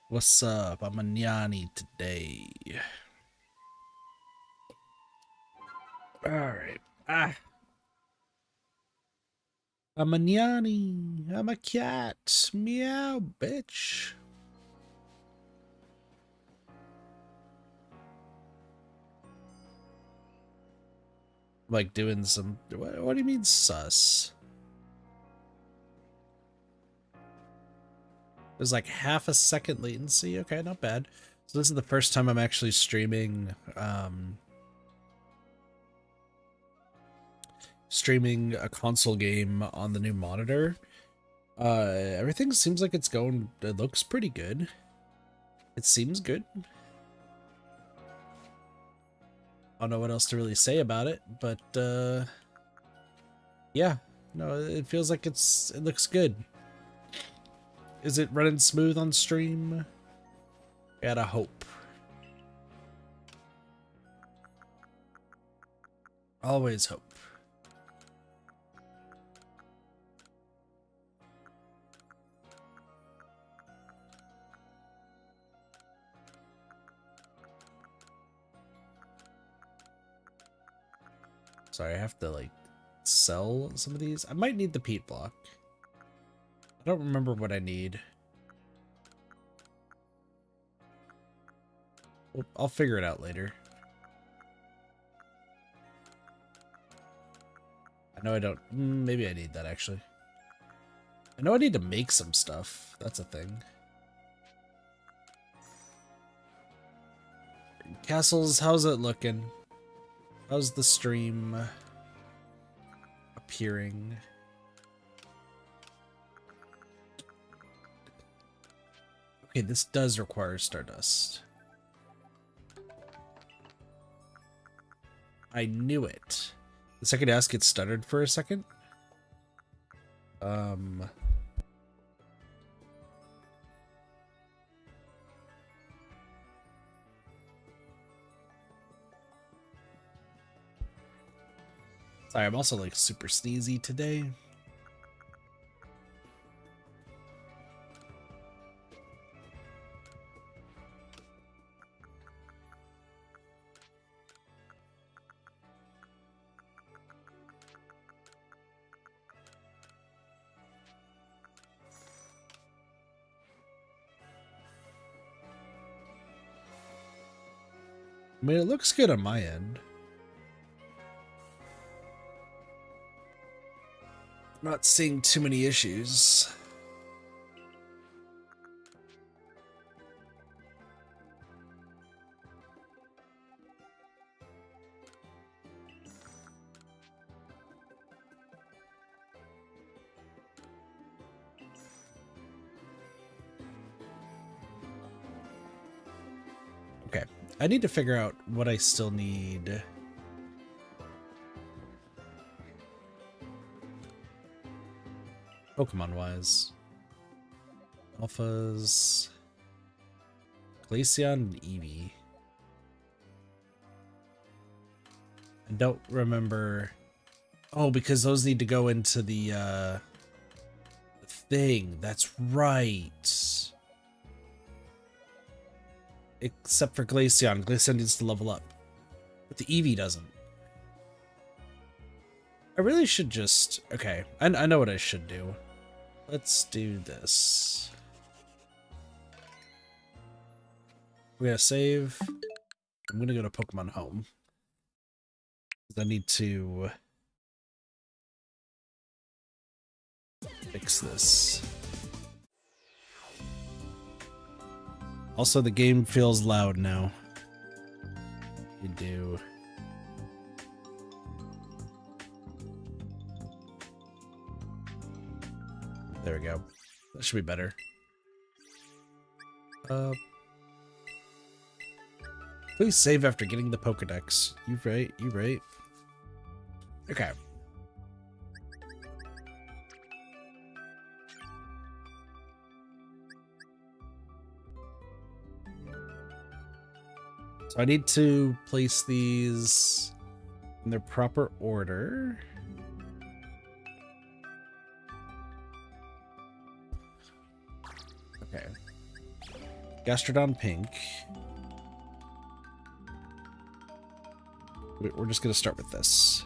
What's up? I'm a Nyani today. Alright. I'm a Nyani. I'm a cat. Meow, bitch. Like doing some. What do you mean sus? There's like half a second latency. Okay, not bad. So this is the first time I'm actually streaming streaming a console game on the new monitor. Everything seems like it looks pretty good. It seems good. I don't know what else to really say about it, but yeah, no, it feels like it looks good. Is it running smooth on stream? Gotta hope. Always hope. Sorry, I have to like sell some of these. I might need the peat block. I don't remember what I need. Well, I'll figure it out later. I know I don't. Maybe I need that actually. I know I need to make some stuff. That's a thing. Castles, how's it looking? How's the stream appearing? Okay, this does require Stardust. I knew it. The second ask it stuttered for a second. Sorry, I'm also like super sneezy today. I mean, it looks good on my end. Not seeing too many issues. Okay, I need to figure out what I still need. Pokemon-wise. Alphas. Glaceon and Eevee. I don't remember. Oh, because those need to go into the thing. That's right. Except for Glaceon. Glaceon needs to level up. But the Eevee doesn't. I really should just... Okay, I know what I should do. Let's do this. We're gonna save. I'm gonna go to Pokemon Home. I need to fix this. Also, the game feels loud now. You do. There we go. That should be better. Please save after getting the Pokedex. You right, you right. Okay. So I need to place these in their proper order. Okay. Gastrodon pink. We're just gonna start with this.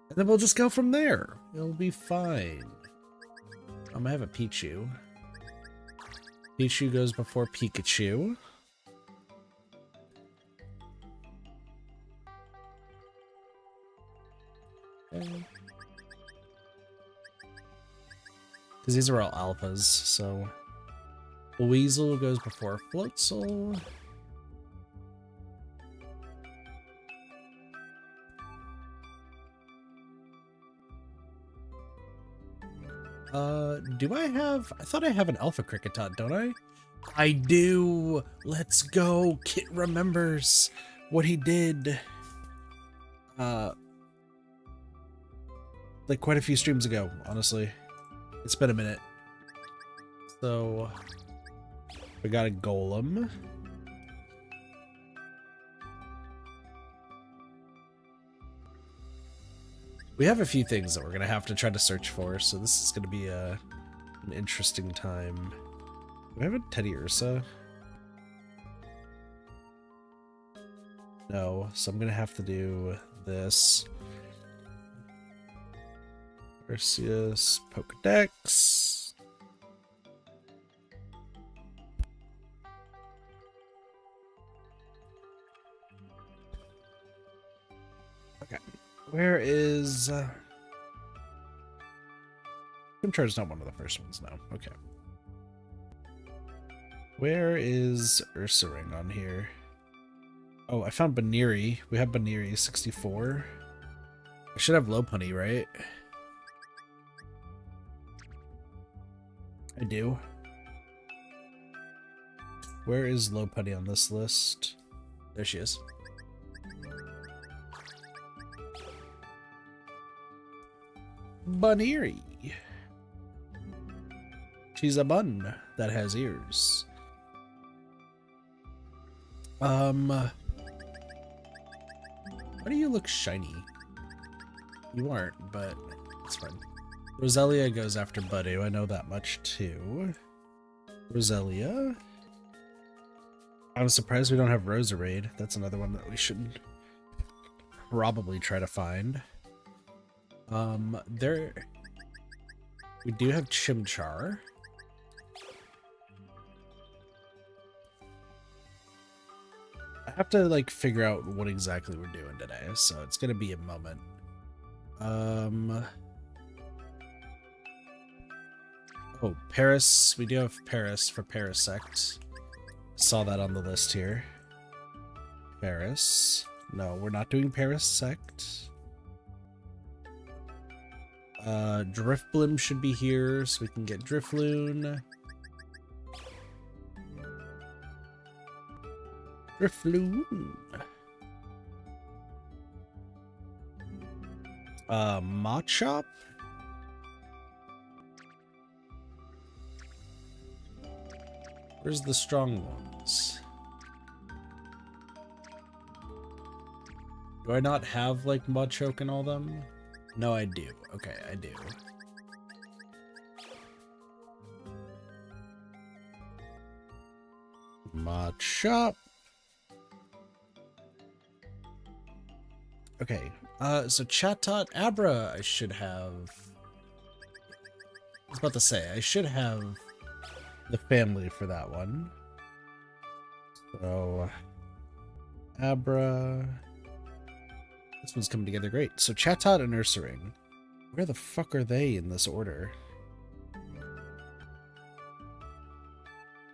And then we'll just go from there. It'll be fine. I'm gonna have a Pichu. Pichu goes before Pikachu. Okay. Because these are all alphas, so Weasel goes before Floatzel. Do I have... I thought I have an Alpha Cricketot, don't I? I do! Let's go! Kit remembers what he did. Like quite a few streams ago, honestly. It's been a minute. So, we got a Golem. We have a few things that we're gonna have to try to search for, so this is gonna be an interesting time. Do I have a Teddy Ursa? No, so I'm gonna have to do this. Arceus, Pokedex. Okay, where is... Chimchar's not one of the first ones, no. Okay. Where is Ursaring on here? Oh, I found Baniri. We have Baniri 64. I should have Lopunny, right? I do. Where is Lopunny on this list? There she is. Baniri. She's a bun that has ears. Why do you look shiny? You aren't, but it's fine. Roselia goes after Budu, I know that much too. Roselia. I'm surprised we don't have Roserade. That's another one that we should probably try to find. We do have Chimchar. I have to like figure out what exactly we're doing today, so it's gonna be a moment. Oh, Paris. We do have Paris for Parasect. Saw that on the list here. Paris. No, we're not doing Parasect. Drifblim should be here, so we can get Drifloon. Drifloon. Machop. Where's the strong ones? Do I not have like Machoke and all them? No, I do. Okay, I do. Machop. Okay, so Chatot Abra I should have. I was about to say, I should have the family for that one. So, Abra. This one's coming together great. So Chatot and Ursaring. Where the fuck are they in this order?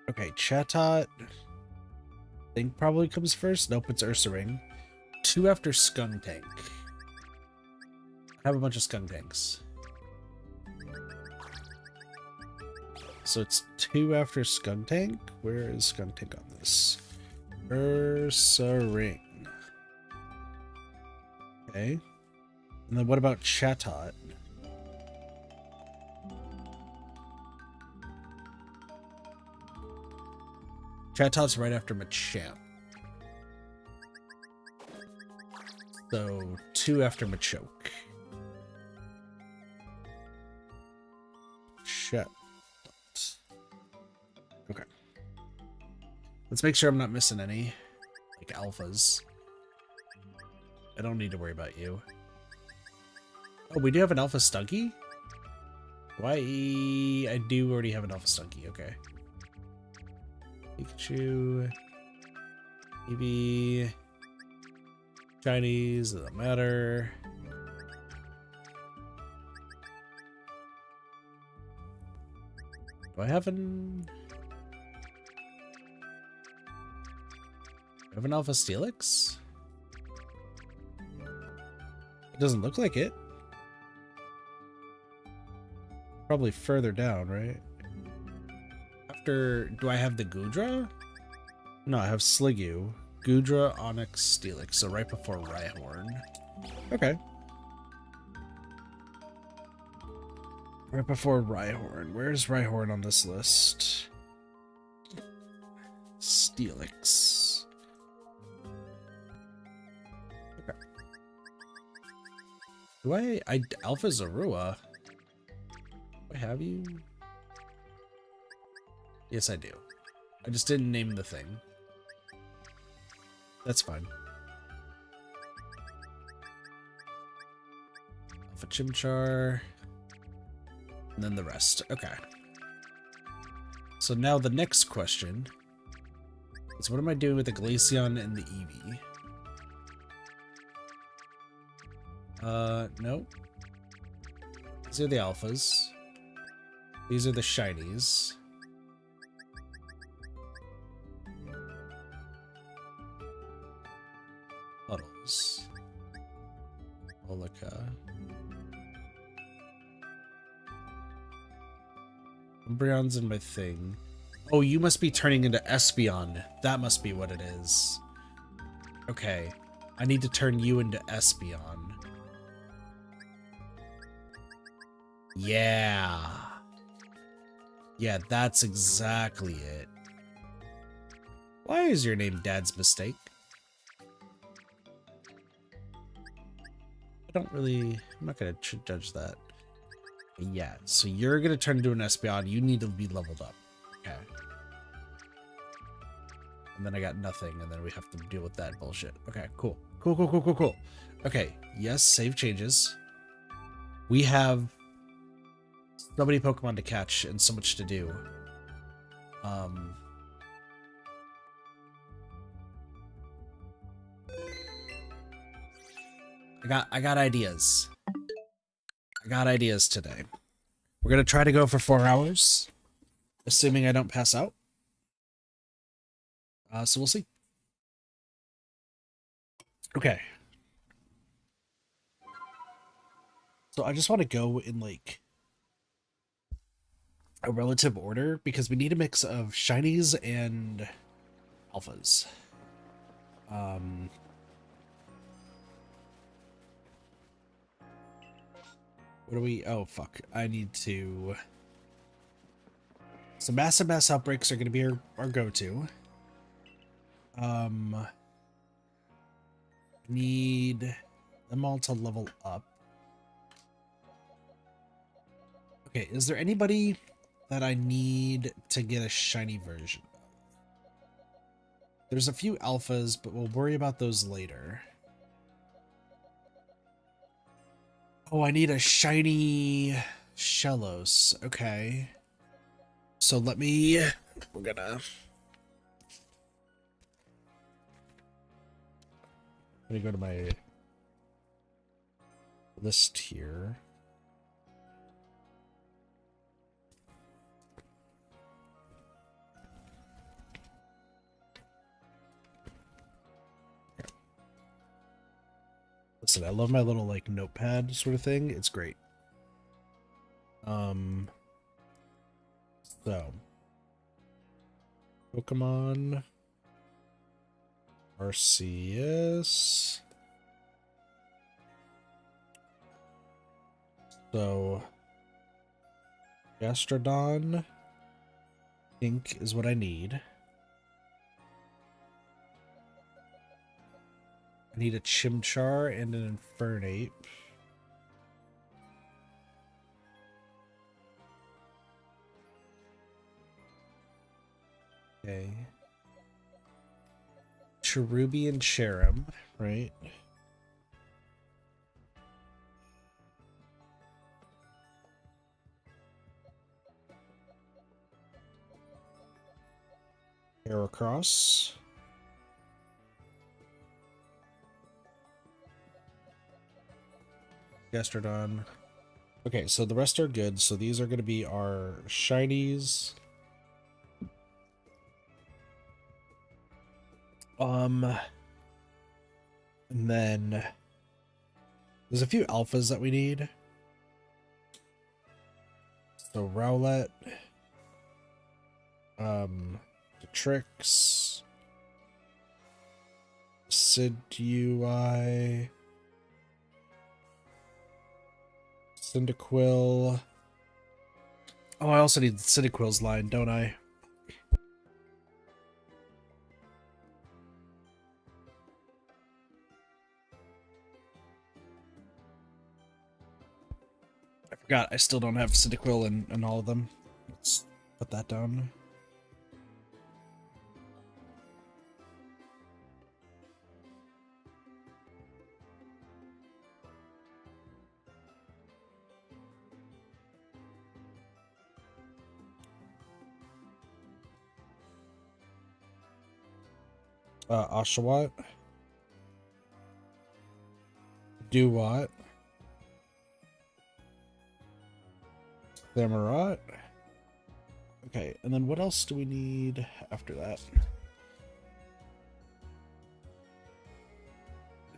Okay, Chatot. I think probably comes first. Nope, it's Ursaring. 2 after Skuntank. I have a bunch of Skuntanks. So it's 2 after Skuntank? Where is Skuntank on this? Ursaring. Okay. And then what about Chatot? Chatot's right after Machamp. So 2 after Machoke. Chatot. Let's make sure I'm not missing any, like, alphas. I don't need to worry about you. Oh, we do have an alpha Stunky? Why? I do already have an alpha Stunky, okay. Pikachu. Eevee. Chinese, doesn't matter. Do I have an... I have an alpha Steelix? It doesn't look like it. Probably further down, right? After, do I have the Goodra? No, I have Sliggoo, Goodra, Onyx, Steelix, so right before Rhyhorn. Okay. Right before Rhyhorn. Where's Rhyhorn on this list? Steelix. Okay. Do I Alpha Zorua? Do I have you? Yes, I do. I just didn't name the thing. That's fine. Alpha Chimchar. And then the rest. Okay. So now the next question is, what am I doing with the Glaceon and the Eevee? Nope. These are the alphas. These are the shinies. Puddles. Olica. Umbreon's in my thing. Oh, you must be turning into Espeon. That must be what it is. Okay. I need to turn you into Espeon. Yeah. Yeah, that's exactly it. Why is your name Dad's Mistake? I'm not gonna judge that. But yeah, so you're gonna turn into an Espeon. You need to be leveled up. Okay. And then I got nothing, and then we have to deal with that bullshit. Okay, cool. Cool. Okay, yes, save changes. We have so many Pokemon to catch and so much to do. I got ideas. I got ideas today. We're gonna try to go for 4 hours, assuming I don't pass out. So we'll see. Okay. So I just want to go in like a relative order because we need a mix of shinies and alphas. What do we... Oh, fuck. I need to... So massive mass outbreaks are going to be our go-to. Need them all to level up. Okay, is there anybody that I need to get a shiny version of? There's a few alphas, but we'll worry about those later. Oh, I need a shiny Shellos. Okay. So let me... We're gonna... Let me go to my list here. Listen, I love my little like notepad sort of thing. It's great. So Pokemon Arceus. So Gastrodon, I think, is what I need. I need a Chimchar and an Infernape. Okay. Cherubi and Cherrim, right? Heracross. Gastrodon. Okay, so the rest are good. So these are going to be our shinies. And then there's a few alphas that we need. So Rowlet, Trix, Sidui, Cyndaquil. Oh, I also need the Cyndaquil's line, don't I? I forgot, I still don't have Cyndaquil in all of them. Let's put that down. Oshawott, Duwat, Samurott. Okay, and then what else do we need after that?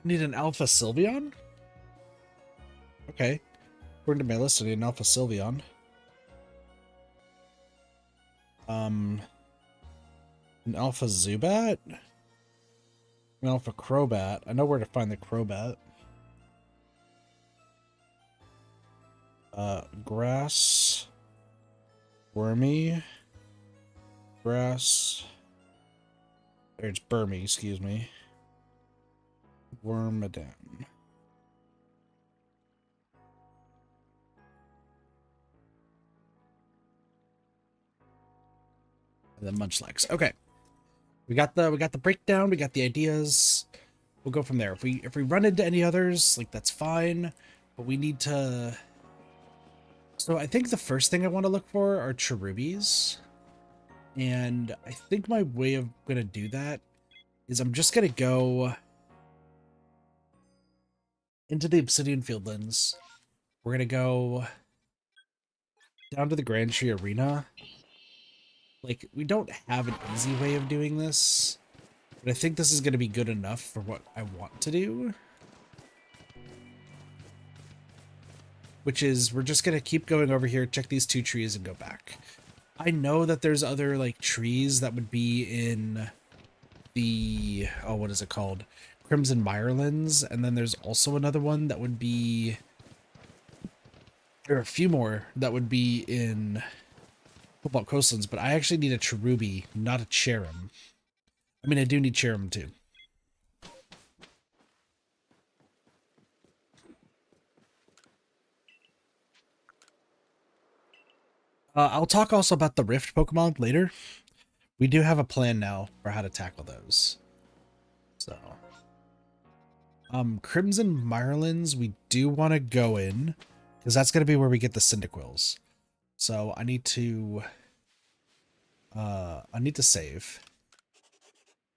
Need an Alpha Sylveon? Okay. According to my list, I need an Alpha Sylveon. An Alpha Zubat? An Alpha Crobat. I know where to find the Crobat. Grass. Wormy. Grass. It's Burmy, excuse me. Wormadam. And then Munchlax. Okay. We got the breakdown, we got the ideas. We'll go from there. If we run into any others, like that's fine. But we need to. So I think the first thing I want to look for are Cherubis. And I think my way of gonna do that is I'm just gonna go into the Obsidian Fieldlands. We're gonna go down to the Grand Tree Arena. Like, we don't have an easy way of doing this, but I think this is going to be good enough for what I want to do. Which is, we're just going to keep going over here, check these 2 trees, and go back. I know that there's other, like, trees that would be in the, oh, what is it called? Crimson Mirelands, and then there's also another one that would be, there are a few more that would be in Cobalt Coastlands, but I actually need a Cherubi, not a Cherrim. I mean, I do need Cherrim too. I'll talk also about the Rift Pokemon later. We do have a plan now for how to tackle those. So, Crimson Mirelands, we do want to go in, because that's going to be where we get the Cyndaquils. So I need to save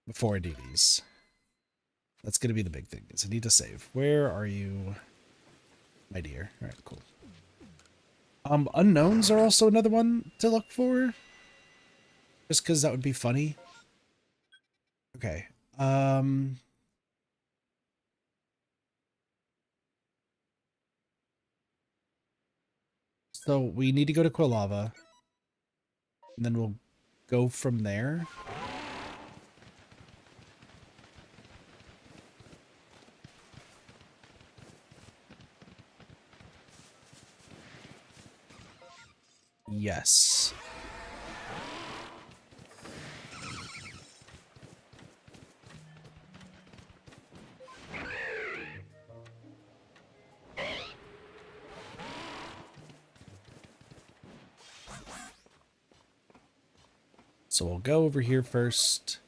before I do these. That's going to be the big thing, is I need to save. Where are you, my dear? All right, cool. Unknowns are also another one to look for. Just because that would be funny. Okay. So we need to go to Quilava. And then we'll go from there. Yes. So we'll go over here first.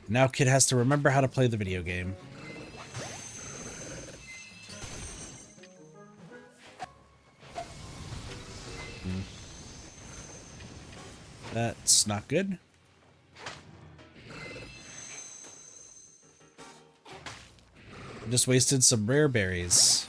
Now kid has to remember how to play the video game. That's not good. I just wasted some rare berries.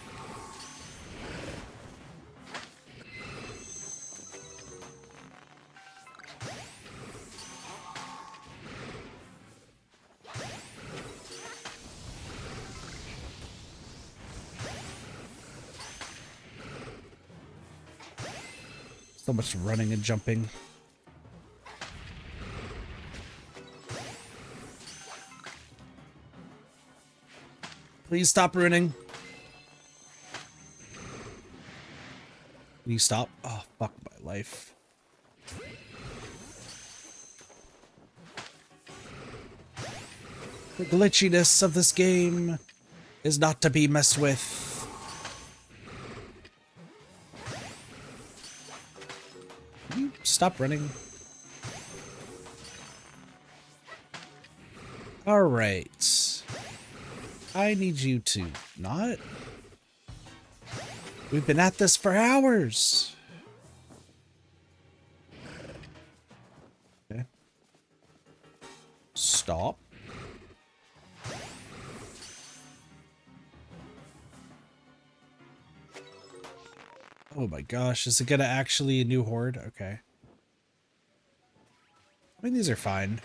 So much running and jumping. Please stop ruining. Can you stop? Oh, fuck my life. The glitchiness of this game is not to be messed with. Can you stop running? All right. I need you to not. We've been at this for hours. Okay. Stop. Oh my gosh, is it gonna actually a new horde? Okay. I mean, these are fine.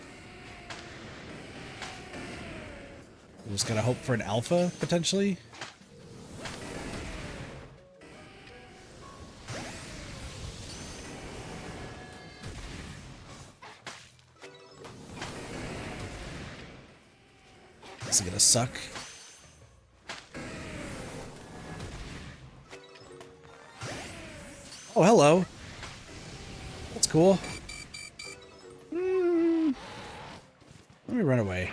I'm just gonna hope for an alpha, potentially. This is gonna suck. Oh, hello. That's cool. Let me run away.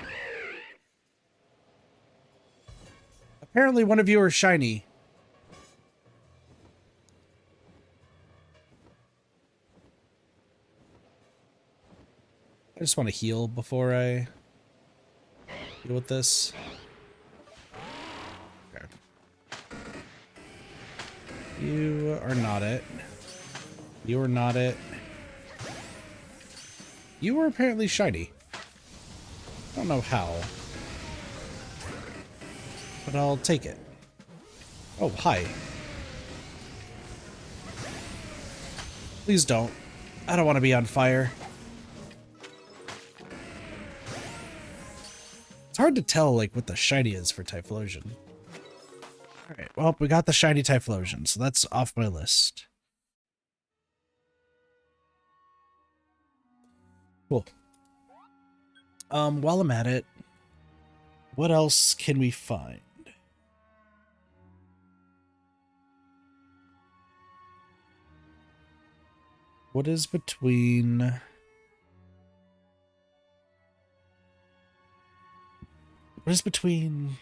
Apparently one of you are shiny. I just want to heal before I deal with this. Okay. You are not it. You are not it. You were apparently shiny. I don't know how. But I'll take it. Oh, hi. Please don't. I don't want to be on fire. It's hard to tell, like, what the shiny is for Typhlosion. Alright, well, we got the shiny Typhlosion, so that's off my list. Cool. While I'm at it, what else can we find? What is between... What is between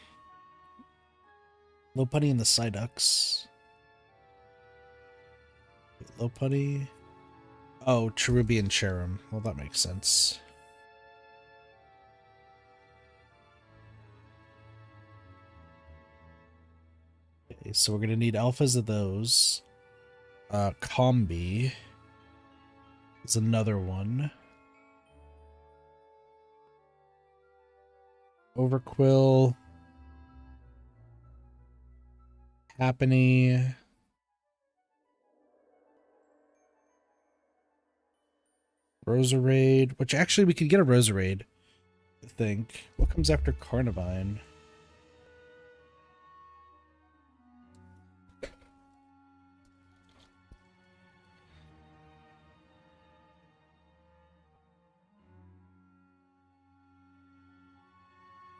Lopunny and the Psyducks? Lopunny? Oh, Cherubi and Cherim. Well, that makes sense. Okay, so we're gonna need alphas of those. Combi is another one. Overquill. Happiny. Roserade, which actually we could get a Roserade, I think. What comes after Carnivine?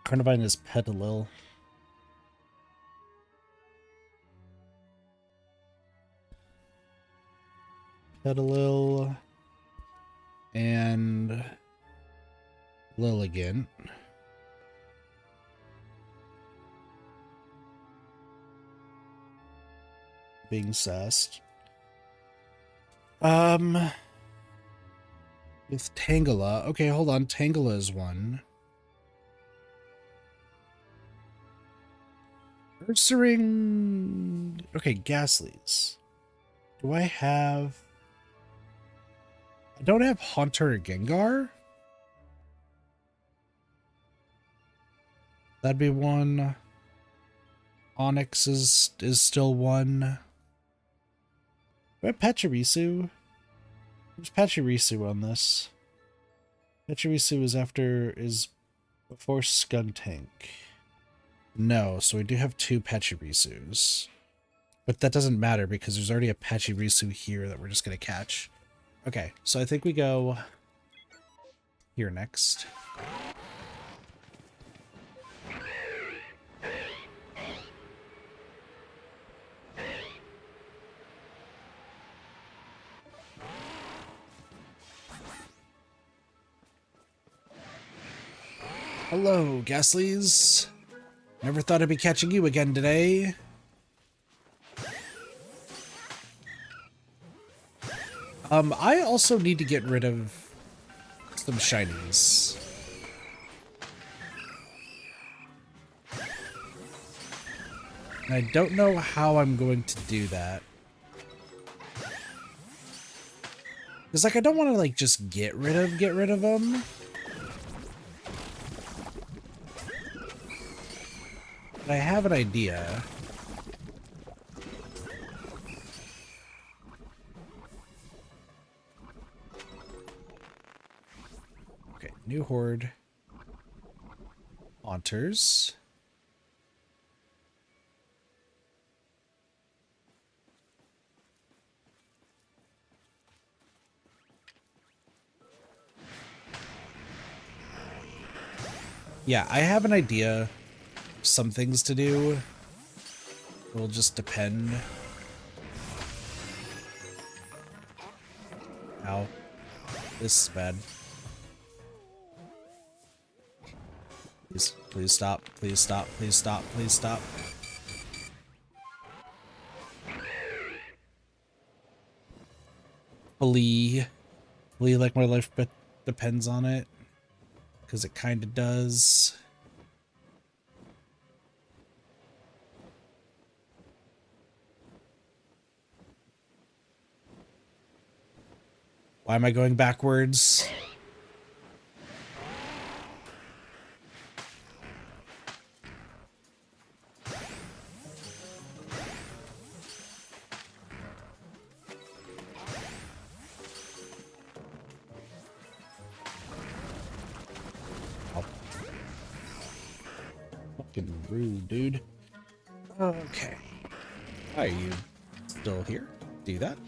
Carnivine is Petalil. Petalil and Lilligant. Being sassed. With Tangela. Okay, hold on. Tangela is one. Ursaring... Okay, Ghastlies. Do I have... I don't have Haunter or Gengar? That'd be one. Onyx is still one. Do I have Pachirisu? Where's Pachirisu on this? Pachirisu is before Skuntank. No, so we do have two Pachirisus. But that doesn't matter because there's already a Pachirisu here that we're just going to catch. Okay, so I think we go here next. Hello, Ghastlies. Never thought I'd be catching you again today. I also need to get rid of some shinies. And I don't know how I'm going to do that. Because, like, I don't want to, like, just get rid of them. But I have an idea. Okay, new horde. Haunters. Yeah, I have an idea. Some things to do. It will just depend. Ow. This is bad. Please stop. Please stop. Please stop. Please stop. Please. Please, like my life depends on it. Because it kind of does. Why am I going backwards? Oh. Fucking rude, dude. Okay. Are you still here? Do that.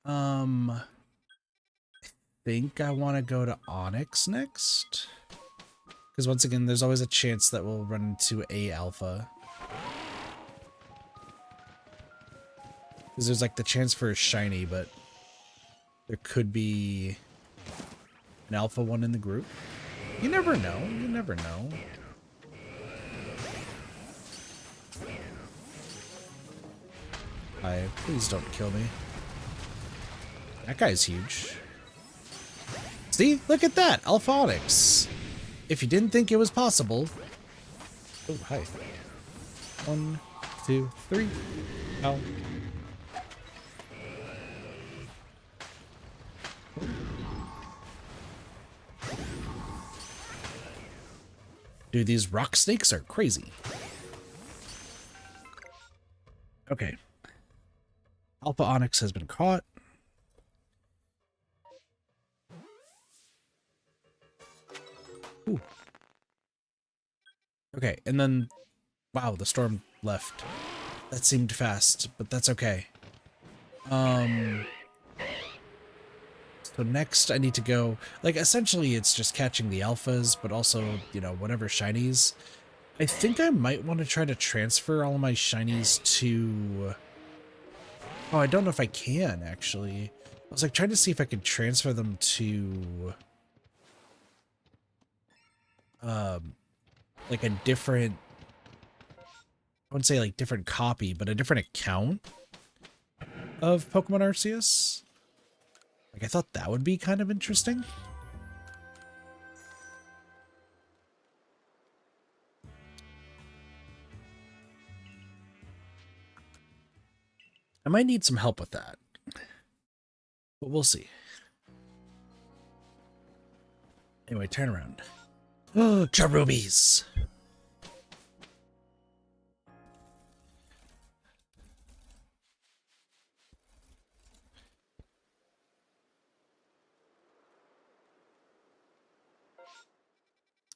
I think I want to go to Onyx next. Because once again, there's always a chance that we'll run into a alpha. Because there's like the chance for a shiny, but there could be an alpha one in the group. You never know. You never know. Hi, please don't kill me. That guy's huge. See? Look at that! Alpha Onyx! If you didn't think it was possible... Oh, hi. 1, 2, 3. Ow. Dude, these rock snakes are crazy. Okay. Alpha Onyx has been caught. Ooh. Okay, and then... Wow, the storm left. That seemed fast, but that's okay. So next I need to go... Like, essentially it's just catching the alphas, but also, you know, whatever shinies. I think I might want to try to transfer all of my shinies to... Oh, I don't know if I can, actually. I was, like, trying to see if I could transfer them to... like a different... I wouldn't say, like, different copy, but a different account of Pokemon Arceus. Like, I thought that would be kind of interesting. I might need some help with that, but we'll see. Anyway, turn around. Oh, Cherubies!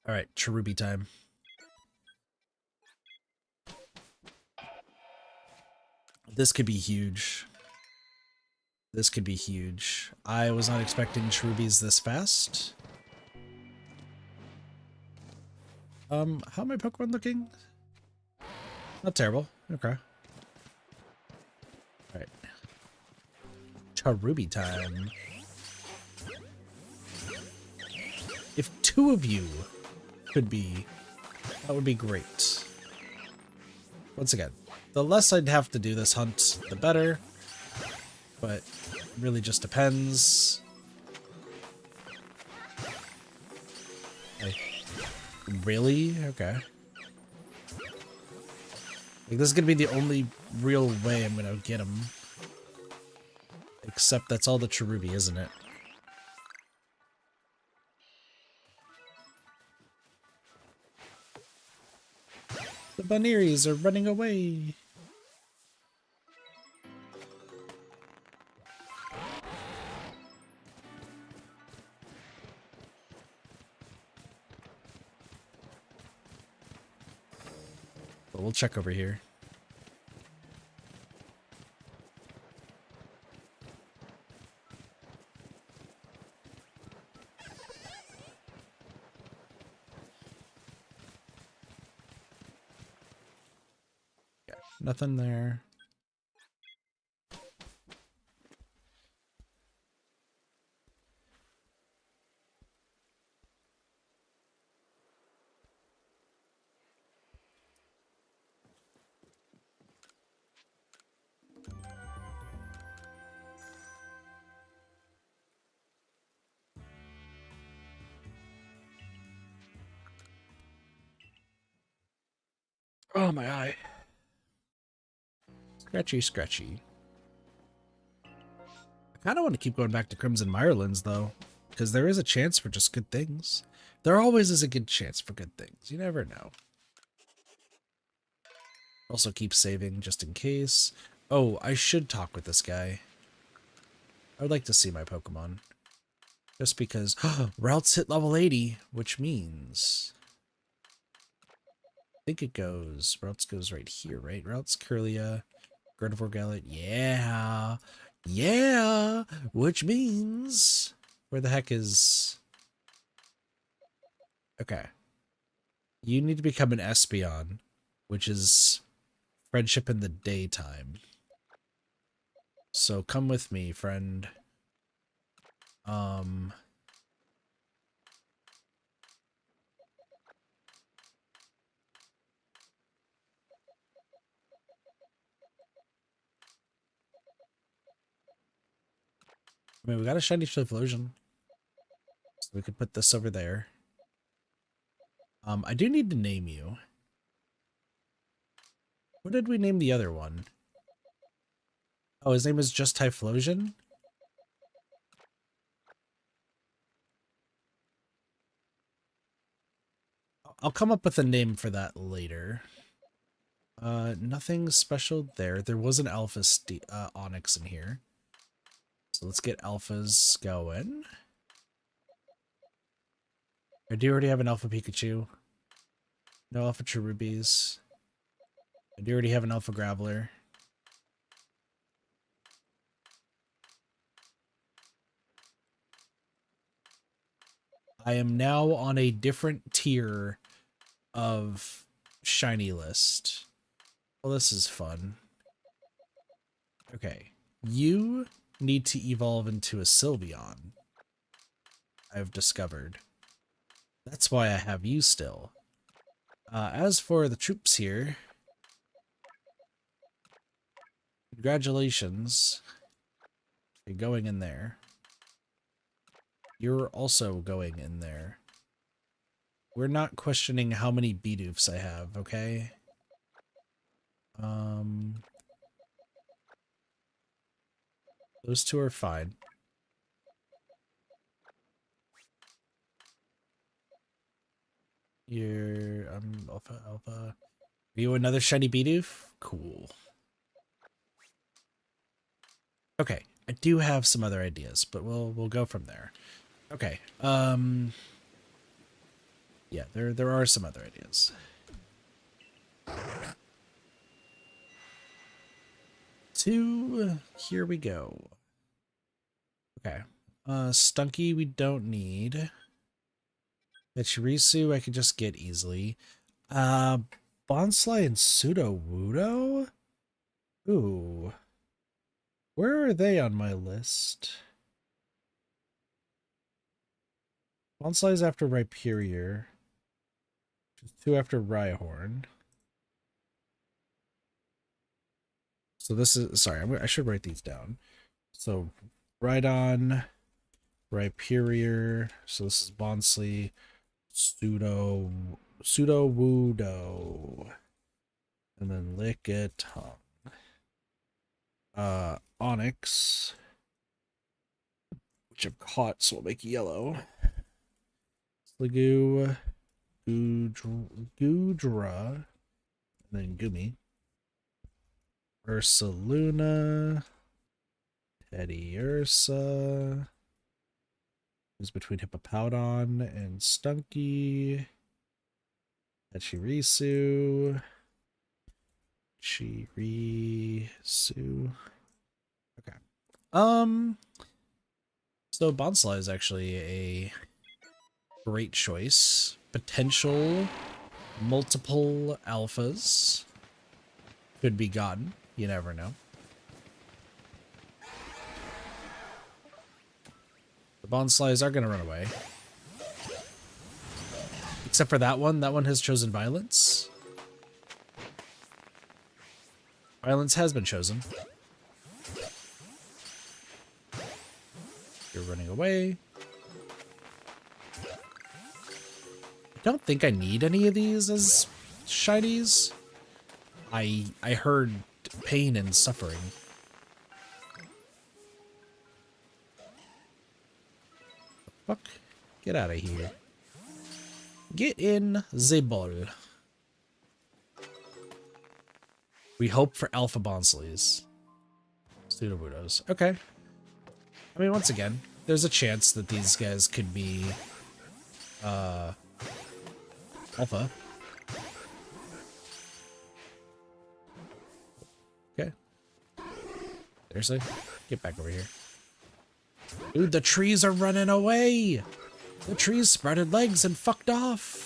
Alright, Cherubi time. This could be huge. This could be huge. I was not expecting Cherubies this fast. How are my Pokemon looking? Not terrible. Okay. Alright. Cherubi time. If 2 of you could be, that would be great. Once again, the less I'd have to do this hunt, the better. But it really just depends. Really? Okay. Like, this is gonna be the only real way I'm gonna get him. Except that's all the Cherubi, isn't it? The Bunearys are running away. But we'll check over here. Yeah, nothing there. Oh, my eye. Scratchy, scratchy. I kind of want to keep going back to Crimson Mirelands, though, because there is a chance for just good things. There always is a good chance for good things. You never know. Also keep saving just in case. Oh, I should talk with this guy. I would like to see my Pokemon. Just because routes hit level 80, which means I think it goes routes goes right here, right? Routes Curlia, Gardevoir Gallet, yeah. Yeah, which means where the heck is okay. You need to become an Espeon, which is friendship in the daytime. So come with me, friend. I mean, we got a shiny Typhlosion, so we could put this over there. I do need to name you. What did we name the other one? Oh, his name is just Typhlosion? I'll come up with a name for that later. Nothing special there. There was an Alpha Onyx in here. So let's get Alphas going. Or do you already have an Alpha Pikachu? No Alpha Cherubies. I do already have an Alpha Graveler. I am now on a different tier of shiny list. Well, this is fun. Okay. You need to evolve into a Sylveon, I've discovered. That's why I have you still. As for the troops here, congratulations. You're going in there. You're also going in there. We're not questioning how many Bidoofs I have, okay? Those two are fine. You're alpha alpha. Are you another shiny Bidoof? Cool. Okay, I do have some other ideas, but we'll go from there. Okay. Yeah, there are some other ideas. Here we go. Okay. Stunky we don't need. Pachirisu I could just get easily. Bonsly and Sudowoodo? Ooh. Where are they on my list? Bonsly's after Rhyperior. Two after Rhyhorn. So this is, sorry, I should write these down. So Rhydon, Rhyperior. So this is Bonsly, Sudowoodo, and then Lickitung. Onyx, which I've caught, so we'll make yellow. Sliggoo, Goodra, and then Gumi. Ursaluna, Teddiursa, who's between Hippowdon and Stunky. Pachirisu. Chirisu. Okay. So Bonsly is actually a great choice. Potential multiple alphas could be gotten. You never know. The Bonslys are going to run away. Except for that one. That one has chosen violence. Violence has been chosen. You're running away. I don't think I need any of these as shinies. I heard pain and suffering. Fuck. Get out of here. Get in the ball. We hope for Alpha Bonslys. Sudowoodos. Okay. I mean, once again, there's a chance that these guys could be Alpha. Okay. Seriously? Get back over here. Dude, the trees are running away! The trees sprouted legs and fucked off!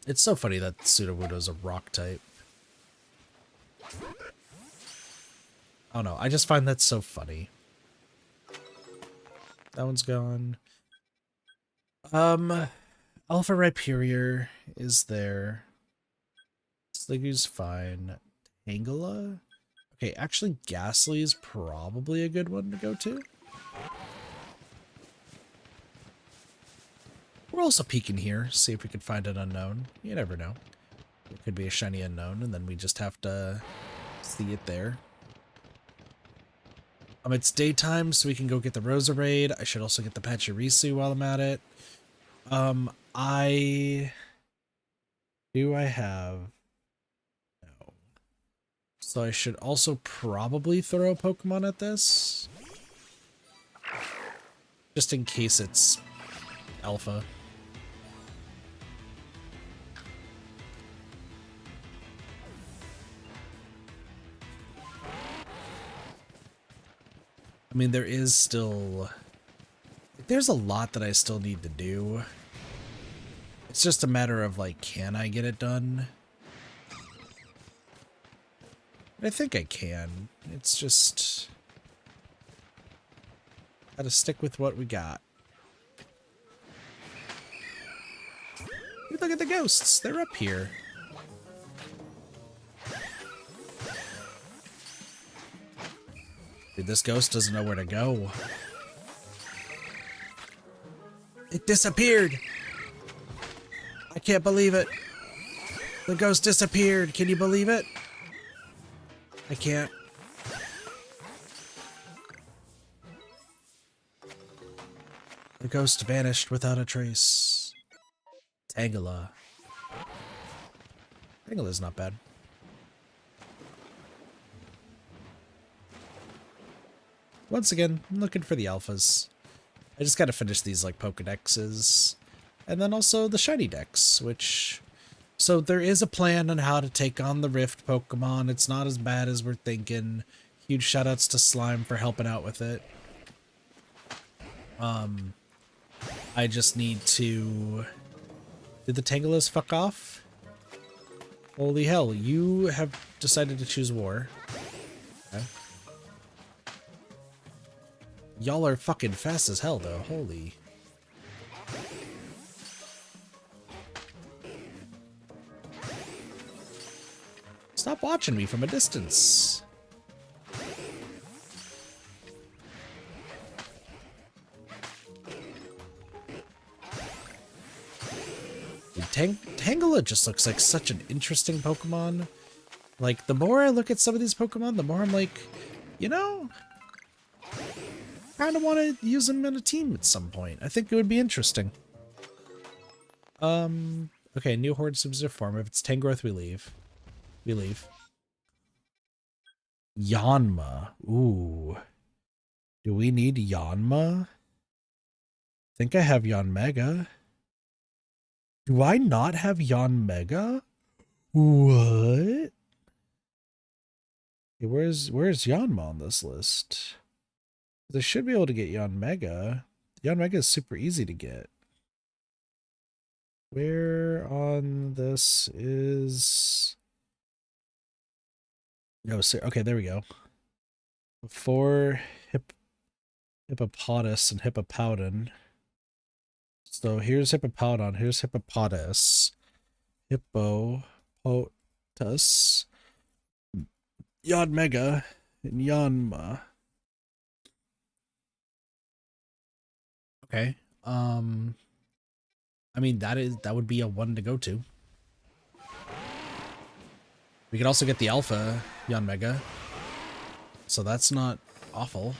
It's so funny that Sudowoodo's a rock type. Oh no, I just find that so funny. That one's gone. Alpha Rhyperior is there. Sliggoo's fine. Tangela? Okay, actually Ghastly is probably a good one to go to. We're also peeking here, see if we can find an unknown. You never know. It could be a shiny unknown, and then we just have to see it there. It's daytime, so we can go get the Roserade. I should also get the Pachirisu while I'm at it. Do I have... No. So I should also probably throw a Pokemon at this. Just in case it's Alpha. I mean, there is still... There's a lot that I still need to do. It's just a matter of, like, can I get it done? I think I can. It's just... gotta stick with what we got. Look at the ghosts! They're up here. Dude, this ghost doesn't know where to go. It disappeared! I can't believe it. The ghost disappeared. Can you believe it? I can't. The ghost vanished without a trace. Tangela. Tangela's not bad. Once again, I'm looking for the alphas. I just gotta finish these like Pokedexes. And then also the shiny decks, which... So there is a plan on how to take on the Rift Pokemon. It's not as bad as we're thinking. Huge shoutouts to Slime for helping out with it. I just need to... Did the Tangelas fuck off? Holy hell, you have decided to choose war. Okay. Y'all are fucking fast as hell, though. Holy. Stop watching me from a distance. Tangela just looks like such an interesting Pokemon. Like, the more I look at some of these Pokemon, the more I'm like, you know, kind of want to use them in a team at some point. I think it would be interesting. Okay, new horde substitute form. If it's Tangrowth, we leave. We leave. Yanma. Ooh. Do we need Yanma? I think I have Yanmega. Do I not have Yanmega? What? Okay, where's Yanma on this list? I should be able to get Yanmega. Yanmega is super easy to get. Where on this is... No, sir. Okay, there we go. Before Hippopotas and Hippopowdon. So here's Hippopowdon, here's Hippopotas. Hippopotas. Yanmega and Yanma. Okay. I mean that would be a one to go to. We could also get the Alpha Yanmega, so that's not awful.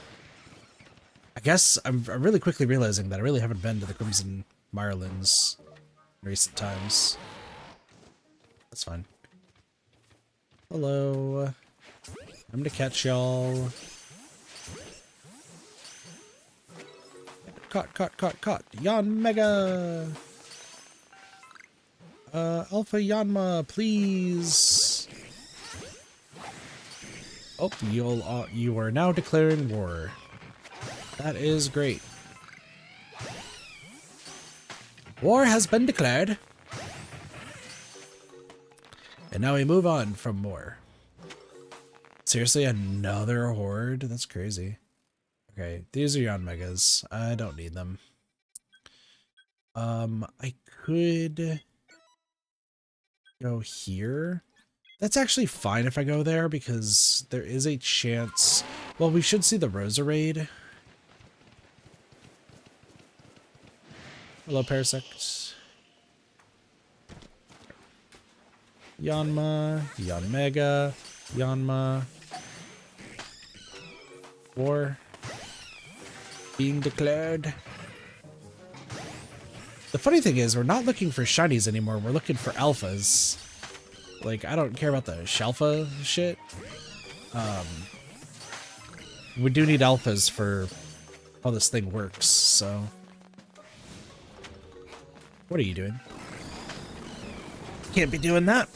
I guess I'm really quickly realizing that I really haven't been to the Crimson Mirelands in recent times. That's fine. Hello. I'm to catch y'all. Caught. Yanmega! Alpha Yanma, please! Oh, you are now declaring war. That is great. War has been declared. And now we move on from war. Seriously, another horde? That's crazy. Okay, these are Yanmegas. I don't need them. I could go here. That's actually fine if I go there because there is a chance. Well, we should see the Roserade. Hello, Parasect. Yanma, Yanmega, Yanma. War being declared. The funny thing is, we're not looking for shinies anymore. We're looking for alphas. Like, I don't care about the Shalfa shit. We do need alphas for how this thing works, so... What are you doing? Can't be doing that.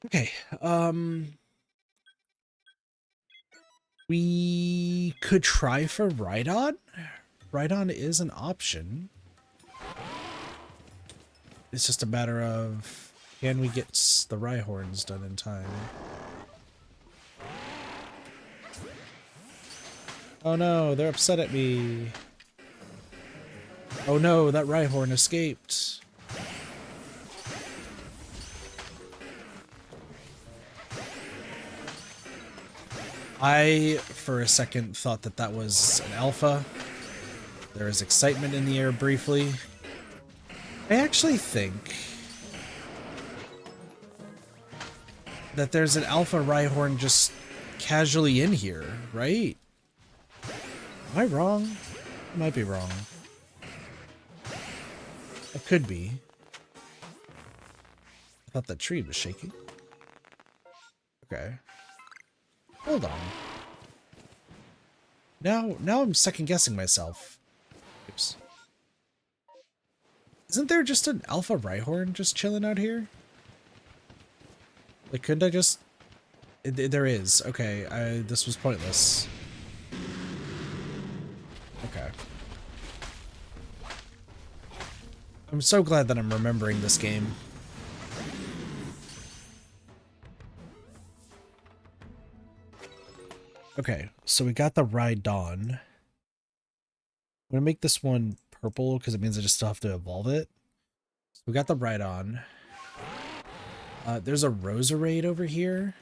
Okay, we could try for Rhydon. Rhydon is an option. It's just a matter of, can we get the Rhyhorns done in time? Oh no, they're upset at me. Oh no, that Rhyhorn escaped. I, for a second, thought that that was an alpha. There is excitement in the air briefly. I actually think that there's an Alpha Rhyhorn just casually in here, right? Am I wrong? I might be wrong. I could be. I thought that tree was shaking. Okay. Hold on. Now I'm second guessing myself. Oops. Isn't there just an Alpha Rhyhorn just chilling out here? Like, couldn't I just... There is. Okay, this was pointless. Okay. I'm so glad that I'm remembering this game. Okay, so we got the Rhydon. I'm gonna make this one purple because it means I just still have to evolve it. So we got the Rhydon. There's a Roserade over here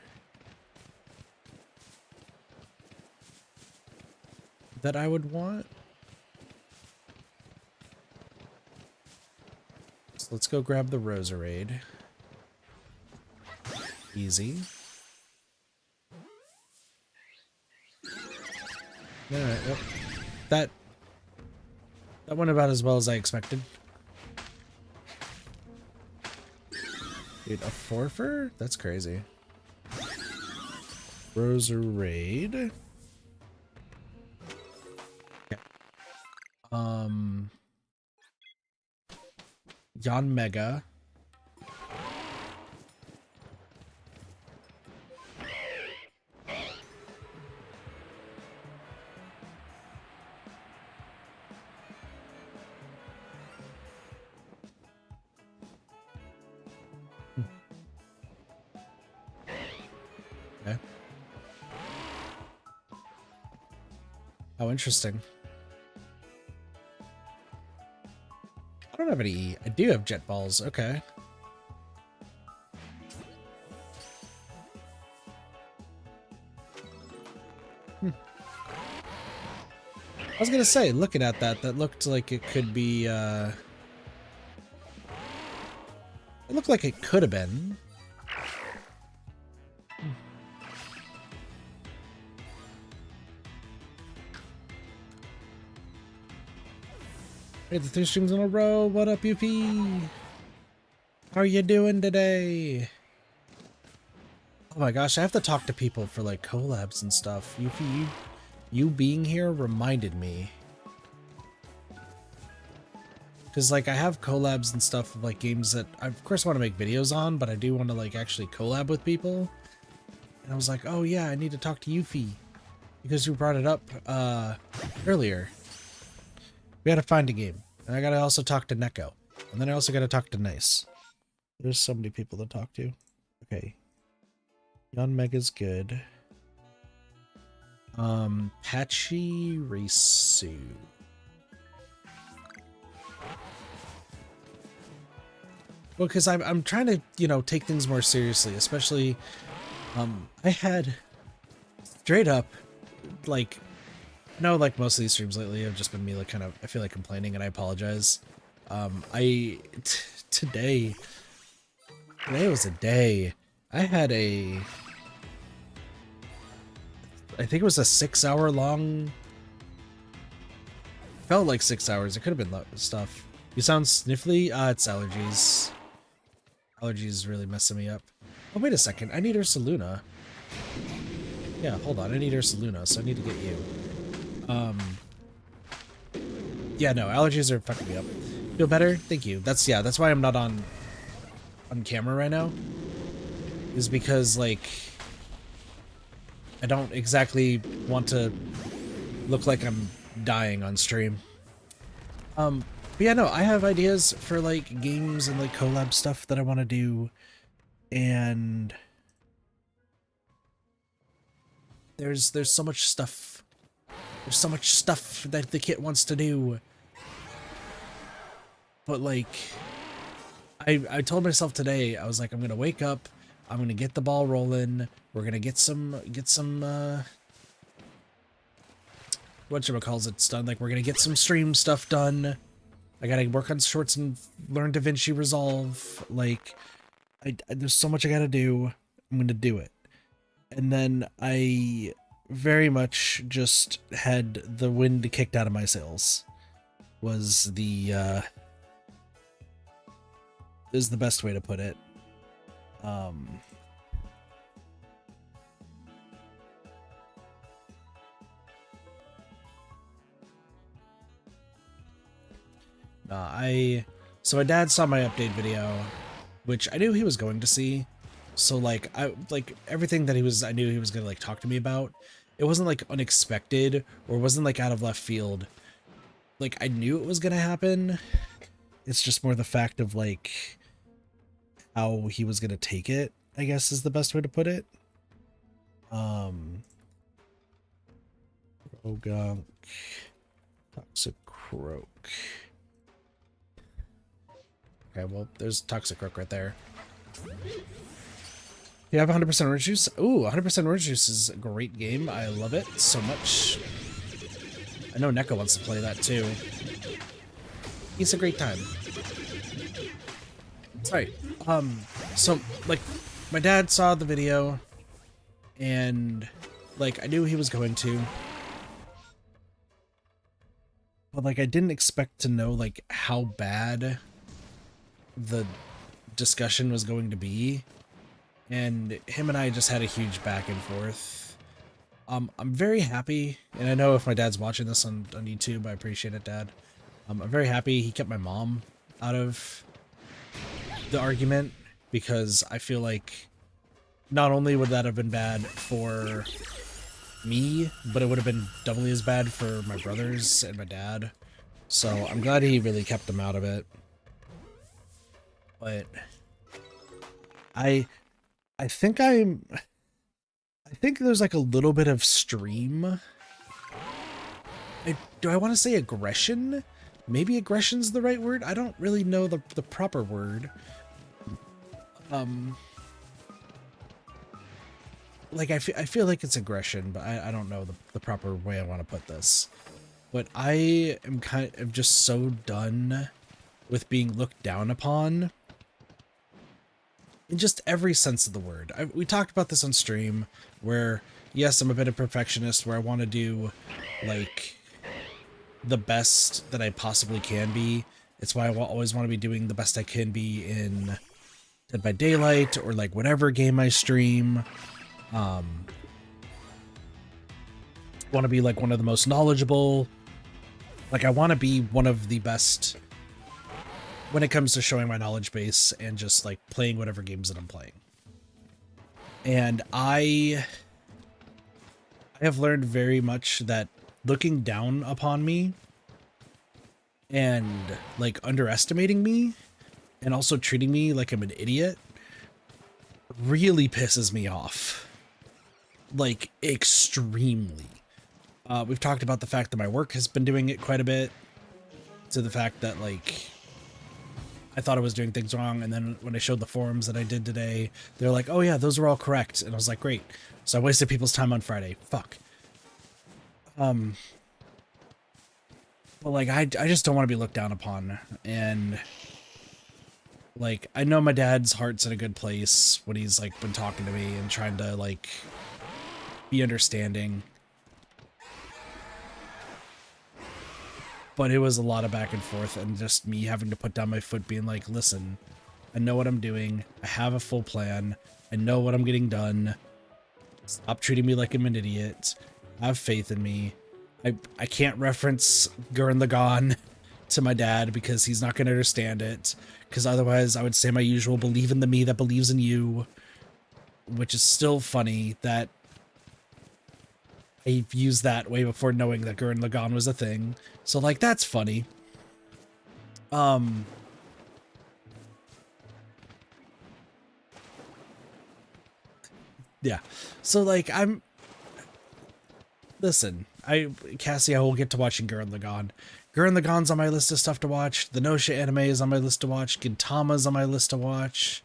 that I would want. So let's go grab the Roserade. Easy. Alright, yep. That went about as well as I expected. Dude, a Forfer? That's crazy. Roserade. Okay. Yon Mega. Okay. How interesting. I don't have any... I do have jet balls. Okay. I was gonna say, looking at that looked like it could be, it looked like it could have been. Hey, the 3 streams in a row. What up, UP? How are you doing today? Oh my gosh, I have to talk to people for like collabs and stuff. UP, you being here reminded me. Because like I have collabs and stuff of like games that I of course want to make videos on, but I do want to like actually collab with people. And I was like, oh yeah, I need to talk to Yuffie because you brought it up earlier. We gotta find a game. And I gotta also talk to Neko. And then I also gotta talk to Nice. There's so many people to talk to. Okay. Yon Mega's good. Patchy Risu. Well, because I'm trying to, you know, take things more seriously, especially, I had straight up, like, no, like most of these streams lately have just been me like kind of, I feel like complaining and I apologize. Today was a day. I had I think it was a 6-hour long, felt like 6 hours. It could have been stuff. You sound sniffly? It's allergies. Allergies really messing me up. Oh, wait a second. I need Ursaluna. Yeah, hold on. I need Ursaluna, so I need to get you. Yeah, no, allergies are fucking me up. Feel better? Thank you. That's why I'm not on camera right now. Is because, like, I don't exactly want to look like I'm dying on stream. But yeah, no, I have ideas for, like, games and, like, collab stuff that I want to do, and there's so much stuff. There's so much stuff that the kid wants to do. But, like, I told myself today, I was like, I'm gonna wake up, I'm gonna get the ball rolling, we're gonna get some, whatchamacallits done, like, we're gonna get some stream stuff done, I gotta work on shorts and learn DaVinci Resolve. Like, there's so much I gotta do. I'm gonna do it. And then I very much just had the wind kicked out of my sails. Was the is the best way to put it. So my dad saw my update video, which I knew he was going to see. So like everything that I knew he was gonna like talk to me about. It wasn't like unexpected or wasn't like out of left field. Like I knew it was gonna happen. It's just more the fact of like how he was gonna take it, I guess is the best way to put it. Rogunk, Toxic Croak. Okay, well, there's Toxic Croak right there. You have 100% Orange Juice? Ooh, 100% Orange Juice is a great game. I love it so much. I know Neko wants to play that too. It's a great time. Sorry. So, like, my dad saw the video, and, like, I knew he was going to. But, like, I didn't expect to know, like, how bad the discussion was going to be. And him and I just had a huge back and forth. I'm very happy, and I know if my dad's watching this on YouTube, I appreciate it, Dad. I'm very happy he kept my mom out of the argument, because I feel like not only would that have been bad for me, but it would have been doubly as bad for my brothers and my dad. So I'm glad he really kept them out of it. But I think there's like a little bit of stream. Do I want to say aggression? Maybe aggression's the right word. I don't really know the proper word. Like I feel like it's aggression, but I don't know the proper way I want to put this. But I am kind of just so done with being looked down upon. In just every sense of the word. We talked about this on stream, where, yes, I'm a bit of a perfectionist, where I want to do, like, the best that I possibly can be. It's why I always want to be doing the best I can be in Dead by Daylight, or, like, whatever game I stream. Want to be, like, one of the most knowledgeable. Like, I want to be one of the best when it comes to showing my knowledge base and just like playing whatever games that I'm playing. And I have learned very much that looking down upon me and like underestimating me and also treating me like I'm an idiot really pisses me off. Like extremely. We've talked about the fact that my work has been doing it quite a bit, to the fact that like I thought I was doing things wrong, and then when I showed the forums that I did today, they're like, oh yeah, those were all correct. And I was like, great. So I wasted people's time on Friday. Fuck. But like, I just don't want to be looked down upon. And like, I know my dad's heart's in a good place when he's like been talking to me and trying to like be understanding. But it was a lot of back and forth, and just me having to put down my foot being like, listen, I know what I'm doing. I have a full plan. I know what I'm getting done. Stop treating me like I'm an idiot. Have faith in me. I can't reference Gurren Lagann to my dad because he's not going to understand it. Because otherwise I would say my usual believe in the me that believes in you. Which is still funny that I've used that way before knowing that Gurren Lagann was a thing. So, like, that's funny. Yeah. So, like, listen, Cassie, I will get to watching Gurren Lagann. Gurren Lagann's on my list of stuff to watch. The Nosha anime is on my list to watch. Gintama's on my list to watch.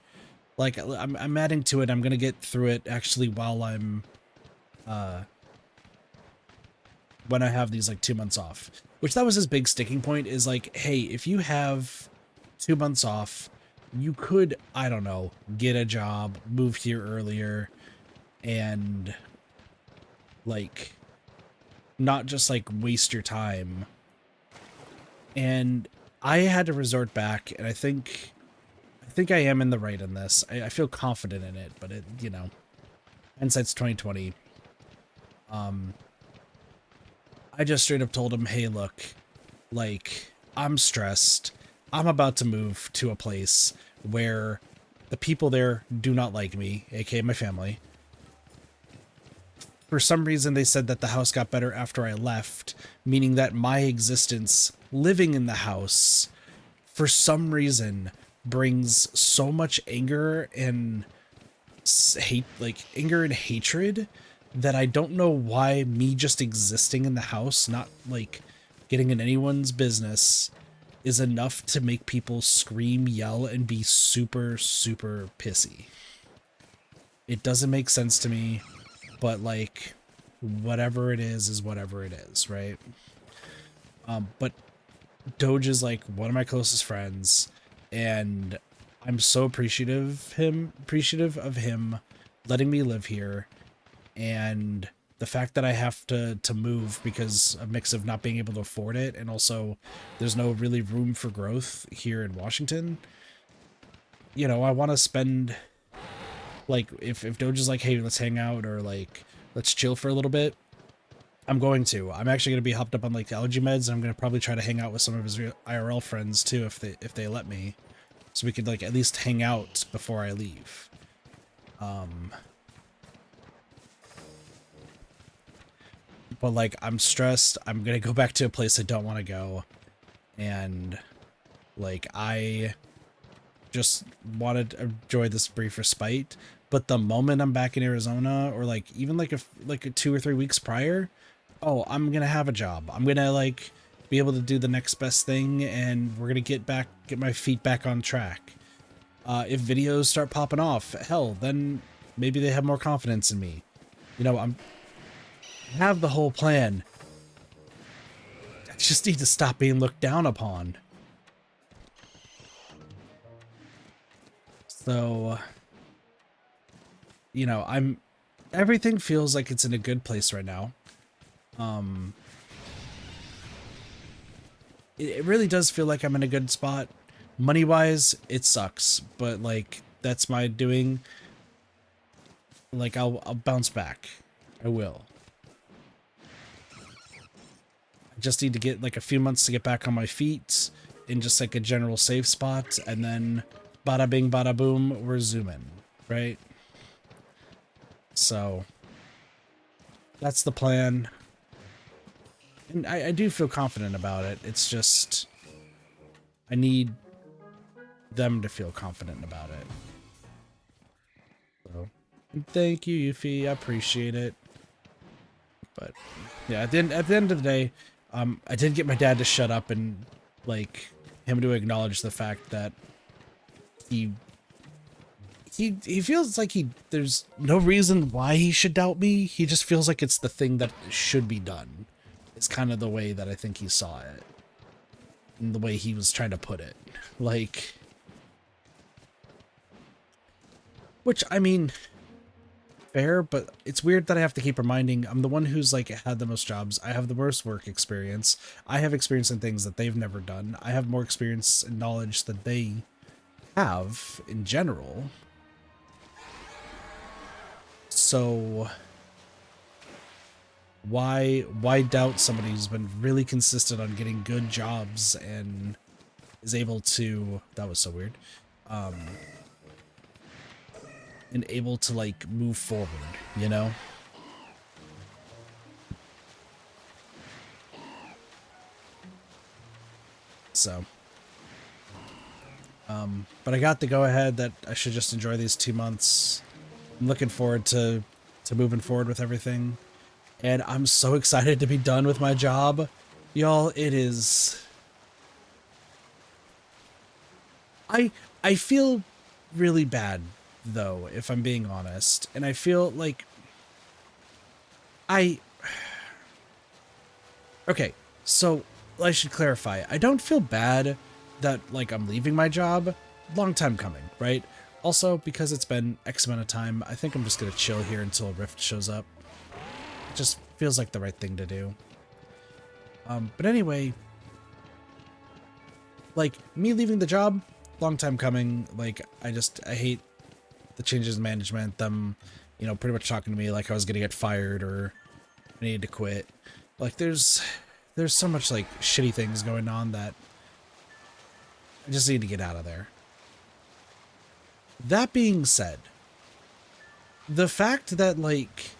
Like, I'm adding to it. I'm gonna get through it, actually, while I'm when I have these like 2 months off, which that was his big sticking point is like, hey, if you have 2 months off, you could, I don't know, get a job, move here earlier, and like not just like waste your time. And I had to resort back, and I think I am in the right in this. I feel confident in it, but it, you know, hindsight's 2020. I just straight up told him, hey, look, like, I'm stressed. I'm about to move to a place where the people there do not like me, aka my family. For some reason, they said that the house got better after I left, meaning that my existence living in the house, for some reason, brings so much anger and hate, like anger and hatred, that I don't know why me just existing in the house, not like getting in anyone's business, is enough to make people scream, yell, and be super, super pissy. It doesn't make sense to me, but like, whatever it is whatever it is, right? But Doge is like one of my closest friends, and I'm so appreciative of him letting me live here, and the fact that I have to move because a mix of not being able to afford it, and also there's no really room for growth here in Washington. You know, I want to spend, like, if Doge is like, hey, let's hang out, or like, let's chill for a little bit, I'm going to. I'm actually going to be hopped up on like allergy meds, and I'm going to probably try to hang out with some of his IRL friends too, if they let me, so we could like at least hang out before I leave. But like, I'm stressed. I'm going to go back to a place I don't want to go, and like, I just wanted to enjoy this brief respite. But the moment I'm back in Arizona, or like even like a 2 or 3 weeks prior, oh, I'm gonna have a job. I'm gonna like be able to do the next best thing, and we're gonna get my feet back on track. If videos start popping off, hell, then maybe they have more confidence in me. You know, I have the whole plan. I just need to stop being looked down upon. So, you know, everything feels like it's in a good place right now. It really does feel like I'm in a good spot. Money-wise, it sucks, but like, that's my doing. Like, I'll bounce back. I will. I just need to get like a few months to get back on my feet in just like a general safe spot, and then bada bing, bada boom, we're zooming, right? So that's the plan. And I do feel confident about it. It's just, I need them to feel confident about it. So, thank you, Yuffie. I appreciate it. But yeah, at the end of the day, I did get my dad to shut up, and like him to acknowledge the fact that he feels like there's no reason why he should doubt me. He just feels like it's the thing that should be done. It's kind of the way that I think he saw it, and the way he was trying to put it. Like, which, I mean, fair, but it's weird that I have to keep reminding. I'm the one who's like had the most jobs. I have the worst work experience. I have experience in things that they've never done. I have more experience and knowledge than they have in general. So why doubt somebody who's been really consistent on getting good jobs and is able to, that was so weird, and able to like move forward, you know? So but I got the go ahead that I should just enjoy these 2 months. I'm looking forward to moving forward with everything. And I'm so excited to be done with my job. Y'all, it is... I feel really bad, though, if I'm being honest. And I feel like... Okay, so I should clarify. I don't feel bad that like I'm leaving my job. Long time coming, right? Also, because it's been X amount of time, I think I'm just gonna chill here until a rift shows up. It just feels like the right thing to do. But anyway, like me leaving the job, long time coming. Like I hate the changes in management, them, you know, pretty much talking to me like I was gonna get fired or I needed to quit. Like there's so much like shitty things going on that I just need to get out of there. That being said, the fact that like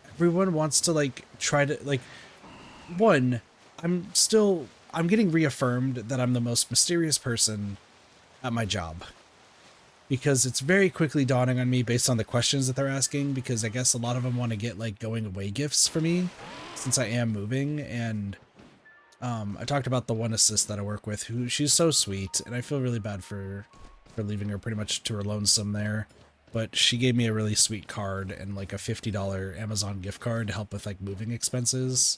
everyone wants to like try to like one, I'm getting reaffirmed that I'm the most mysterious person at my job. Because it's very quickly dawning on me based on the questions that they're asking, because I guess a lot of them want to get like going away gifts for me since I am moving. And I talked about the one assist that I work with, who she's so sweet, and I feel really bad for leaving her pretty much to her lonesome there. But she gave me a really sweet card and like a $50 Amazon gift card to help with like moving expenses.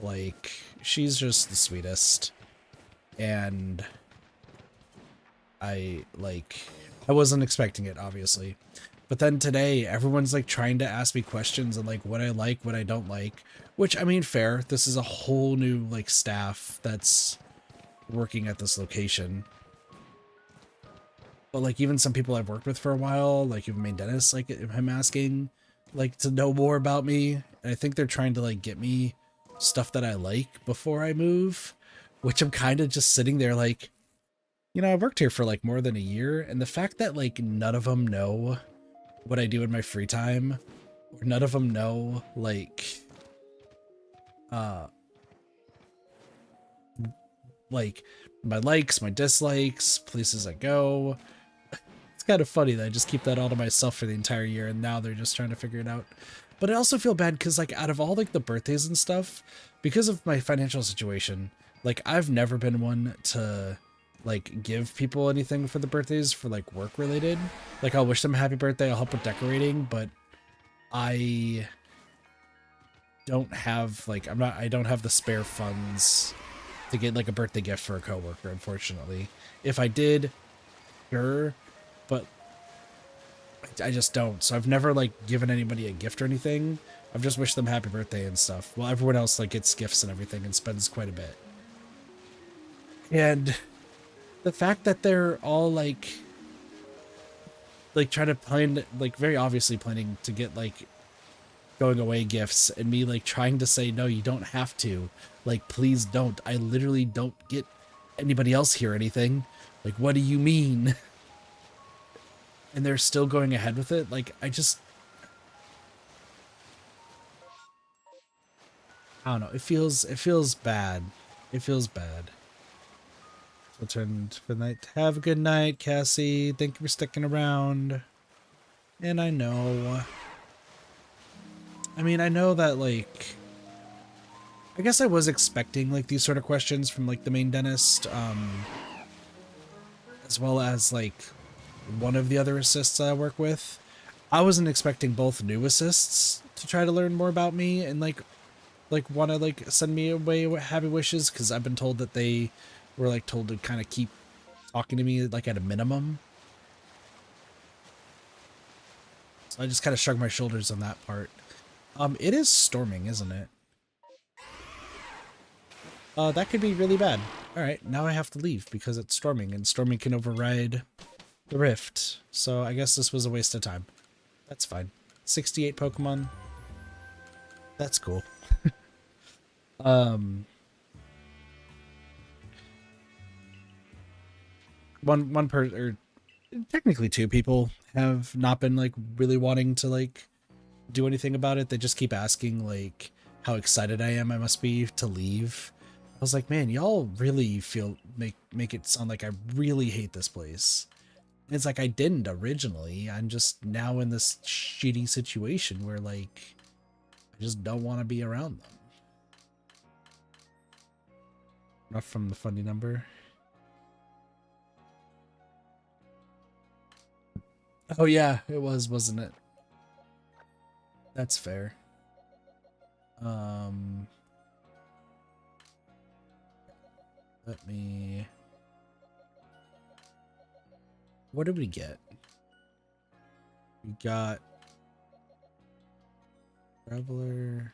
Like she's just the sweetest. And I wasn't expecting it, obviously. But then today, everyone's like trying to ask me questions and like what I like, what I don't like, which I mean, fair. This is a whole new like staff that's working at this location. But like even some people I've worked with for a while, like even main dentist, like him asking like to know more about me. And I think they're trying to like get me stuff that I like before I move, which I'm kind of just sitting there like, you know, I've worked here for like more than a year, and the fact that like none of them know what I do in my free time, or none of them know uh like my likes, my dislikes, places I go. It's kind of funny that I just keep that all to myself for the entire year, and now they're just trying to figure it out. But I also feel bad because like out of all like the birthdays and stuff, because of my financial situation, like I've never been one to like give people anything for the birthdays for like work related. Like I'll wish them a happy birthday, I'll help with decorating, but I don't have like I don't have the spare funds to get like a birthday gift for a coworker, unfortunately. If I did, sure, but I just don't. So I've never like given anybody a gift or anything. I've just wished them happy birthday and stuff. Well, everyone else like gets gifts and everything and spends quite a bit. And the fact that they're all like trying to plan, like very obviously planning to get like going away gifts, and me like trying to say no, you don't have to, like please don't, I literally don't get anybody else here anything, like what do you mean? And they're still going ahead with it. Like I don't know, it feels bad. It feels bad. Returned for the night. Have a good night, Cassie, thank you for sticking around. And I know, I mean, I know that like I guess I was expecting like these sort of questions from like the main dentist, as well as like one of the other assists I work with. I wasn't expecting both new assists to try to learn more about me and like want to like send me away happy wishes, because I've been told that they were like told to kind of keep talking to me like at a minimum. So I just kind of shrugged my shoulders on that part. It is storming, isn't it? That could be really bad. Alright, now I have to leave because it's storming, and storming can override the rift. So I guess this was a waste of time. That's fine. 68 Pokemon. That's cool. um... or technically two people have not been like really wanting to like do anything about it. They just keep asking like how excited I am I must be to leave. I was like, man, y'all really make it sound like I really hate this place. And it's like I didn't originally. I'm just now in this shitty situation where like I just don't want to be around them. Not from the funny number. Oh yeah, it was, wasn't it? That's fair. Let me... What did we get? We got Traveler,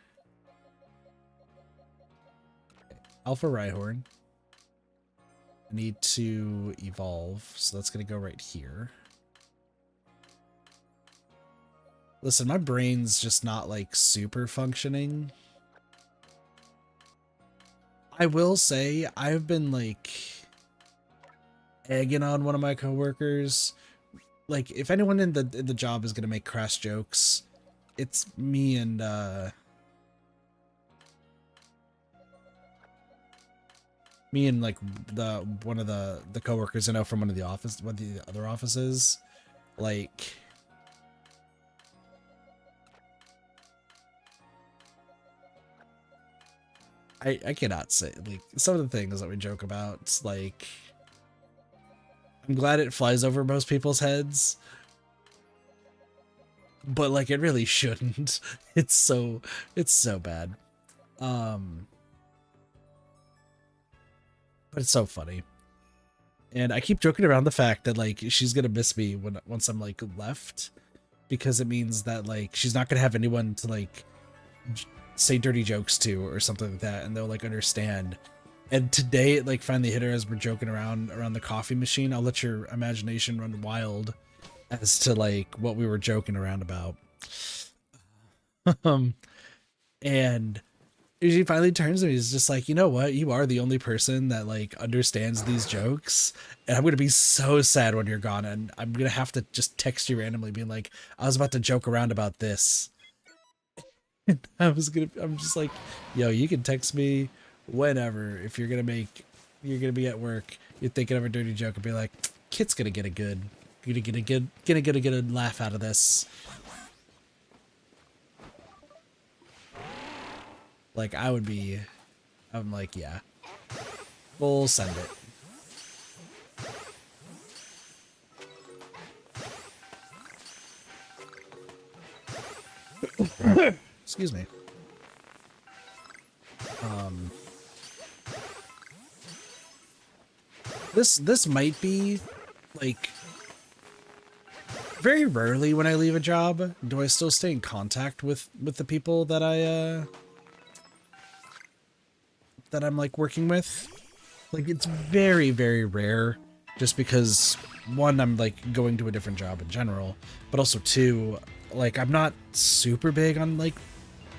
Alpha Rhyhorn. I need to evolve, so that's gonna go right here. Listen, my brain's just not like super functioning. I will say I've been like egging on one of my coworkers. Like, if anyone in the job is gonna make crass jokes, it's me and like one of the coworkers I know from one of the other offices. Like, I cannot say, like, some of the things that we joke about, it's like, I'm glad it flies over most people's heads, but like it really shouldn't. It's so bad. But it's so funny. And I keep joking around the fact that like she's gonna miss me once I'm like left, because it means that like she's not gonna have anyone to like say dirty jokes to or something like that, and they'll like understand. And today it like finally hit her as we're joking around the coffee machine. I'll let your imagination run wild as to like what we were joking around about. And she finally turns to me, is just like, you know what? You are the only person that like understands these jokes, and I'm gonna be so sad when you're gone, and I'm gonna have to just text you randomly, being like, I was about to joke around about this. And I'm just like, yo, you can text me whenever if you're gonna be at work, you're thinking of a dirty joke, and be like, Kit's gonna get a good laugh out of this. Like, I'm like, yeah, we'll send it. Excuse me. This might be like, very rarely when I leave a job do I still stay in contact with the people that I'm like working with. Like, it's very, very rare, just because one, I'm like going to a different job in general, but also two, like, I'm not super big on like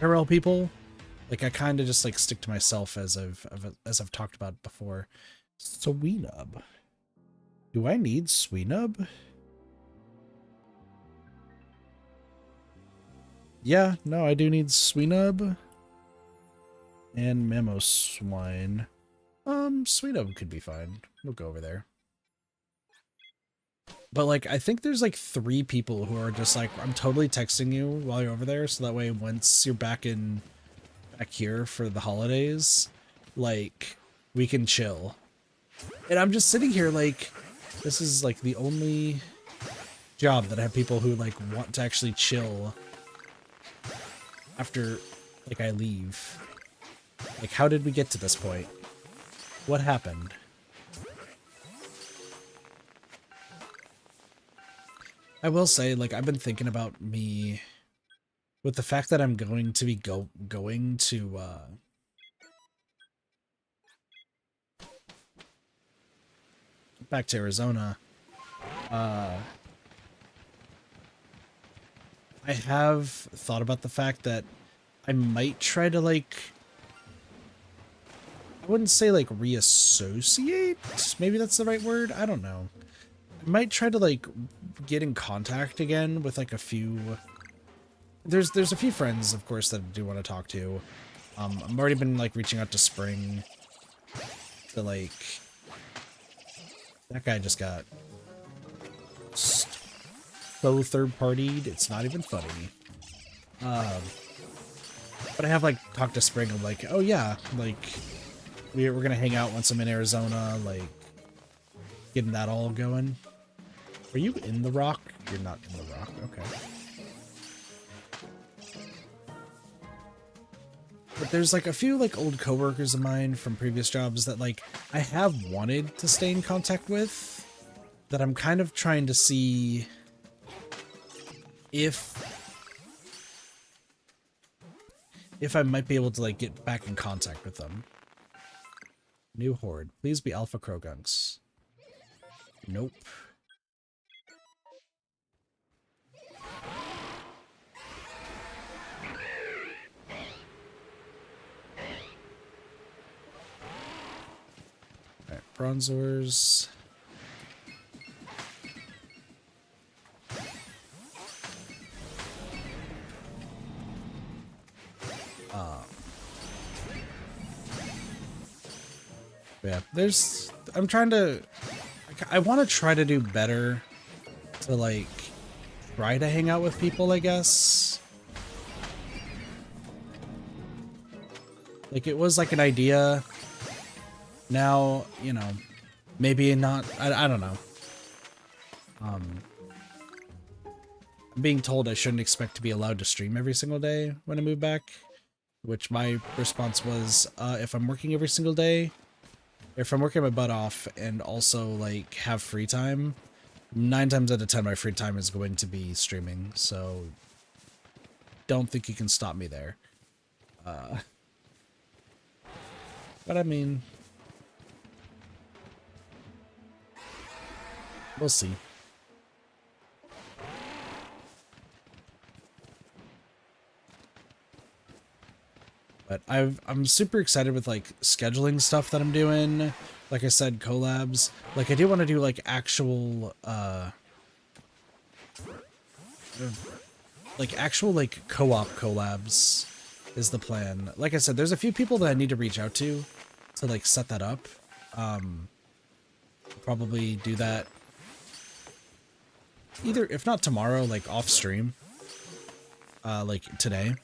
IRL people. Like, I kind of just like stick to myself, as I've talked about before. Sweenub. Do I need Sweenub? Yeah, no, I do need Sweenub and Mamoswine. Sweenub could be fine. We'll go over there. But like, I think there's like 3 people who are just like, I'm totally texting you while you're over there, so that way once you're back here for the holidays, like, we can chill. And I'm just sitting here like, this is like the only job that I have people who like want to actually chill after like I leave. Like, how did we get to this point? What happened? I will say, like, I've been thinking about me with the fact that I'm going to be going to back to Arizona. I have thought about the fact that I might try to like, I wouldn't say like reassociate, maybe that's the right word, I don't know. I might try to like get in contact again with like a few, there's a few friends, of course, that I do want to talk to. I've already been like reaching out to Spring to like, that guy just got so third-partied, it's not even funny. But I have like talked to Spring, I'm like, oh yeah, like we're gonna hang out once I'm in Arizona, like getting that all going. Are you in the rock? You're not in the rock, okay. But there's like a few like old coworkers of mine from previous jobs that like I have wanted to stay in contact with, that I'm kind of trying to see if I might be able to like get back in contact with them. New horde. Please be Alpha Crogunks. Nope. Alright, Bronzors. Yeah, I'm trying to, I want to try to do better to like try to hang out with people, I guess. Like it was like an idea. Now, you know, maybe not, I don't know. I'm being told I shouldn't expect to be allowed to stream every single day when I move back, which my response was, if I'm working every single day, if I'm working my butt off and also like have free time, 9 times out of 10 my free time is going to be streaming, so don't think you can stop me there. But I mean, we'll see. But I'm super excited with like scheduling stuff that I'm doing. Like I said, collabs. Like I do want to do like actual like co-op collabs is the plan. Like I said, there's a few people that I need to reach out to like set that up. Probably do that either, if not tomorrow, like off stream, like today.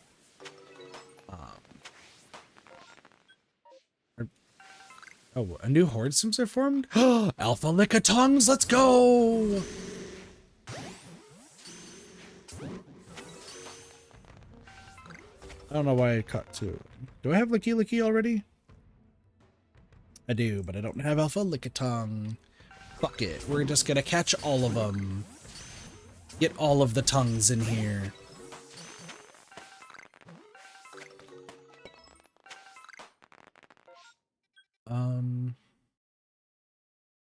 Oh, a new horde seems to have formed. Alpha Lickitongs, let's go! I don't know why I caught two. Do I have Licky Licky already? I do, but I don't have Alpha Lickitung. Fuck it, we're just gonna catch all of them. Get all of the tongues in here.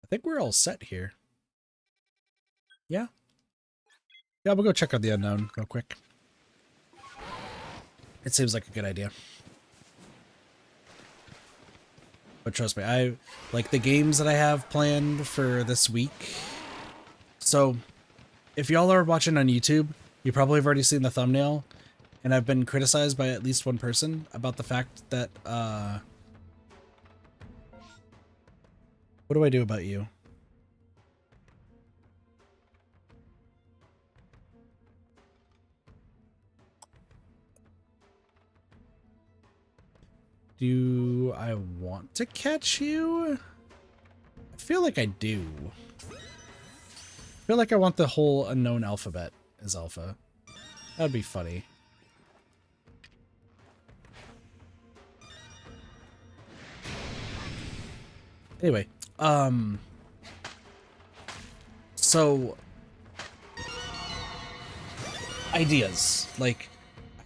I think we're all set here. Yeah. Yeah, we'll go check out the unknown real quick. It seems like a good idea. But trust me, I like the games that I have planned for this week. So, if y'all are watching on YouTube, you probably have already seen the thumbnail, and I've been criticized by at least one person about the fact that, what do I do about you? Do I want to catch you? I feel like I do. I feel like I want the whole unknown alphabet as alpha. That'd be funny. Anyway, so ideas. Like,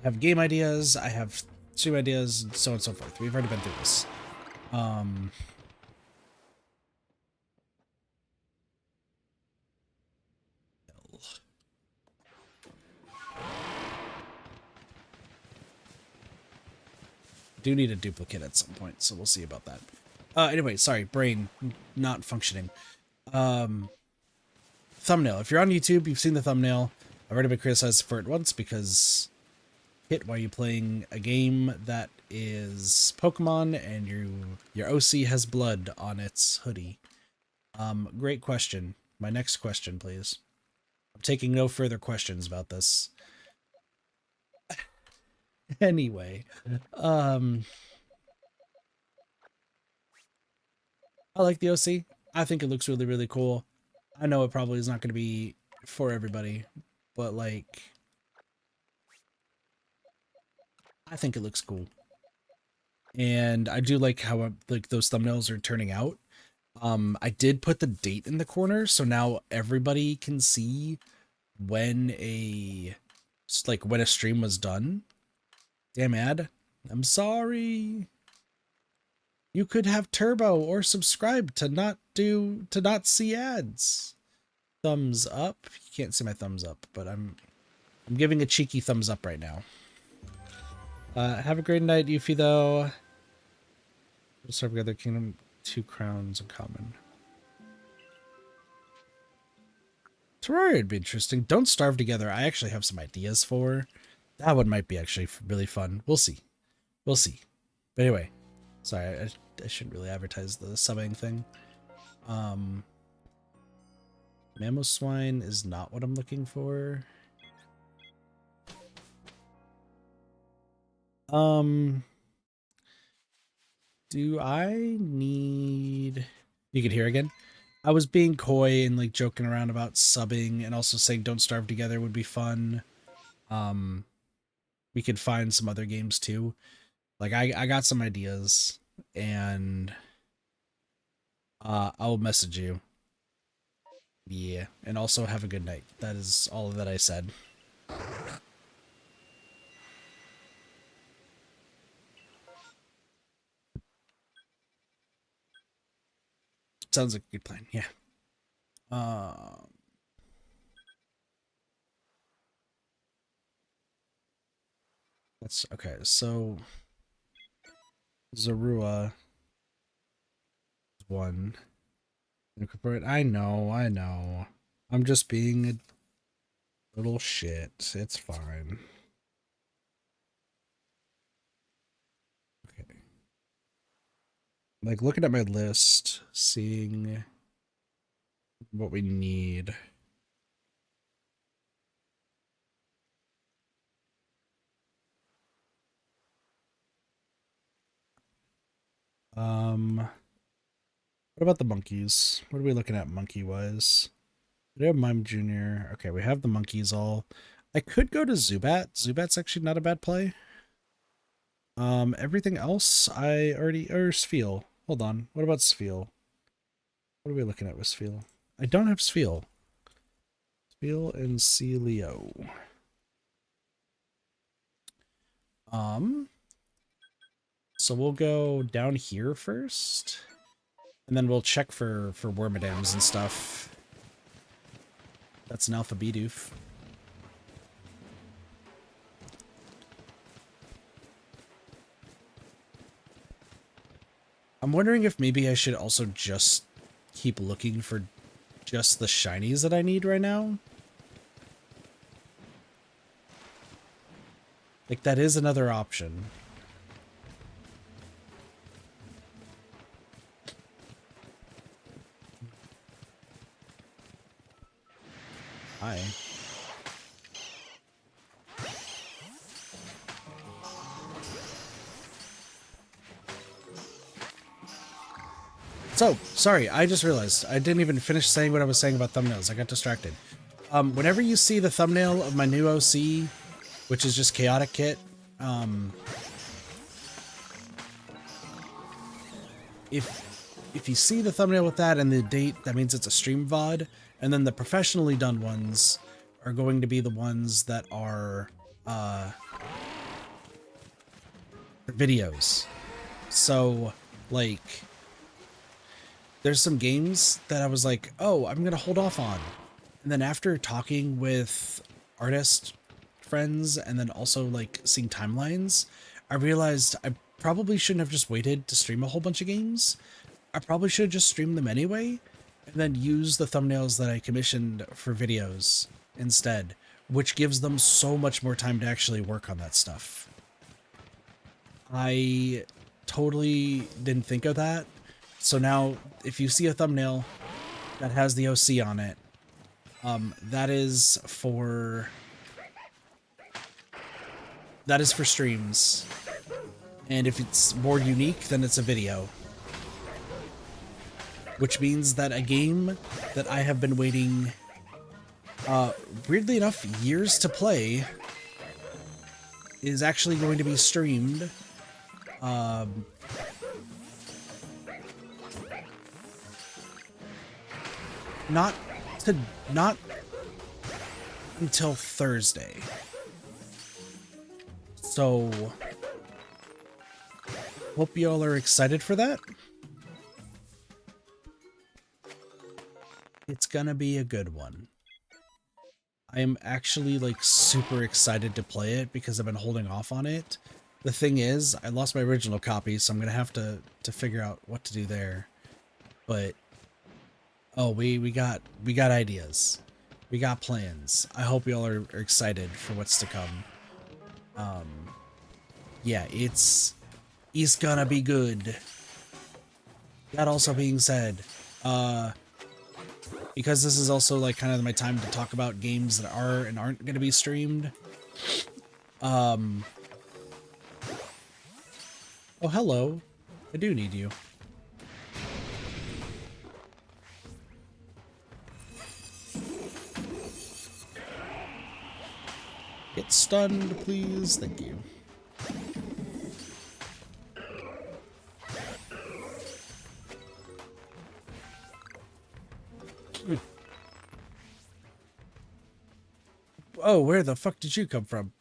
I have game ideas, I have stream ideas, and so on and so forth. We've already been through this. Do need a duplicate at some point, so we'll see about that. Anyway, sorry, brain not functioning. Thumbnail. If you're on YouTube, you've seen the thumbnail. I've already been criticized for it once because hit while you're playing a game that is Pokemon and your OC has blood on its hoodie. Great question. My next question, please. I'm taking no further questions about this. Anyway, I like the OC. I think it looks really, really cool. I know it probably is not going to be for everybody, but like, I think it looks cool. and I do like how like those thumbnails are turning out. I did put the date in the corner, so now everybody can see when when a stream was done. Damn ad. I'm sorry. You could have turbo or subscribe to not see ads. Thumbs up. You can't see my thumbs up, but I'm giving a cheeky thumbs up right now. Have a great night, Yuffie, though. We'll serve together Kingdom 2 crowns in common. Terraria would be interesting. Don't Starve Together. I actually have some ideas for. That one might be actually really fun. We'll see. We'll see. But anyway, sorry, I shouldn't really advertise the subbing thing. Mamoswine is not what I'm looking for. Do I need... You can hear again? I was being coy and like joking around about subbing and also saying Don't Starve Together would be fun. We could find some other games too. Like I got some ideas and I'll message you. Yeah, and also have a good night. That is all that I said. Sounds like a good plan. Yeah. That's okay. So Zorua one. I know. I'm just being a little shit. It's fine. Okay. Like looking at my list, seeing what we need. What about the monkeys? What are we looking at monkey-wise? We have Mime Jr. Okay, we have the monkeys all. I could go to Zubat. Zubat's actually not a bad play. Everything else I already... Or Viel. Hold on. What about Viel? What are we looking at with Viel? I don't have Viel. Viel and Celio. So we'll go down here first. And then we'll check for Wormadams and stuff. That's an Alpha Bidoof. I'm wondering if maybe I should also just keep looking for just the shinies that I need right now. Like, that is another option. Hi. So, sorry, I just realized I didn't even finish saying what I was saying about thumbnails. I got distracted. Whenever you see the thumbnail of my new OC, which is just Chaotic Kit, if you see the thumbnail with that and the date, that means it's a stream VOD, and then the professionally done ones are going to be the ones that are videos. So, like, there's some games that I was like, oh, I'm gonna hold off on. And then after talking with artist friends and then also like seeing timelines, I realized I probably shouldn't have just waited to stream a whole bunch of games. I probably should have just streamed them anyway and then use the thumbnails that I commissioned for videos instead, which gives them so much more time to actually work on that stuff. I totally didn't think of that. So now, if you see a thumbnail that has the OC on it, that is for streams. And if it's more unique, then it's a video. Which means that a game that I have been waiting, weirdly enough, years to play is actually going to be streamed Um, not to not until Thursday. So hope y'all are excited for that. It's gonna be a good one. I am actually like super excited to play it because I've been holding off on it. The thing is, I lost my original copy, so I'm gonna have to figure out what to do there. But oh, we got ideas. We got plans. I hope y'all are excited for what's to come. Yeah, it's gonna be good. That also being said, because this is also like kind of my time to talk about games that are and aren't going to be streamed. Oh, hello. I do need you. Get stunned, please. Thank you. Oh, where the fuck did you come from?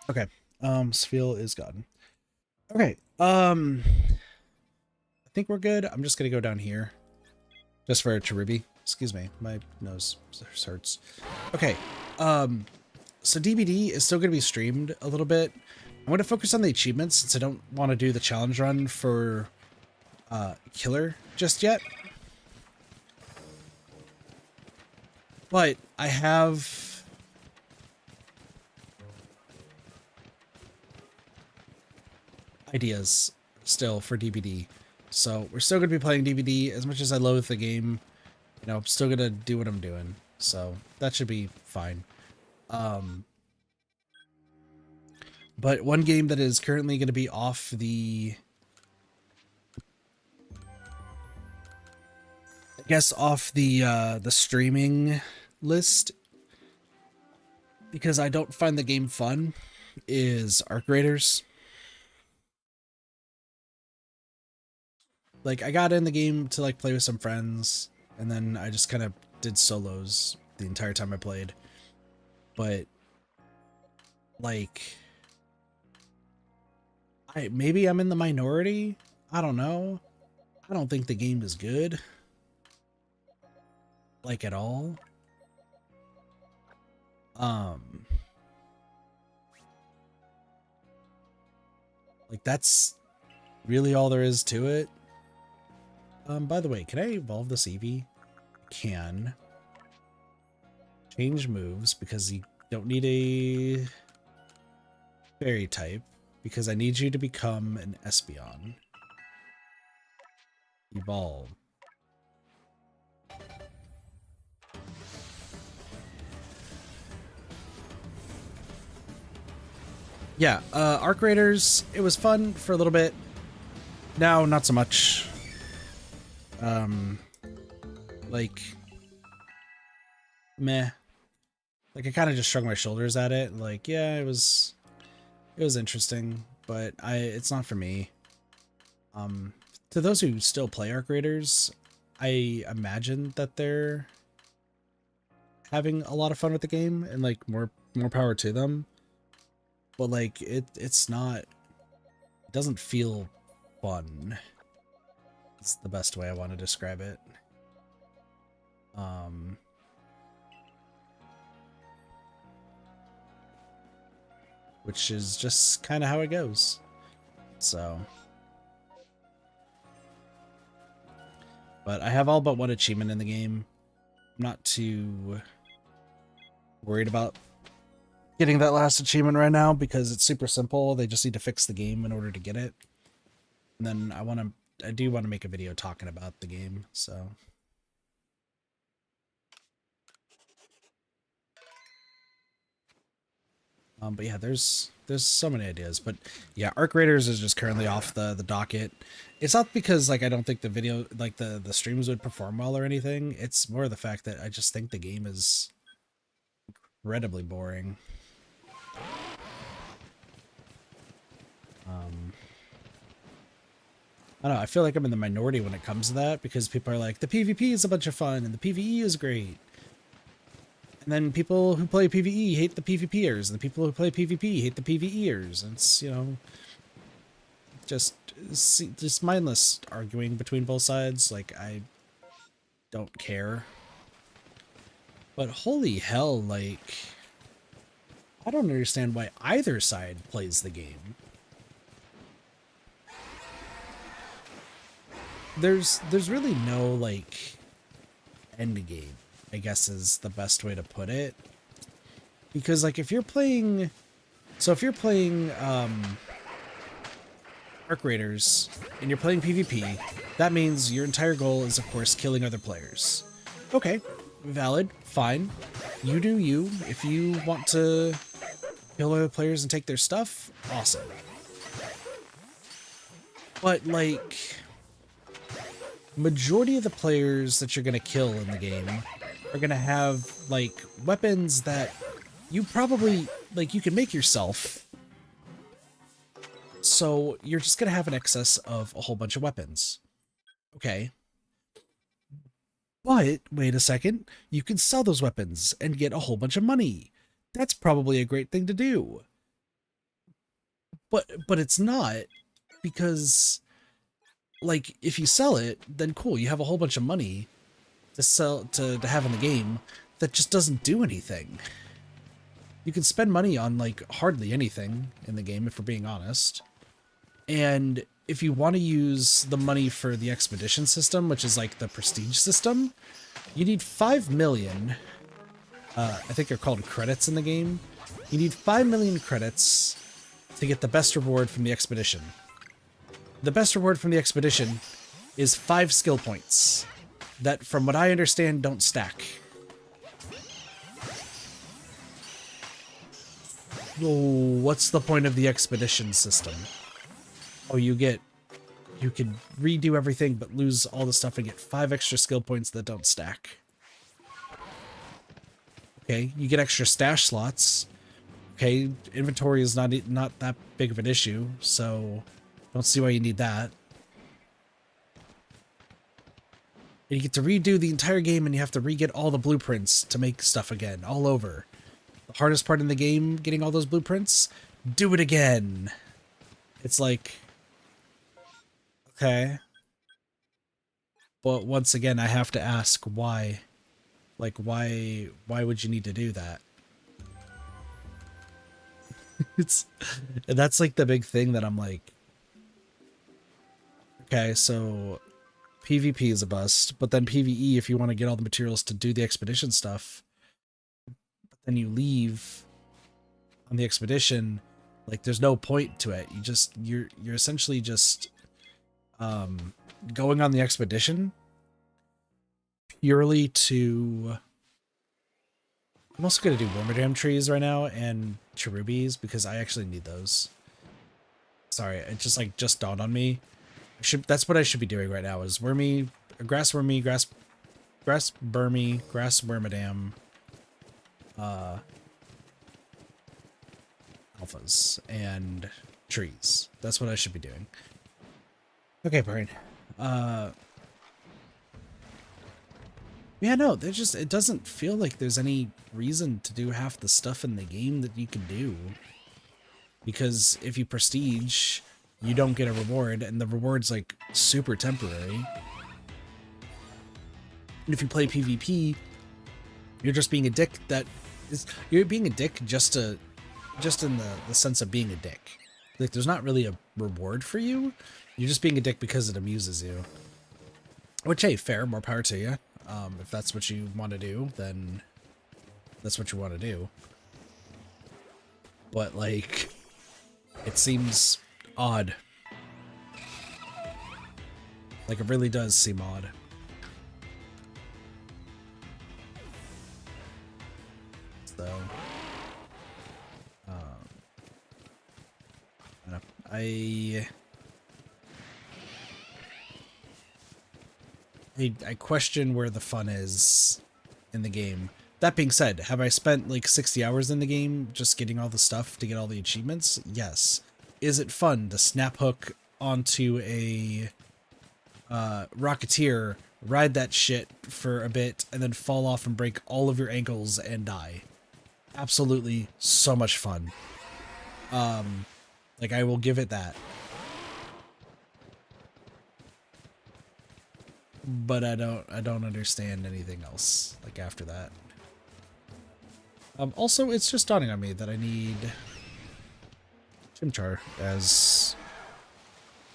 Okay. Viel is gone. Okay. I think we're good. I'm just gonna go down here. Just for Cherubi. Excuse me. My nose hurts. Okay. So DBD is still gonna be streamed a little bit. I'm gonna focus on the achievements since I don't want to do the challenge run for Killer just yet. But I have ideas still for DBD. So we're still going to be playing DBD. As much as I loathe the game, you know, I'm still going to do what I'm doing. So that should be fine. But one game that is currently going to be off the... I guess off the streaming list, because I don't find the game fun, is Arc Raiders. Like, I got in the game to like play with some friends, and then I just kind of did solos the entire time I played. But like, maybe I'm in the minority. I don't know. I don't think the game is good, like, at all. Like, that's really all there is to it. By the way, can I evolve this Eevee? I can. Change moves because you don't need a fairy type, because I need you to become an Espeon. Evolve. Yeah, Arc Raiders, it was fun for a little bit. Now, not so much. Like, meh. Like, I kind of just shrugged my shoulders at it. Like, yeah, it was interesting, but it's not for me. To those who still play Arc Raiders, I imagine that they're having a lot of fun with the game, and like more power to them. But like, it's not, it doesn't feel fun. It's the best way I want to describe it. Which is just kind of how it goes. So, but I have all but one achievement in the game. I'm not too worried about getting that last achievement right now because it's super simple. They just need to fix the game in order to get it. And then I do want to make a video talking about the game, so. But yeah, there's so many ideas. But yeah, Arc Raiders is just currently off the docket. It's not because like I don't think the video, like the streams would perform well or anything. It's more the fact that I just think the game is incredibly boring. I don't know, I feel like I'm in the minority when it comes to that, because people are like, the PvP is a bunch of fun and the PvE is great. And then people who play PvE hate the PvPers, and the people who play PvP hate the PvEers. And it's, you know, just mindless arguing between both sides. Like, I don't care. But holy hell, like, I don't understand why either side plays the game. There's really no, like, end game, I guess is the best way to put it. Because, like, if you're playing Arc Raiders and you're playing PvP, that means your entire goal is, of course, killing other players. Okay, valid, fine. You do you. If you want to kill other players and take their stuff, awesome. But, like, majority of the players that you're going to kill in the game are going to have, like, weapons that you probably, like, you can make yourself. So you're just going to have an excess of a whole bunch of weapons. Okay. But, wait a second, you can sell those weapons and get a whole bunch of money. That's probably a great thing to do. But it's not, because, like, if you sell it, then cool, you have a whole bunch of money to sell, to have in the game that just doesn't do anything. You can spend money on, like, hardly anything in the game, if we're being honest. And if you want to use the money for the expedition system, which is like the prestige system, you need 5 million. I think they're called credits in the game. You need 5 million credits to get the best reward from the expedition. The best reward from the expedition is 5 skill points that, from what I understand, don't stack. Oh, what's the point of the expedition system? Oh, you can redo everything but lose all the stuff and get 5 extra skill points that don't stack. Okay, you get extra stash slots. Okay, inventory is not that big of an issue, so don't see why you need that. And you get to redo the entire game, and you have to re-get all the blueprints to make stuff again, all over. The hardest part in the game, getting all those blueprints, do it again. It's like, okay. But once again, I have to ask why. Like, why would you need to do that? That's like the big thing that I'm like, okay, so PvP is a bust, but then PvE, if you want to get all the materials to do the expedition stuff, but then you leave on the expedition, like, there's no point to it. You're essentially just going on the expedition purely to... I'm also going to do Wormadam trees right now and Cherubies because I actually need those. Sorry, it just dawned on me. That's what I should be doing right now is grass Wormy, grass Burmy, grass Wormadam, alphas, and trees. That's what I should be doing. Okay, Brain. Yeah, no, it doesn't feel like there's any reason to do half the stuff in the game that you can do. Because if you prestige, you don't get a reward, and the reward's like super temporary. And if you play PvP, you're just being a dick you're being a dick just in the sense of being a dick. Like, there's not really a reward for you. You're just being a dick because it amuses you. Which, hey, fair, more power to you. If that's what you want to do, then that's what you want to do. But, like, it seems odd. Like, it really does seem odd. So, I question where the fun is in the game. That being said, have I spent like 60 hours in the game just getting all the stuff to get all the achievements? Yes. Is it fun to snap hook onto a Rocketeer, ride that shit for a bit, and then fall off and break all of your ankles and die. Absolutely so much fun. Like, I will give it that. But I don't understand anything else, like, after that. Also, it's just dawning on me that I need Chimchar, as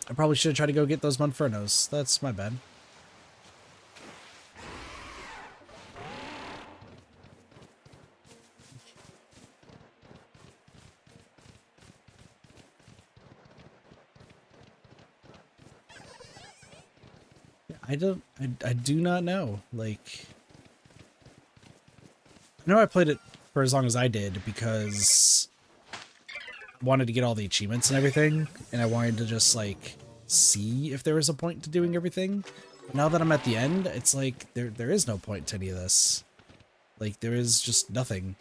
I probably should try to go get those Monfernos. That's my bad. I do not know. Like, I know I played it for as long as I did because I wanted to get all the achievements and everything, and I wanted to just, like, see if there was a point to doing everything. But now that I'm at the end, it's like, there is no point to any of this. Like, there is just nothing.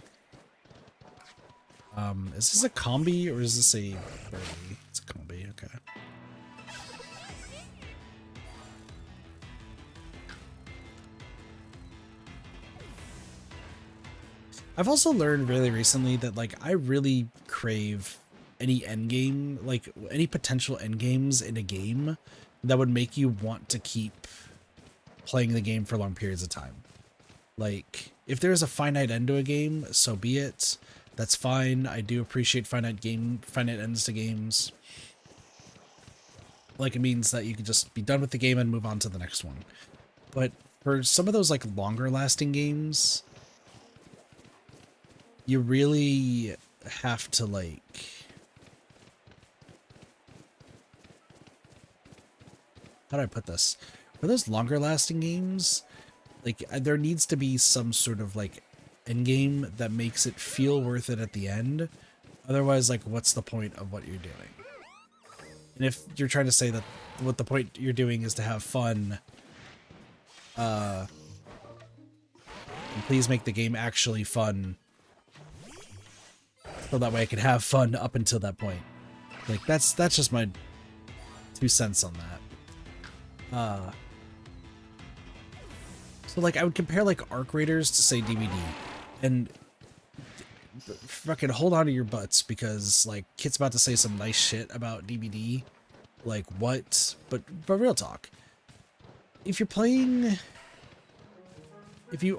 Is this a combi, or is this a birdie? It's a combi, okay. I've also learned really recently that, like, I really crave any endgame, like, any potential endgames in a game that would make you want to keep playing the game for long periods of time. Like, if there's a finite end to a game, so be it. That's fine. I do appreciate finite ends to games. Like, it means that you can just be done with the game and move on to the next one. But for some of those, like, longer lasting games, you really have to, like, how do I put this? For those longer lasting games, like, there needs to be some sort of, like, end game that makes it feel worth it at the end. Otherwise, like, what's the point of what you're doing? And if you're trying to say that what the point you're doing is to have fun, please make the game actually fun, so that way I can have fun up until that point. Like, that's just my 2 cents on that. So, like, I would compare, like, Arc Raiders to, say, DVD. And fucking hold on to your butts, because, like, Kit's about to say some nice shit about DVD. Like, what? But real talk. If you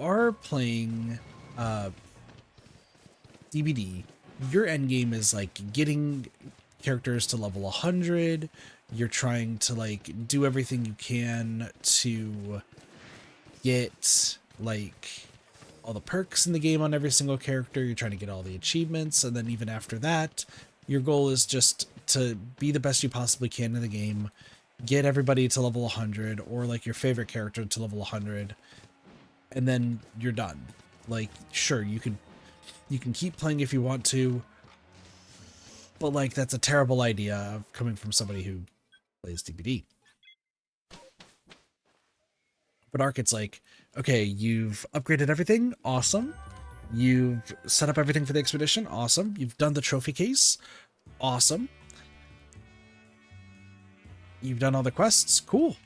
are playing DVD, your end game is, like, getting characters to level 100. You're trying to, like, do everything you can to get, like, all the perks in the game on every single character. You're trying to get all the achievements, and then even after that, your goal is just to be the best you possibly can in the game, get everybody to level 100, or, like, your favorite character to level 100, and then you're done. Like, sure, you can keep playing if you want to, but, like, that's a terrible idea coming from somebody who plays DVD. But Arc, it's like, okay, you've upgraded everything, awesome. You've set up everything for the expedition, awesome. You've done the trophy case, awesome. You've done all the quests, cool.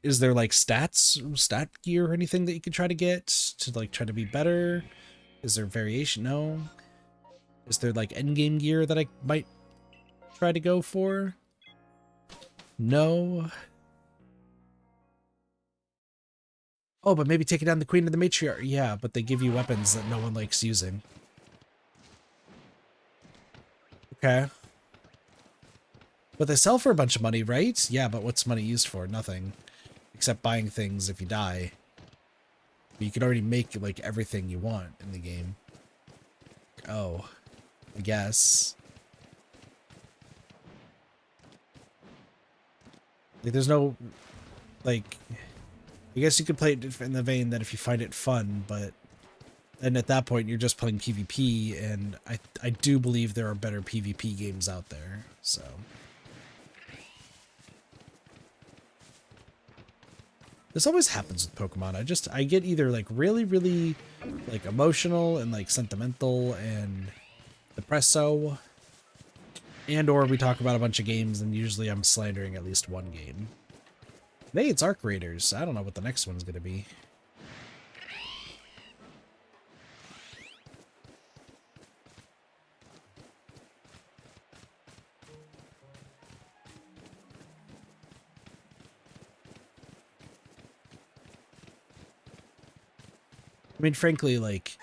Is there, like, stat gear or anything that you can try to get to, like, try to be better? Is there variation? No. Is there, like, endgame gear that I might try to go for? No. Oh, but maybe taking down the Queen of the Matriarch. Yeah, but they give you weapons that no one likes using. Okay. But they sell for a bunch of money, right? Yeah, but what's money used for? Nothing. Except buying things if you die. But you can already make, like, everything you want in the game. Oh. I guess. Like, there's no, like, I guess you could play it in the vein that if you find it fun, but then at that point you're just playing PvP, and I do believe there are better PvP games out there, so. This always happens with Pokemon. I get either, like, really, really, like, emotional and, like, sentimental and depresso, And or we talk about a bunch of games, and usually I'm slandering at least one game. Hey, it's Arc Raiders. I don't know what the next one's gonna be. I mean, frankly, like,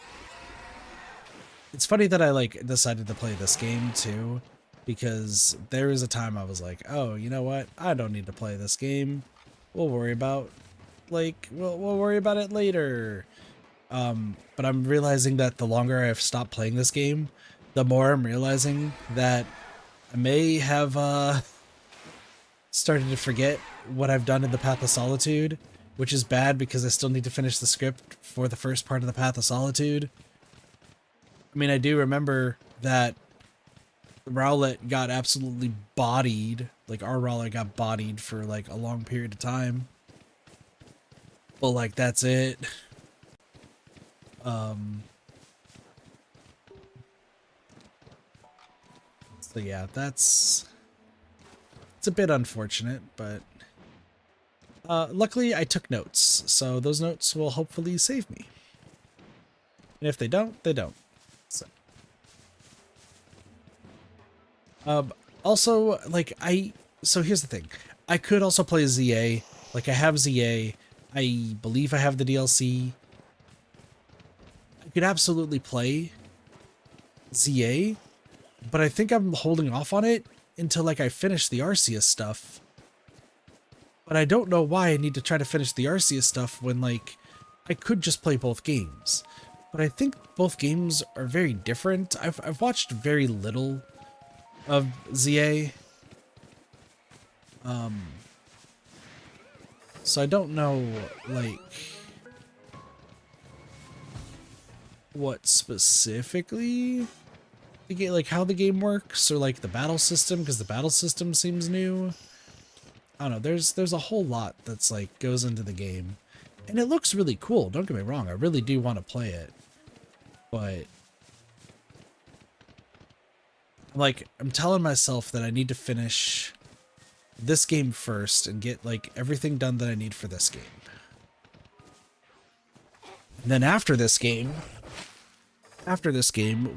it's funny that I, like, decided to play this game, too, because there was a time I was like, oh, you know what? I don't need to play this game. We'll worry about, like, we'll worry about it later. But I'm realizing that the longer I've stopped playing this game, the more I'm realizing that I may have, started to forget what I've done in the Path of Solitude, which is bad because I still need to finish the script for the first part of the Path of Solitude. I mean, I do remember that Rowlet got absolutely bodied, like our Rowlet got bodied for like a long period of time. But like, that's it. So yeah, it's a bit unfortunate, but luckily I took notes, so those notes will hopefully save me. And if they don't, they don't. So. Also, like, so here's the thing. I could also play ZA. Like, I have ZA. I believe I have the DLC. I could absolutely play ZA, but I think I'm holding off on it until, like, I finish the Arceus stuff. But I don't know why I need to try to finish the Arceus stuff when, like, I could just play both games. But I think both games are very different. I've watched very little of ZA. So I don't know, like, what specifically the game, like how the game works, or like the battle system, because the battle system seems new. I don't know, there's a whole lot that's like goes into the game. And it looks really cool, don't get me wrong, I really do want to play it. But like, I'm telling myself that I need to finish this game first and get like everything done that I need for this game. And then after this game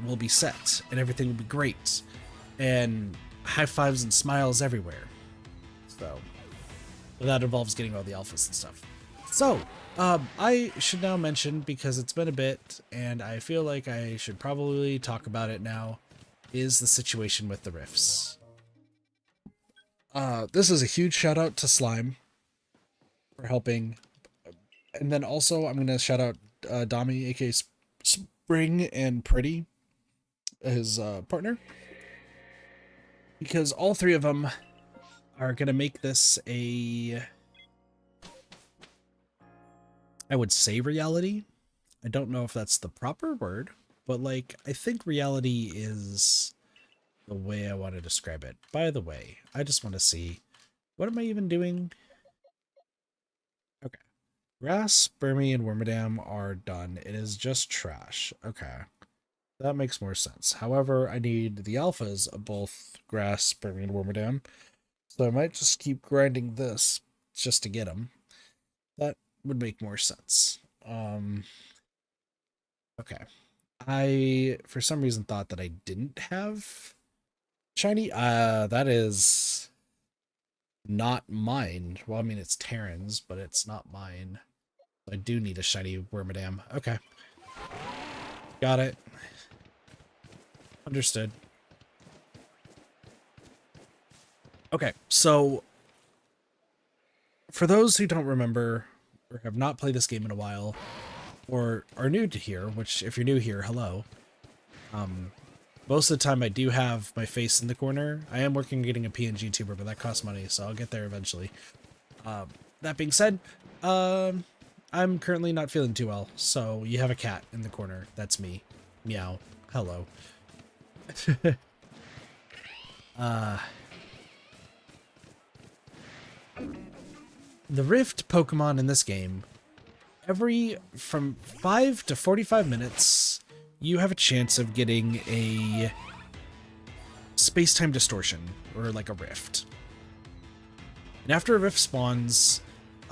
will be set and everything will be great. And high fives and smiles everywhere. So, but that involves getting all the alphas and stuff. So, I should now mention, because it's been a bit and I feel like I should probably talk about it now, is the situation with the rifts. This is a huge shout out to Slime for helping. And then also I'm going to shout out Dami, aka Spring, and Pretty, his partner. Because all three of them are going to make this a, I would say, reality. I don't know if that's the proper word, but like, I think reality is the way I want to describe it. By the way, I just want to see, what am I even doing? Okay. Grass, Burmy, and Wormadam are done. It is just trash. Okay. That makes more sense. However, I need the alphas of both Grass, Burmy, and Wormadam. So I might just keep grinding this just to get them. That would make more sense. Okay. I, for some reason, thought that I didn't have shiny. That is not mine. Well, I mean, it's Terran's, but it's not mine. I do need a shiny Wormadam. Okay. Got it. Understood. Okay, so for those who don't remember or have not played this game in a while, or are new to here, which if you're new here, hello. Most of the time I do have my face in the corner. I am working on getting a PNG tuber, but that costs money, so I'll get there eventually. That being said, I'm currently not feeling too well, so you have a cat in the corner. That's me. Meow. Hello. The Rift Pokemon in this game, from 5 to 45 minutes, you have a chance of getting a space-time distortion, or like a rift. And after a rift spawns,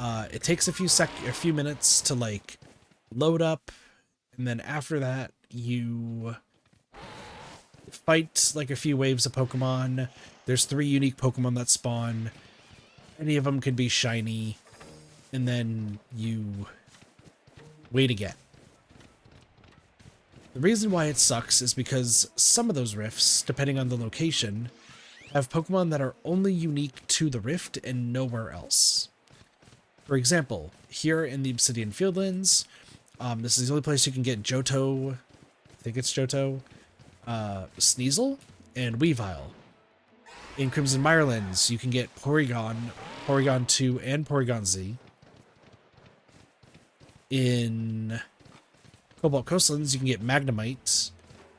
it takes a few minutes to like load up, and then after that you fight like a few waves of Pokemon. There's 3 unique Pokemon that spawn. Any of them can be shiny, and then you wait again. The reason why it sucks is because some of those rifts, depending on the location, have Pokemon that are only unique to the rift and nowhere else. For example, here in the Obsidian Fieldlands, this is the only place you can get Johto, I think it's Johto, Sneasel, and Weavile. In Crimson Mirelands, you can get Porygon, Porygon 2, and Porygon Z. In Cobalt Coastlands, you can get Magnemite,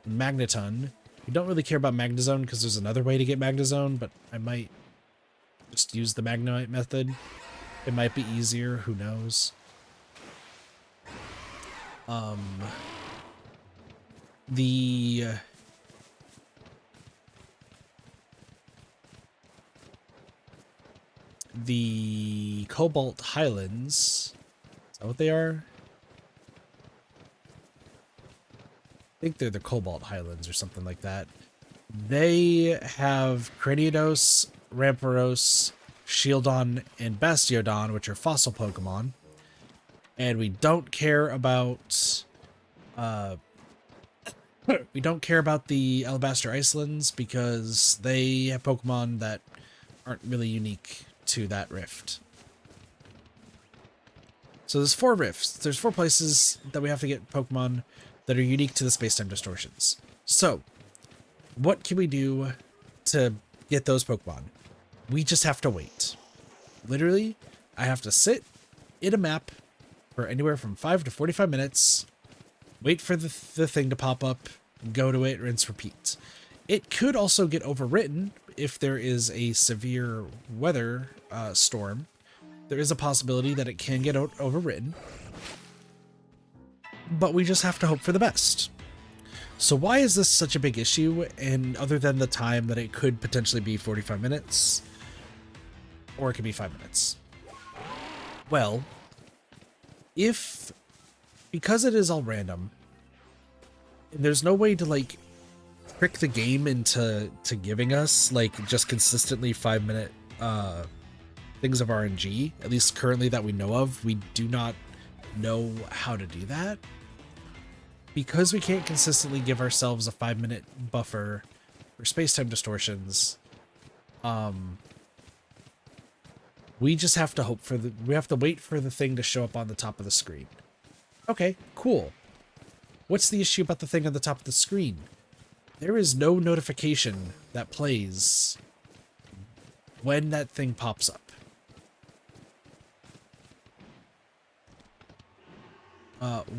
and Magneton. We don't really care about Magnezone because there's another way to get Magnezone, but I might just use the Magnemite method. It might be easier, who knows. The Cobalt Highlands, is that what they are? I think they're the Cobalt Highlands or something like that. They have Cranidos, Rampardos, Shieldon, and Bastiodon, which are fossil Pokemon. And we don't care about the Alabaster Icelands because they have Pokemon that aren't really unique to that rift. So there's 4 rifts. There's 4 places that we have to get Pokemon that are unique to the space-time distortions. So, what can we do to get those Pokemon? We just have to wait. Literally, I have to sit in a map for anywhere from 5 to 45 minutes, wait for the thing to pop up, go to it, rinse, repeat. It could also get overwritten if there is a severe weather storm. There is a possibility that it can get overwritten, but we just have to hope for the best. So why is this such a big issue? And other than the time that it could potentially be 45 minutes, or it could be 5 minutes. Well, because it is all random, there's no way to like trick the game into giving us like just consistently 5-minute things of RNG, at least currently that we know of. We do not know how to do that. Because we can't consistently give ourselves a 5-minute buffer for space-time distortions, we just have to we have to wait for the thing to show up on the top of the screen. Okay, cool. What's the issue about the thing on the top of the screen? There is no notification that plays when that thing pops up.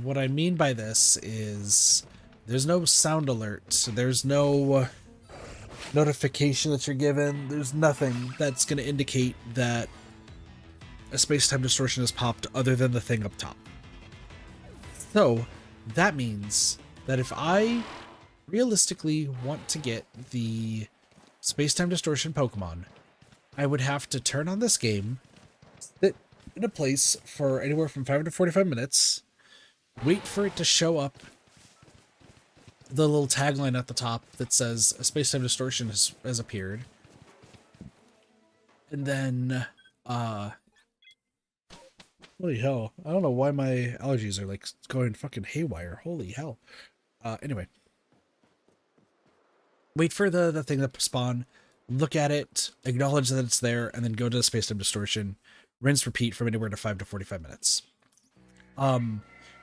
What I mean by this is there's no sound alert, there's no notification that you're given, there's nothing that's going to indicate that a space-time distortion has popped other than the thing up top. So that means that if I realistically want to get the space-time distortion Pokemon, I would have to turn on this game, sit in a place for anywhere from 5 to 45 minutes, wait for it to show up, the little tagline at the top that says a space-time distortion has appeared, and then holy hell, I don't know why my allergies are like going fucking haywire. Holy hell. Anyway, wait for the thing to spawn, look at it, acknowledge that it's there, and then go to the space-time distortion, rinse, repeat from anywhere to 5 to 45 minutes.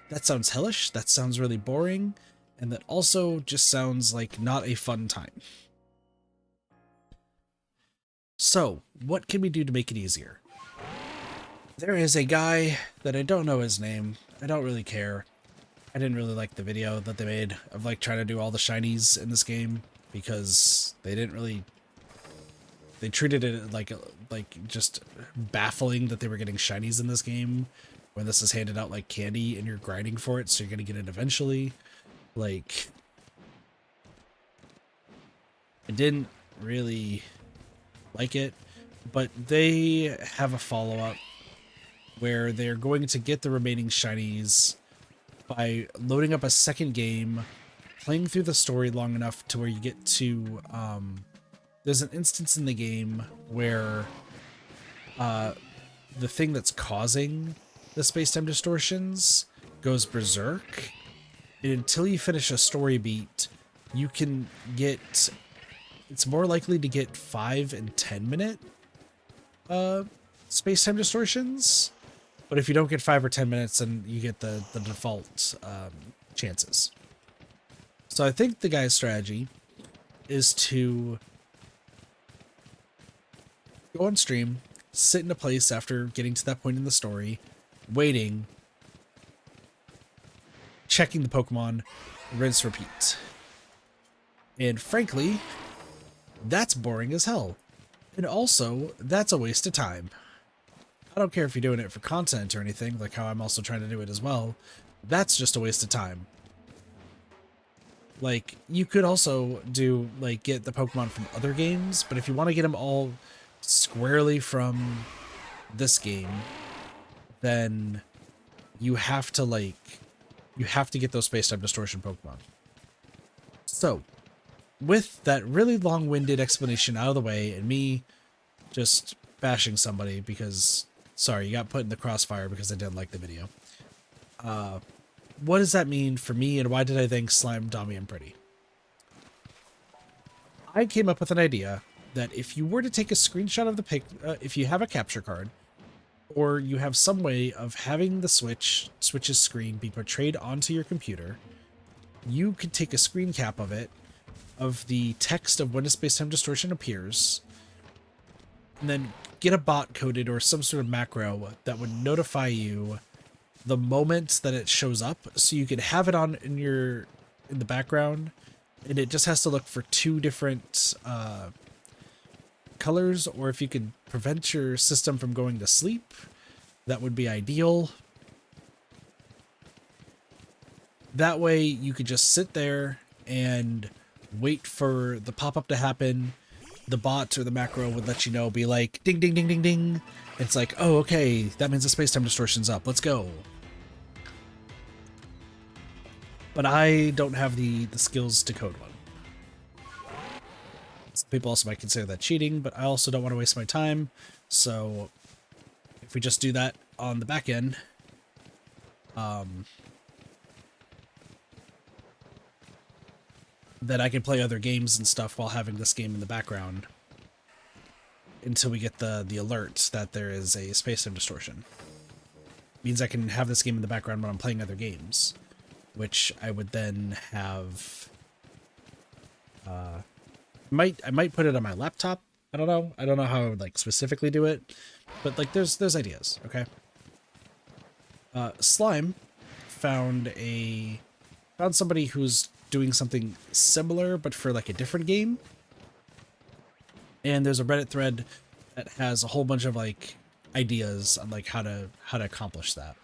That sounds hellish, that sounds really boring, and that also just sounds like not a fun time. So, what can we do to make it easier? There is a guy that I don't know his name. I don't really care. I didn't really like the video that they made of like trying to do all the shinies in this game because they didn't really... They treated it like just baffling that they were getting shinies in this game when this is handed out like candy and you're grinding for it, so you're gonna get it eventually. Like, I didn't really like it, but they have a follow-up where they're going to get the remaining shinies by loading up a second game, playing through the story long enough to where you get to, there's an instance in the game where the thing that's causing the space-time distortions goes berserk, and until you finish a story beat, you can get, it's more likely to get 5 and 10 minute space-time distortions, but if you don't get 5 or 10 minutes, then you get the default chances. So I think the guy's strategy is to go on stream, sit in a place after getting to that point in the story, waiting, checking the Pokemon, rinse, repeat. And frankly, that's boring as hell. And also, that's a waste of time. I don't care if you're doing it for content or anything, like how I'm also trying to do it as well. That's just a waste of time. Like, you could also do, like, get the Pokemon from other games, but if you want to get them all squarely from this game, then you have to, like, you have to get those space-time distortion Pokemon. So, with that really long-winded explanation out of the way, and me just bashing somebody because, sorry, you got put in the crossfire because I didn't like the video. What does that mean for me, and why did I think Slime, Dami, Pretty? I came up with an idea that if you were to take a screenshot of the pic, if you have a capture card, or you have some way of having the Switch's screen be portrayed onto your computer, you could take a screen cap of it, of the text of when a space-time distortion appears, and then get a bot coded or some sort of macro that would notify you the moment that it shows up, so you could have it on in the background, and it just has to look for 2 different colors, or if you could prevent your system from going to sleep, that would be ideal. That way you could just sit there and wait for the pop-up to happen. The bot or the macro would let you know, be like, ding, ding, ding, ding, ding. It's like, oh, okay, that means the space-time distortion's up. Let's go. But I don't have the skills to code one. Some people also might consider that cheating, but I also don't want to waste my time. So if we just do that on the back end, then I can play other games and stuff while having this game in the background until we get the alert that there is a space-time distortion. Means I can have this game in the background when I'm playing other games, which I would then have. I might put it on my laptop. I don't know. I don't know how I would like specifically do it, but like there's ideas. Okay. Slime found somebody who's doing something similar, but for like a different game. And there's a Reddit thread that has a whole bunch of like ideas on like how to accomplish that.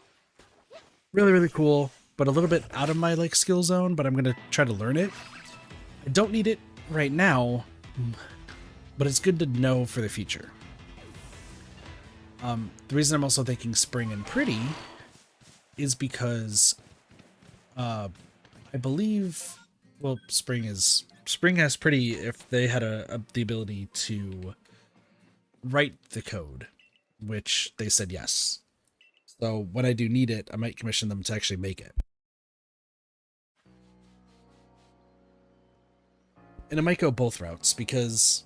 Really, really cool, but a little bit out of my like skill zone, but I'm going to try to learn it. I don't need it right now, but it's good to know for the future. The reason I'm also thinking Spring and Pretty is because I believe, well, Spring has Pretty if they had the ability to write the code, which they said yes. So when I do need it, I might commission them to actually make it. And it might go both routes, because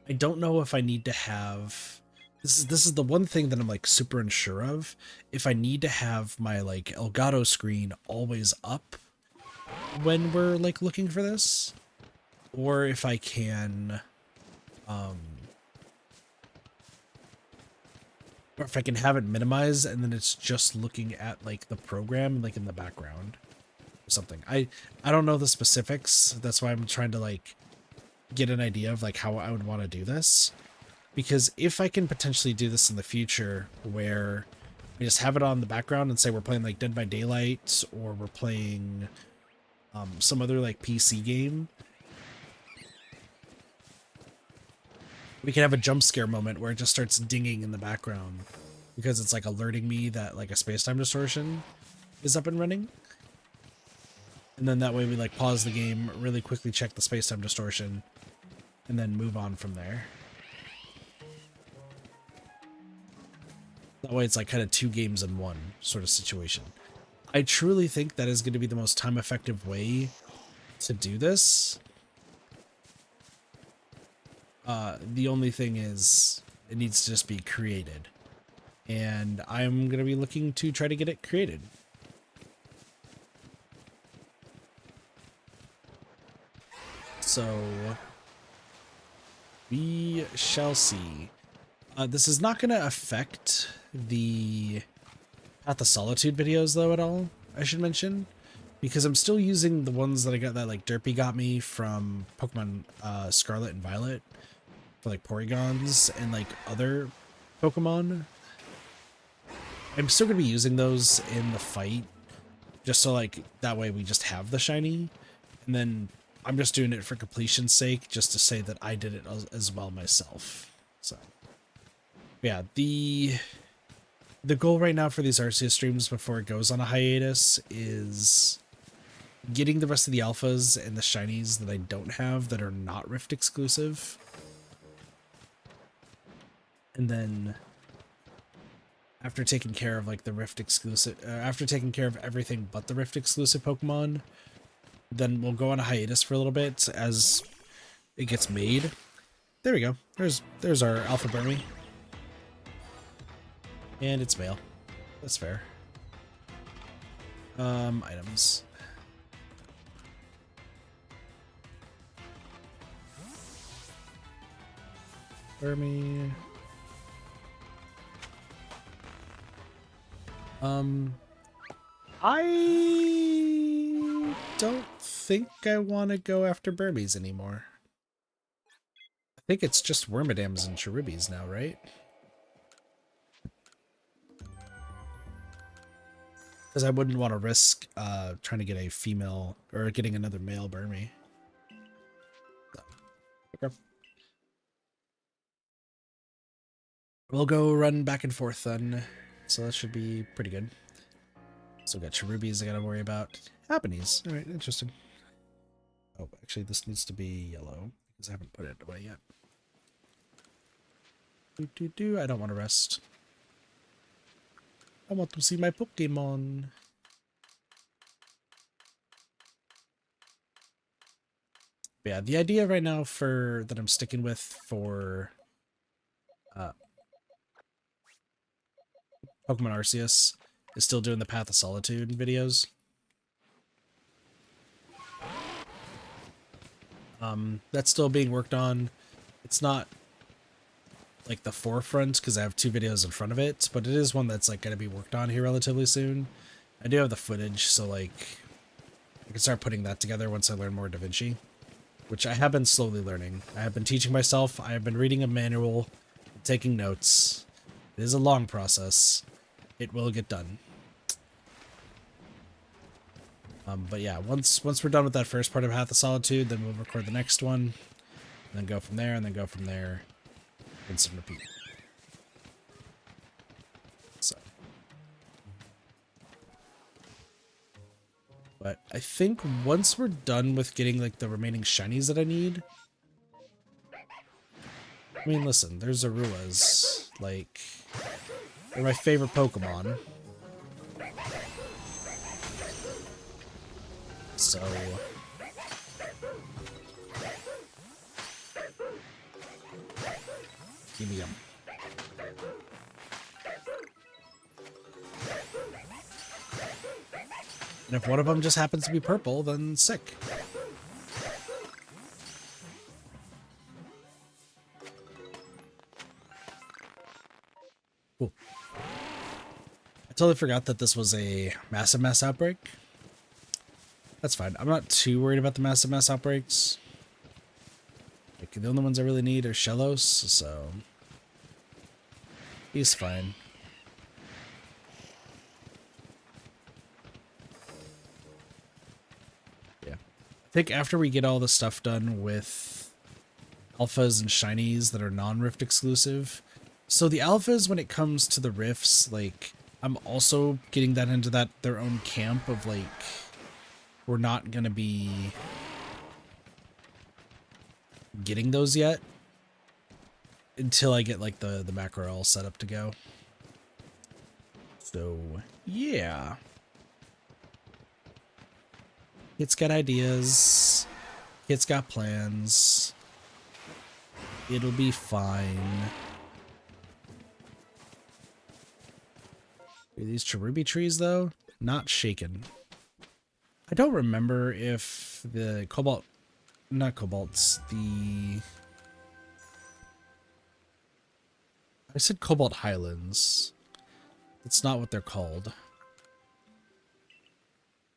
I don't know if I need to have... This is the one thing that I'm like super unsure of. If I need to have my like Elgato screen always up when we're like looking for this, or if I can, or if I can have it minimized and then it's just looking at like the program like in the background or something. I don't know the specifics. That's why I'm trying to like get an idea of like how I would want to do this. Because if I can potentially do this in the future where we just have it on the background and say we're playing like Dead by Daylight, or we're playing some other like PC game, we can have a jump scare moment where it just starts dinging in the background because it's like alerting me that like a space-time distortion is up and running. And then that way we like pause the game, really quickly check the space-time distortion, and then move on from there. That way it's like kind of 2 games in 1 sort of situation. I truly think that is going to be the most time-effective way to do this. The only thing is it needs to just be created. And I'm going to be looking to try to get it created. So we shall see. This is not going to affect the Path of Solitude videos though at all, I should mention, because I'm still using the ones that I got that like Derpy got me from Pokemon Scarlet and Violet for like Porygons and like other Pokemon. I'm still going to be using those in the fight just so like that way we just have the shiny, and then I'm just doing it for completion's sake just to say that I did it as well myself. So yeah, the goal right now for these Arceus streams before it goes on a hiatus is getting the rest of the alphas and the shinies that I don't have that are not Rift exclusive. And then after taking care of like the Rift exclusive, after taking care of everything but the Rift exclusive Pokemon, then we'll go on a hiatus for a little bit as it gets made. There we go. There's our Alpha Burmy. And it's male. That's fair. Items. Burmy. I don't think I want to go after Burmies anymore. I think it's just Wormadams and Cherubies now, right? Because I wouldn't want to risk trying to get a female or getting another male Burmy. So, okay. We'll go run back and forth then. So that should be pretty good. Still got Cherubies I gotta worry about. Happinies. Alright, interesting. Oh, actually this needs to be yellow because I haven't put it away yet. I don't want to rest. I want to see my Pokemon. But yeah, the idea right now that I'm sticking with for Pokemon Arceus is still doing the Path of Solitude videos. That's still being worked on. It's not like the forefront because I have 2 videos in front of it, but it is one that's like going to be worked on here relatively soon. I do have the footage, so like I can start putting that together once I learn more DaVinci, which I have been slowly learning. I have been teaching myself. I have been reading a manual, taking notes. It is a long process. It will get done. But yeah, once we're done with that first part of Path of Solitude, then we'll record the next one, and then go from there, and then go from there. Rinse and repeat. So. But I think once we're done with getting like the remaining shinies that I need. I mean, listen, there's Arulas. Like, they're my favorite Pokemon. So give me them. And if one of them just happens to be purple, then sick. Cool. I totally forgot that this was a massive mass outbreak. That's fine. I'm not too worried about the massive mass outbreaks. Like, the only ones I really need are Shellos, so he's fine. Yeah. I think after we get all the stuff done with alphas and shinies that are non-rift exclusive. So the alphas, when it comes to the rifts, like, I'm also getting that into their own camp of like, we're not gonna be getting those yet until I get like the macro all set up to go. So yeah, it's got ideas, it's got plans, it'll be fine. Are these cherubi trees though? Not shaken. I don't remember if the cobalt, not cobalts, I said Cobalt Highlands. It's not what they're called.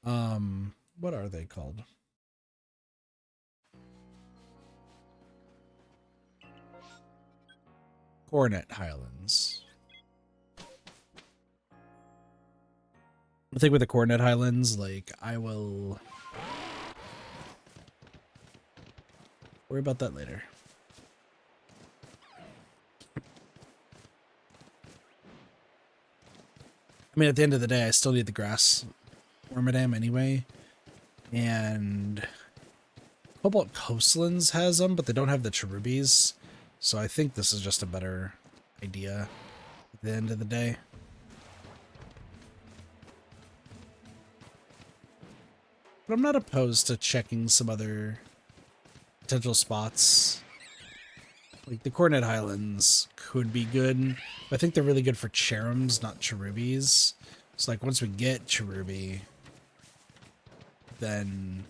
What are they called? Coronet Highlands. I think with the Coronet Highlands, like, I will worry about that later. I mean, at the end of the day, I still need the grass Wormadam anyway. And Cobalt Coastlands has them, but they don't have the cherubis. So I think this is just a better idea at the end of the day. But I'm not opposed to checking some other potential spots. Like the Coronet Highlands could be good. But I think they're really good for cherums, not cherubis. So like once we get cherubi, then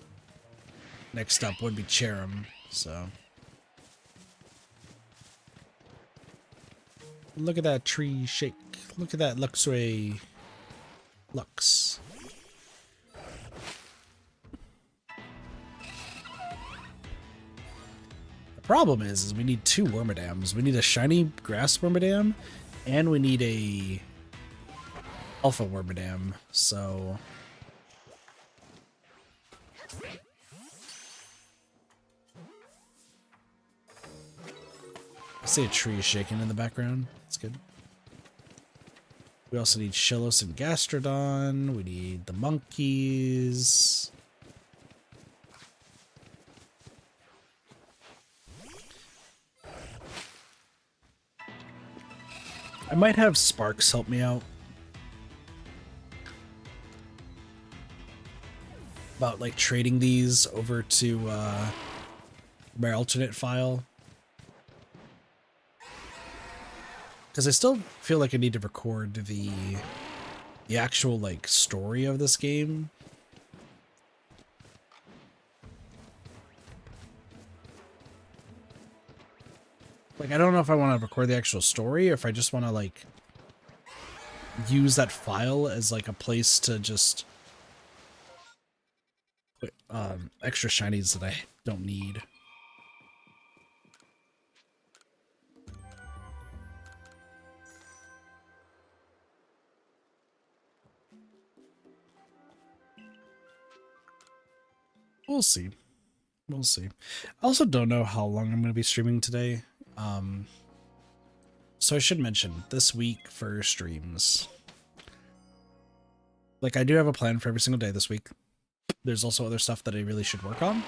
next up would be cherum. So look at that tree shake. Look at that Luxray Lux. Problem is we need 2 Wormadams. We need a shiny grass Wormadam, and we need a alpha Wormadam. So I see a tree shaking in the background. That's good. We also need Shellos and Gastrodon. We need the monkeys. I might have Sparks help me out. About like trading these over to my alternate file. Because I still feel like I need to record the actual like story of this game. Like, I don't know if I want to record the actual story or if I just want to, like, use that file as, like, a place to just put extra shinies that I don't need. We'll see. We'll see. I also don't know how long I'm going to be streaming today. So I should mention, this week for streams, like, I do have a plan for every single day this week. There's also other stuff that I really should work on,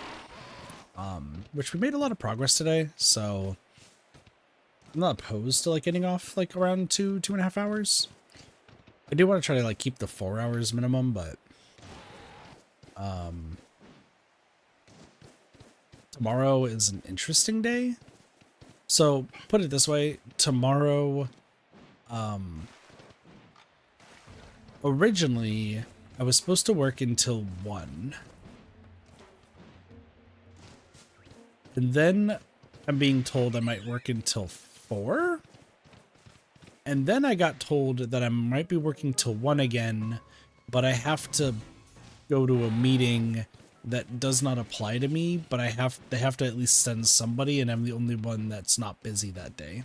which we made a lot of progress today, so I'm not opposed to, like, getting off, like, around 2.5 hours. I do want to try to, like, keep the 4 hours minimum, but tomorrow is an interesting day. So, put it this way, tomorrow, originally, I was supposed to work until 1. And then I'm being told I might work until 4. And then I got told that I might be working till 1 again, but I have to go to a meeting that does not apply to me, but they have to at least send somebody, and I'm the only one that's not busy that day.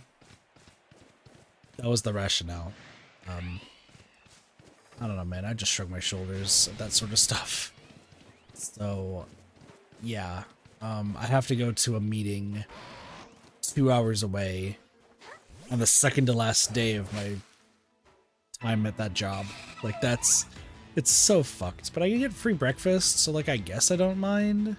That was the rationale. I don't know, man. I just shrug my shoulders at that sort of stuff. So, yeah. I have to go to a meeting 2 hours away on the second to last day of my time at that job. Like, it's so fucked. But I can get free breakfast, so like I guess I don't mind.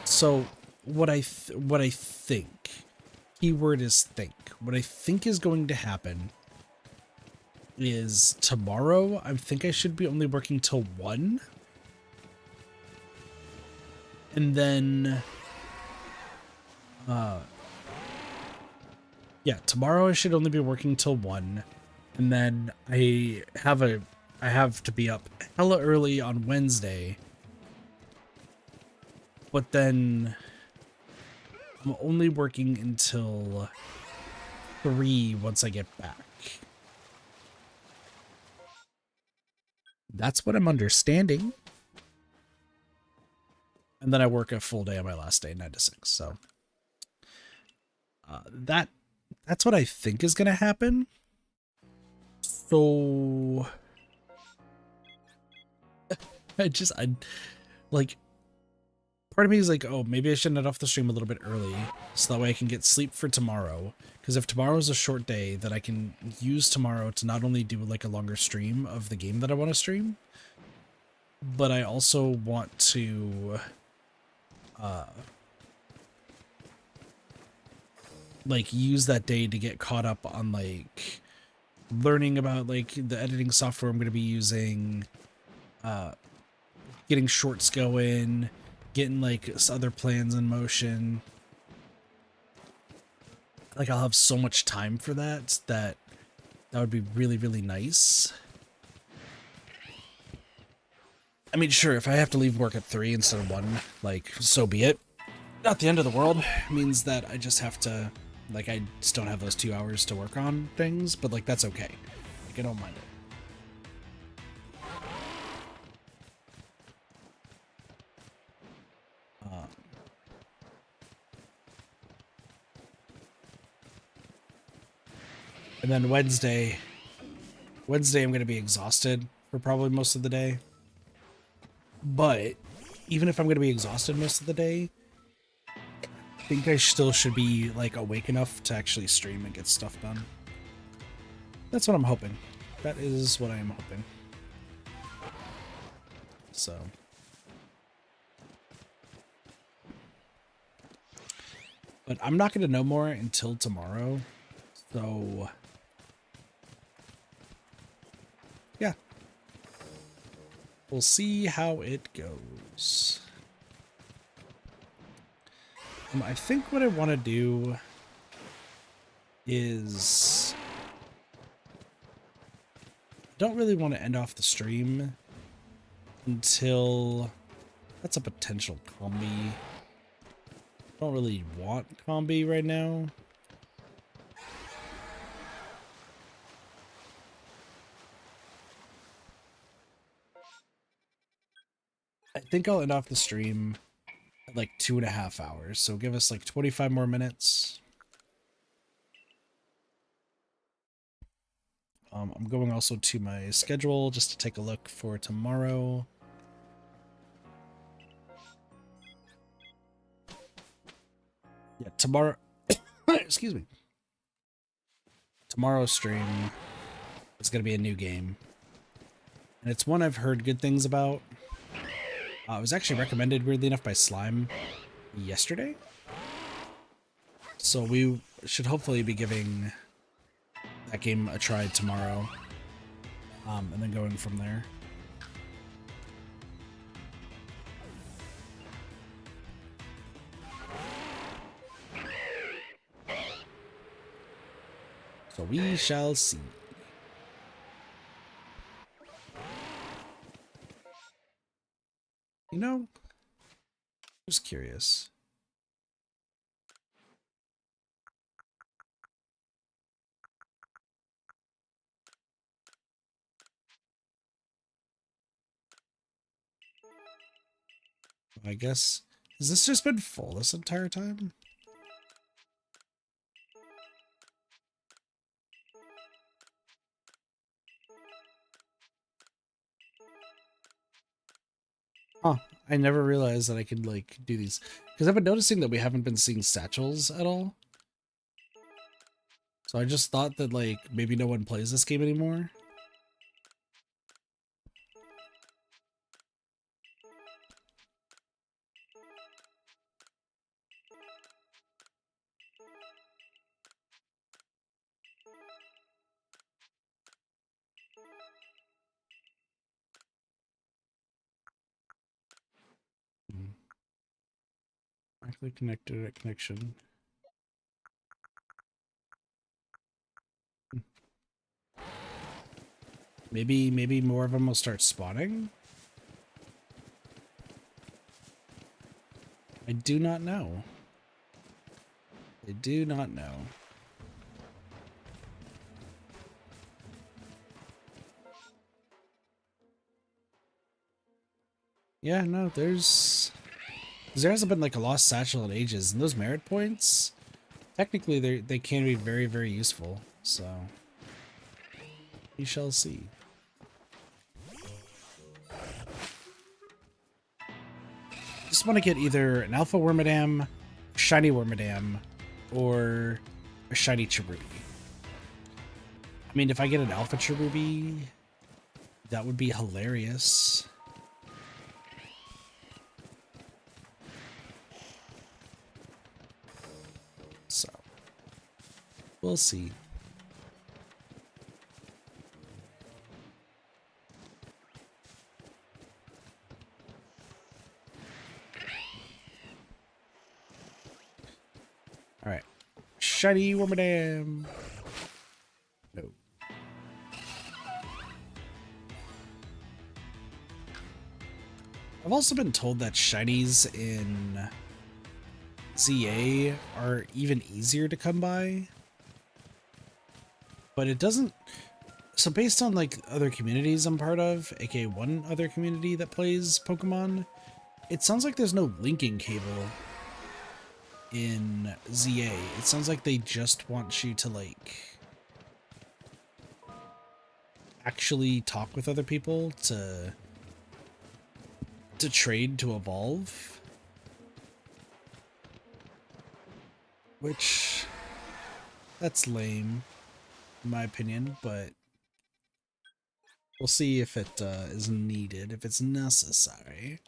So what I think, keyword is think. What I think is going to happen is tomorrow I think I should be only working till 1. And then yeah, tomorrow I should only be working till 1. And then I have to be up hella early on Wednesday. But then I'm only working until 3 once I get back. That's what I'm understanding. And then I work a full day on my last day, 9 to 6. So that's what I think is going to happen. So I like, part of me is like, oh, maybe I should net off the stream a little bit early so that way I can get sleep for tomorrow. Because if tomorrow is a short day, then I can use tomorrow to not only do like a longer stream of the game that I want to stream, but I also want to like use that day to get caught up on like learning about like the editing software I'm going to be using, getting shorts going, getting like other plans in motion. Like, I'll have so much time for that would be really, really nice. I mean, sure, if I have to leave work at 3 instead of 1, like, so be it. Not the end of the world. It means that I just have to, like, I just don't have those 2 hours to work on things, but like, that's okay. Like, I don't mind it. And then Wednesday I'm going to be exhausted for probably most of the day. But even if I'm going to be exhausted most of the day, I think I still should be like awake enough to actually stream and get stuff done. That's what I'm hoping. That is what I am hoping. So but I'm not going to know more until tomorrow. So yeah, we'll see how it goes. I think what I want to do is I don't really want to end off the stream until that's a potential combi. I don't really want combi right now. I think I'll end off the stream at like 2.5 hours. So give us like 25 more minutes. I'm going also to my schedule just to take a look for tomorrow. Yeah, tomorrow. Excuse me. Tomorrow's stream is going to be a new game. And it's one I've heard good things about. It was actually recommended, weirdly enough, by Slime yesterday. So we should hopefully be giving that game a try tomorrow. And then going from there. So we shall see. You know, just curious. I guess, has this just been full this entire time? Huh, I never realized that I could, like, do these. Because I've been noticing that we haven't been seeing satchels at all. So I just thought that, like, maybe no one plays this game anymore. Actually connected at connection. Maybe more of them will start spawning? I do not know. I do not know. Yeah, no, there hasn't been like a lost satchel in ages, and those merit points, technically they can be very, very useful, so we shall see. Just want to get either an alpha Wormadam, shiny Wormadam, or a shiny Cherubi. I mean, if I get an alpha Cherubi, that would be hilarious. So, we'll see. Alright. Shiny Wormadam. No. I've also been told that shinies in ZA are even easier to come by. But it doesn't... So based on like other communities I'm part of, aka one other community that plays Pokemon, it sounds like there's no linking cable in ZA. It sounds like they just want you to like actually talk with other people to trade to evolve, which that's lame in my opinion, but we'll see if it is needed, if it's necessary.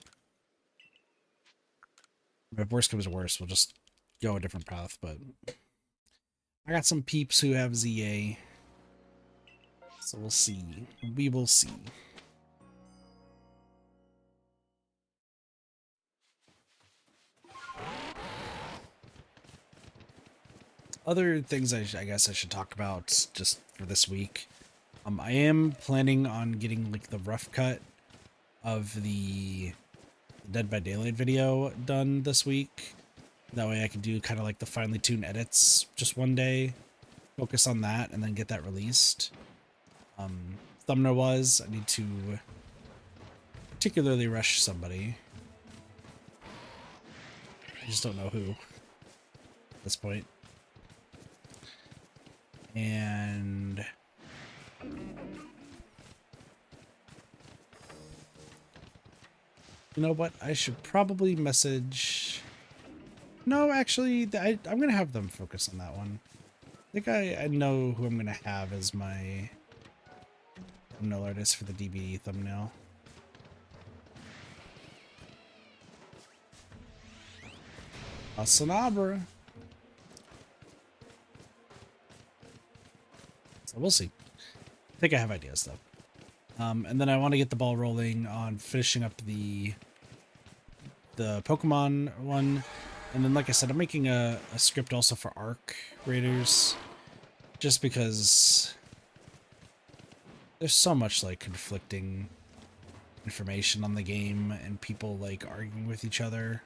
If worst comes to worst, we'll just go a different path, but I got some peeps who have ZA, so we'll see. We will see. Other things I guess I should talk about just for this week. I am planning on getting like the rough cut of the Dead by Daylight video done this week. That way I can do kind of like the finely tuned edits just one day, focus on that, and then get that released. Thumbnail was, I need to particularly rush somebody. I just don't know who at this point. And you know what? I should probably message... No, actually, I'm going to have them focus on that one. I think I know who I'm going to have as my thumbnail artist for the DB thumbnail. A Sonabra. So we'll see. I think I have ideas, though. And then I want to get the ball rolling on finishing up the Pokemon one. And then, like I said, I'm making a script also for Arc Raiders. Just because there's so much, like, conflicting information on the game and people, like, arguing with each other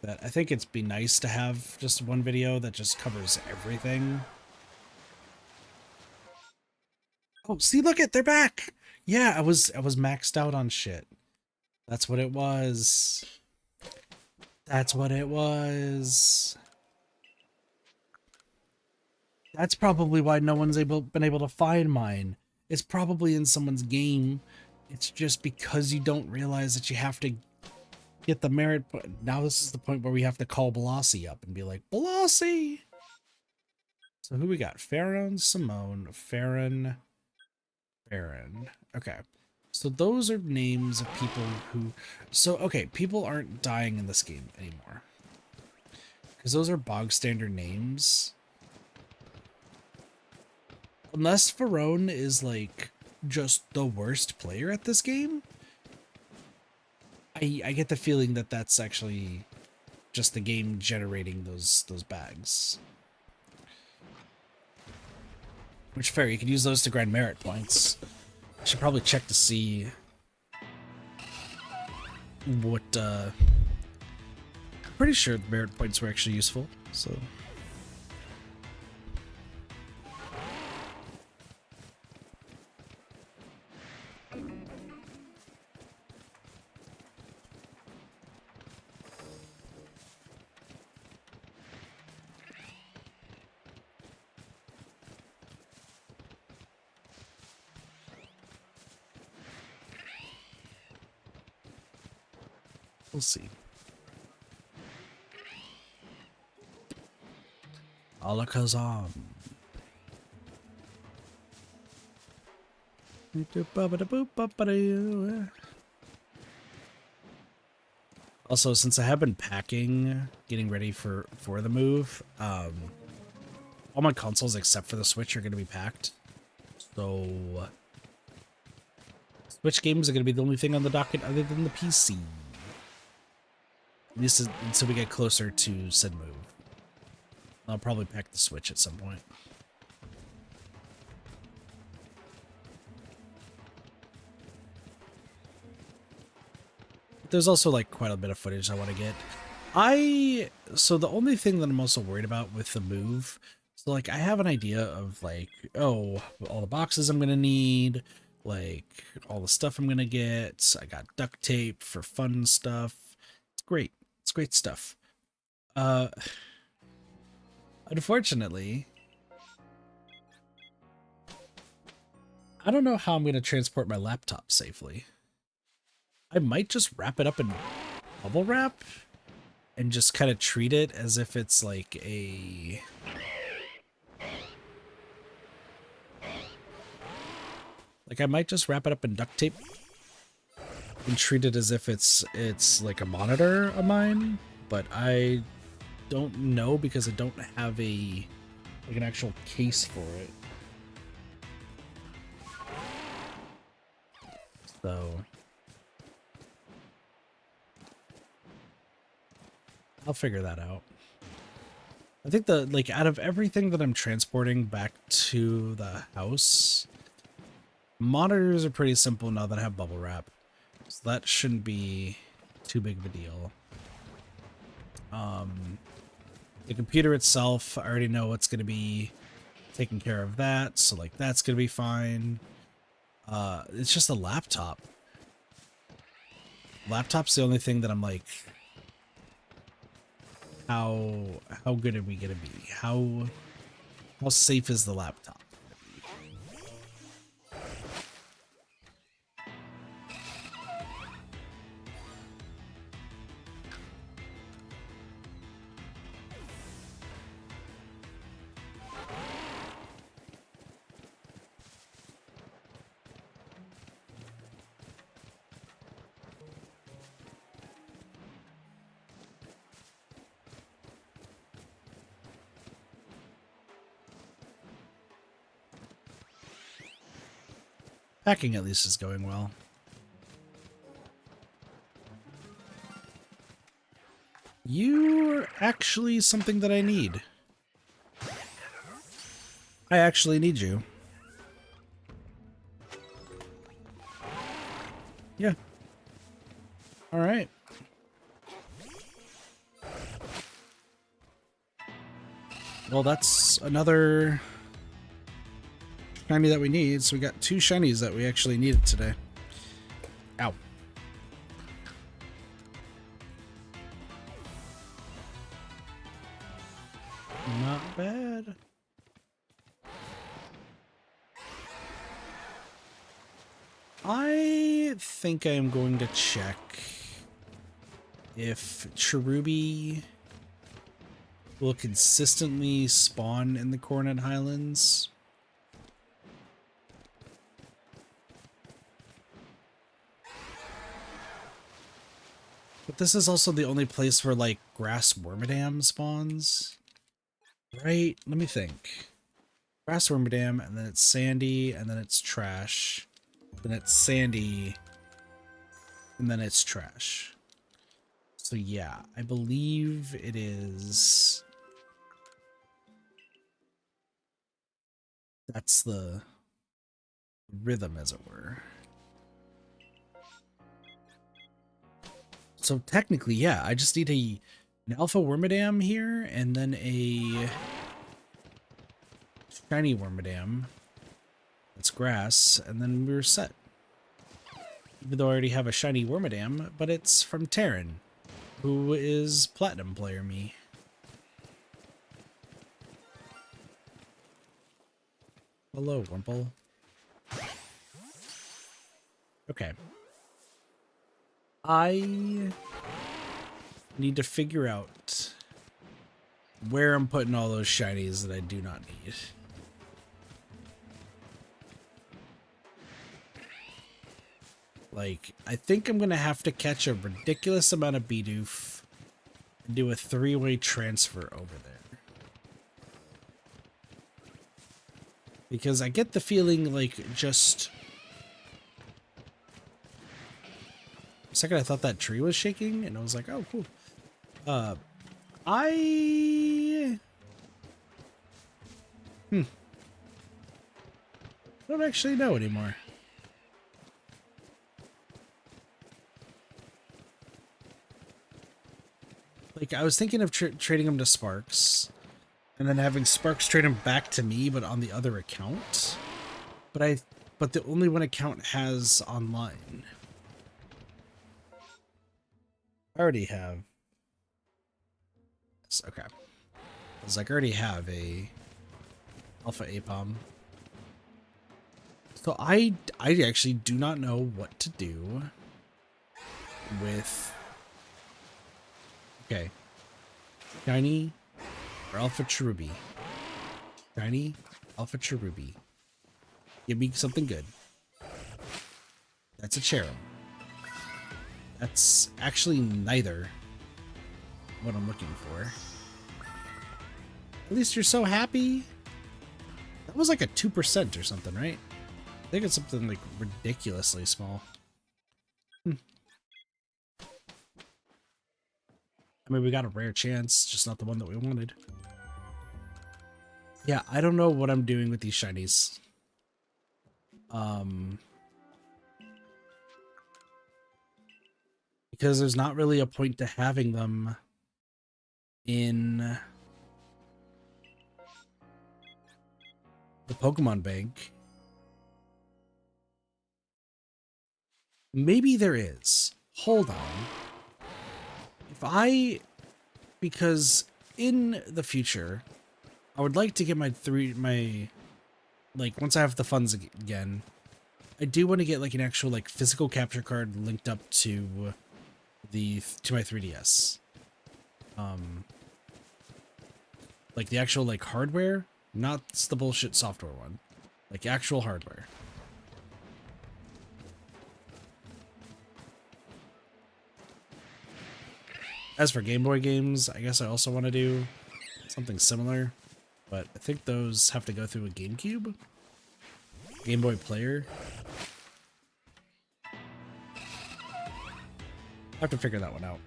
that I think it'd be nice to have just one video that just covers everything. Oh, see, look it, they're back! Yeah, I was maxed out on shit. That's what it was. That's what it was. That's probably why no one's been able to find mine. It's probably in someone's game. It's just because you don't realize that you have to get the merit point. Now this is the point where we have to call Blasi up and be like, Blasi! So who we got? Farron, Simone, Farron, Farron. Okay. So those are names of people who... So, okay, people aren't dying in this game anymore. Because those are bog standard names. Unless Farron is, like, just the worst player at this game, I get the feeling that that's actually just the game generating those bags. Which, fair, you could use those to grind merit points. I should probably check to see what, I'm pretty sure merit points were actually useful, so... We'll see. Alakazam. Also, since I have been packing, getting ready for the move, all my consoles except for the Switch are going to be packed. So, Switch games are going to be the only thing on the docket other than the PC. At least until we get closer to said move. I'll probably pack the Switch at some point. There's also like quite a bit of footage I want to get. So the only thing that I'm also worried about with the move, so like I have an idea of like, oh, all the boxes I'm gonna need, like all the stuff I'm gonna get. I got duct tape for fun stuff. It's great. It's great stuff. Unfortunately, I don't know how I'm gonna transport my laptop safely. I might just wrap it up in bubble wrap and just kind of treat it as if it's like a... Like I might just wrap it up in duct tape and treat it as if it's like a monitor of mine, but I don't know because I don't have a like an actual case for it. So I'll figure that out. I think like out of everything that I'm transporting back to the house, monitors are pretty simple now that I have bubble wrap. So that shouldn't be too big of a deal. The computer itself, I already know what's going to be taking care of that. So like that's going to be fine. It's just a laptop. Laptop's the only thing that I'm like, how good are we gonna be? How safe is the laptop? Packing at least is going well. You're actually something that I need. I actually need you. Yeah. All right. Well, that's another shiny that we need. So we got 2 shinies that we actually needed today. Ow. Not bad. I think I am going to check if Cherubi will consistently spawn in the Coronet Highlands. But this is also the only place where, like, Grass Wormadam spawns. Right? Let me think. Grass Wormadam, and then it's sandy, and then it's trash. Then it's sandy, and then it's trash. So yeah, I believe it is... That's the rhythm, as it were. So technically, yeah, I just need an Alpha Wormadam here, and then a Shiny Wormadam. That's grass, and then we're set. Even though I already have a Shiny Wormadam, but it's from Terran, who is Platinum Player me. Hello, Wimple. Okay. I need to figure out where I'm putting all those shinies that I do not need. Like, I think I'm gonna have to catch a ridiculous amount of Bidoof and do a 3-way transfer over there. Because I get the feeling like just... A second I thought that tree was shaking, and I was like, oh, cool. I don't actually know anymore. Like, I was thinking of trading him to Sparks, and then having Sparks trade him back to me, but on the other account. But the only one account has online. I already have. Okay. I was like, I already have a Alpha Apom. So I actually do not know what to do with... Okay. Shiny or Alpha Cherubi? Shiny, Alpha Cherubi. Give me something good. That's a Cherub. That's actually neither what I'm looking for. At least you're so happy. That was like a 2% or something, right? I think it's something like ridiculously small. I mean, we got a rare chance, just not the one that we wanted. Yeah, I don't know what I'm doing with these shinies. Because there's not really a point to having them in the Pokemon Bank. Maybe there is. Hold on. Because in the future, I would like to get like, once I have the funds again, I do want to get like an actual like physical capture card linked up to my 3DS. Like the actual like hardware, not the bullshit software one, like actual hardware. As for Game Boy games, I guess I also want to do something similar, but I think those have to go through a GameCube, Game Boy Player. I have to figure that one out.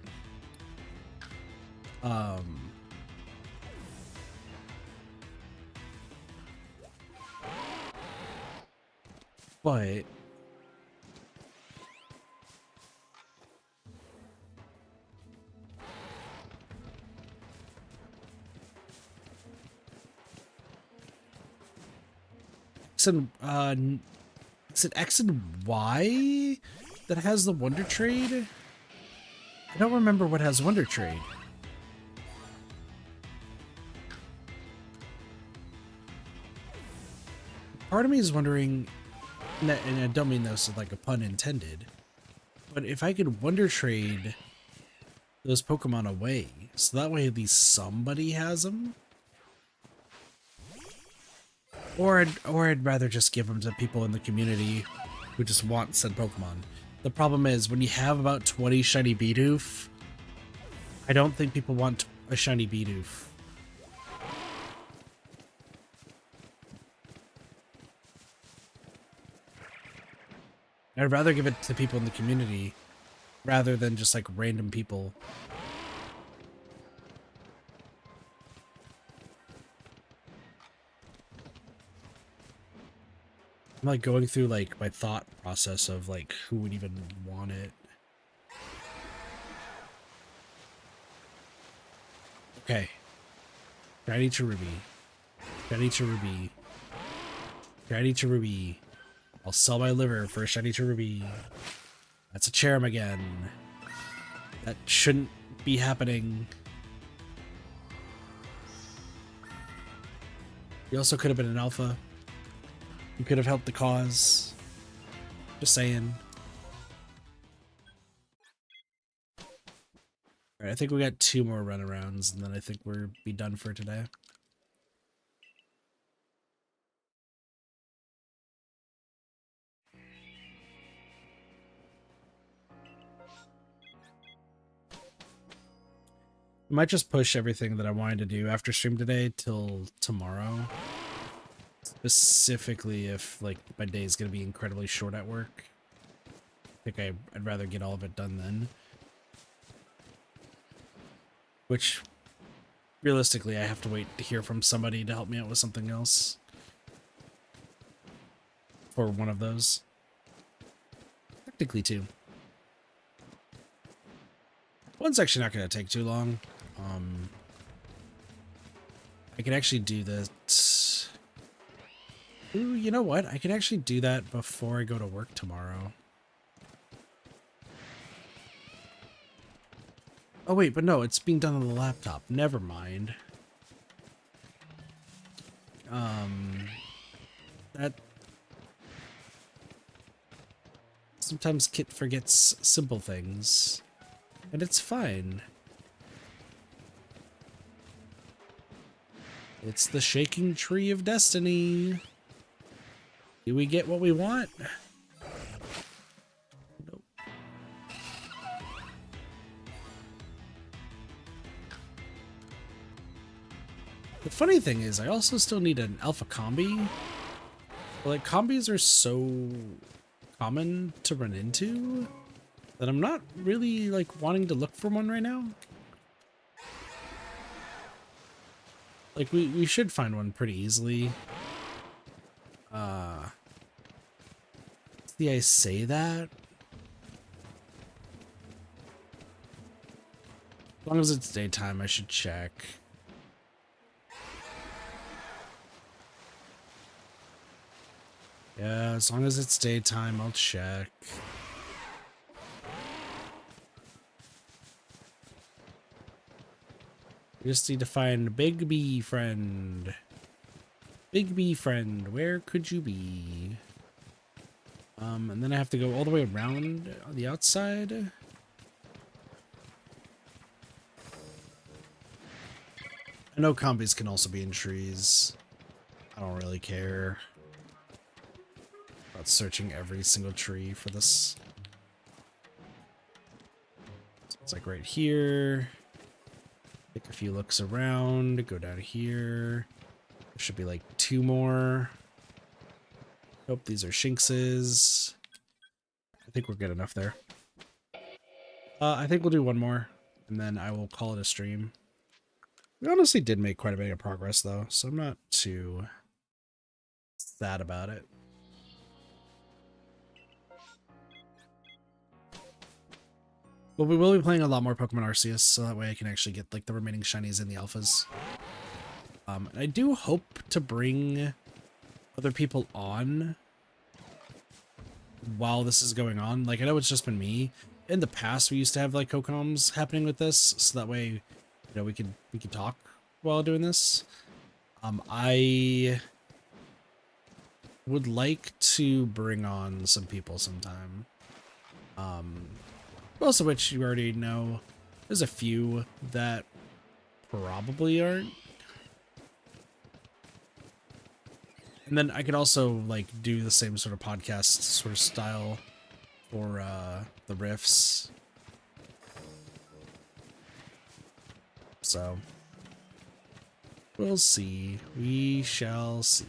But is it X and Y that has the Wonder Trade? I don't remember what has Wonder Trade. Part of me is wondering, and I don't mean this like a pun intended, but if I could Wonder Trade those Pokemon away, so that way at least somebody has them. Or I'd rather just give them to people in the community who just want said Pokemon. The problem is, when you have about 20 shiny Bidoof, I don't think people want a shiny Bidoof. I'd rather give it to people in the community rather than just like random people. I'm like going through like my thought process of like who would even want it. Okay. Shiny Cherubi. Shiny Cherubi. Shiny Cherubi. I'll sell my liver for a shiny Cherubi. That's a Cherim again. That shouldn't be happening. You also could have been an alpha. You could have helped the cause. Just saying. Alright, I think we got 2 more runarounds, and then I think we'll be done for today. I might just push everything that I wanted to do after stream today till tomorrow. Specifically if like my day is going to be incredibly short at work. I think I'd rather get all of it done then. Which, realistically, I have to wait to hear from somebody to help me out with something else. For one of those. Technically 2. One's actually not going to take too long. I can actually do that. Ooh, you know what? I can actually do that before I go to work tomorrow. Oh wait, but no, it's being done on the laptop. Never mind. That... Sometimes Kit forgets simple things. And it's fine. It's the shaking tree of destiny. Do we get what we want? Nope. The funny thing is, I also still need an alpha combi. But, like, combis are so common to run into that I'm not really, like, wanting to look for one right now. Like, we should find one pretty easily. See, I say that? As long as it's daytime, I should check. Yeah, as long as it's daytime, I'll check. We just need to find Big B friend. Big B friend, where could you be? And then I have to go all the way around on the outside. I know combis can also be in trees. I don't really care about searching every single tree for this. So it's like right here. Take a few looks around, go down here. There should be like 2 more. Nope, these are Shinxes. I think we're good enough there. I think we'll do 1 more, and then I will call it a stream. We honestly did make quite a bit of progress, though, so I'm not too sad about it. But we will be playing a lot more Pokemon Arceus, so that way I can actually get like the remaining shinies in the alphas. And I do hope to bring other people on while this is going on. Like, I know it's just been me. In the past, we used to have like co-coms happening with this, so that way, you know, we could talk while doing this. I would like to bring on some people sometime. Most of which you already know. There's a few that probably aren't. And then I could also like do the same sort of podcast sort of style for the riffs. So we'll see. We shall see.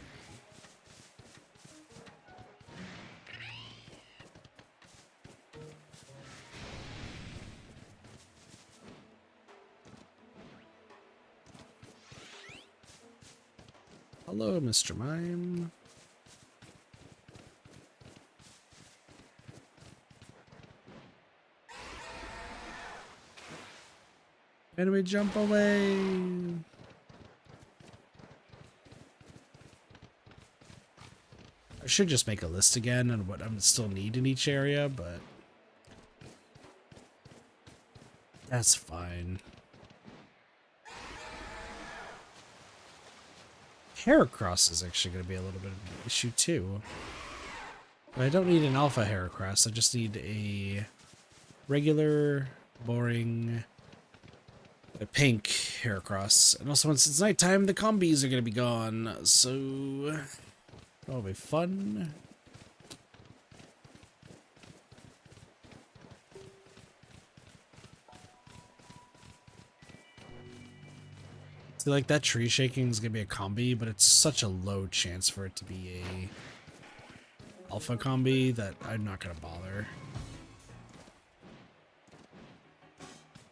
Hello, Mr. Mime. And we jump away. I should just make a list again on what I would still need in each area, but that's fine. Heracross is actually going to be a little bit of an issue too. But I don't need an alpha Heracross. I just need a regular, boring, pink Heracross. And also, once it's nighttime, the combis are going to be gone. So that'll be fun. See, like, that tree shaking is going to be a combi, but it's such a low chance for it to be a alpha combi that I'm not going to bother.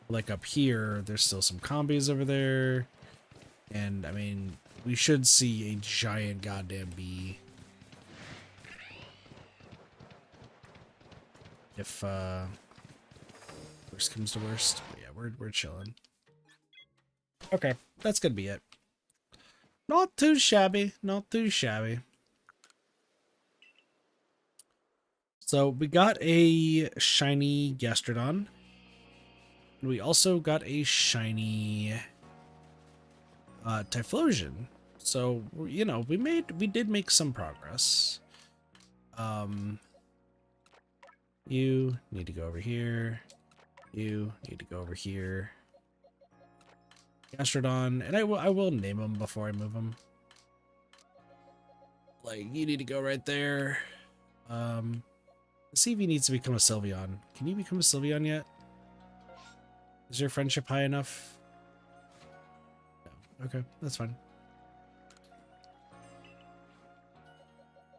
Like, up here, there's still some combis over there. And, I mean, we should see a giant goddamn bee. If, worst comes to worst. But yeah, we're chilling. Okay, that's gonna be it. Not too shabby, not too shabby. So we got a shiny Gastrodon. And we also got a shiny Typhlosion. So, you know, we did make some progress. You need to go over here. You need to go over here. Gastrodon, and I will name him before I move him. Like, you need to go right there. Let's see if he needs to become a Sylveon. Can you become a Sylveon yet? Is your friendship high enough? No. Okay, that's fine.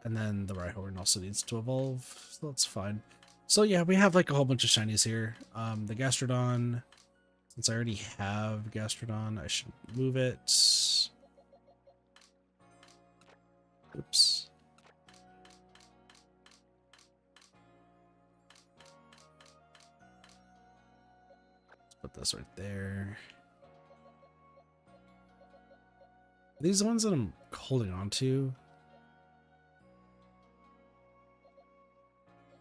And then the Rhyhorn also needs to evolve, so that's fine. So yeah, we have like a whole bunch of shinies here. The Gastrodon. Since I already have Gastrodon, I should move it. Oops. Let's put this right there. Are these the ones that I'm holding on to?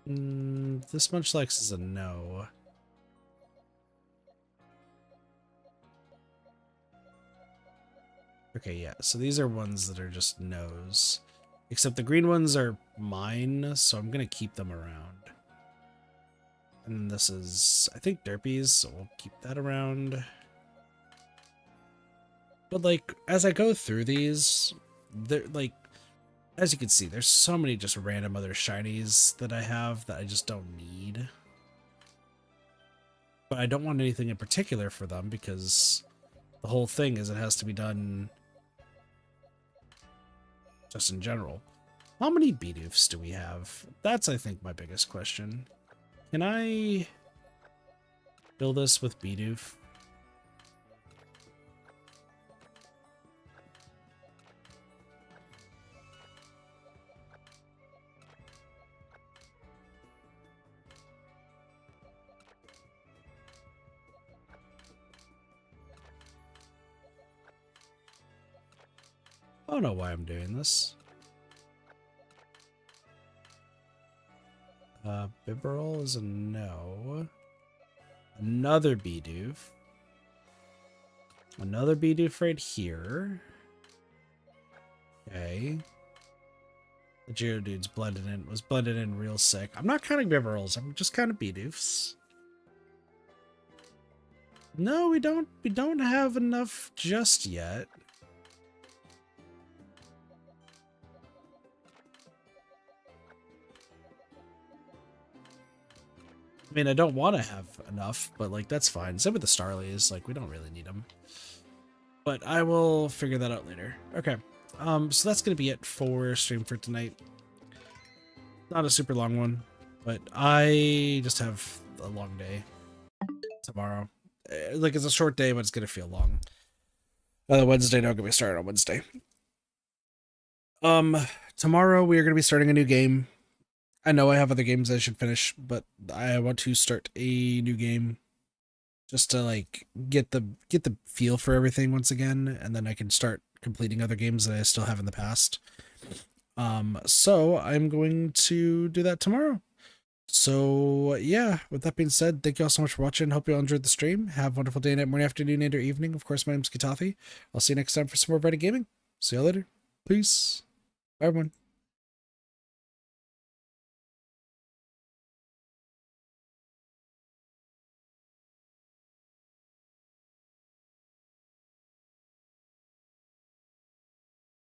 This Munchlax is a no. Okay, yeah, so these are ones that are just no's. Except the green ones are mine, so I'm going to keep them around. And this is, I think, Derpies, so we'll keep that around. But, like, as I go through these, they're, like, as you can see, there's so many just random other shinies that I have that I just don't need. But I don't want anything in particular for them because the whole thing is it has to be done just in general. How many Bidoofs do we have? That's, I think, my biggest question. Can I fill this with Bidoof? I don't know why I'm doing this. Bibarel is a no. Another Bidoof. Another Bidoof right here. Okay. The Geodude's was blended in real sick. I'm not counting Bibarels, I'm just counting Bidoofs. No, we don't have enough just yet. I mean, I don't want to have enough, but like that's fine. Same with the Starlies, like we don't really need them. But I will figure that out later. Okay. So that's gonna be it for stream for tonight. Not a super long one, but I just have a long day tomorrow. Like it's a short day, but it's gonna feel long. Wednesday, don't get me started on Wednesday. Tomorrow we are gonna be starting a new game. I know I have other games I should finish, but I want to start a new game just to like get the feel for everything once again, and then I can start completing other games that I still have in the past. So I'm going to do that tomorrow. So yeah, with that being said, thank you all so much for watching. Hope you all enjoyed the stream. Have a wonderful day, night, morning, afternoon, and or evening. Of course, my name's Katathi. I'll see you next time for some more Reddit gaming. See you later. Peace. Bye everyone.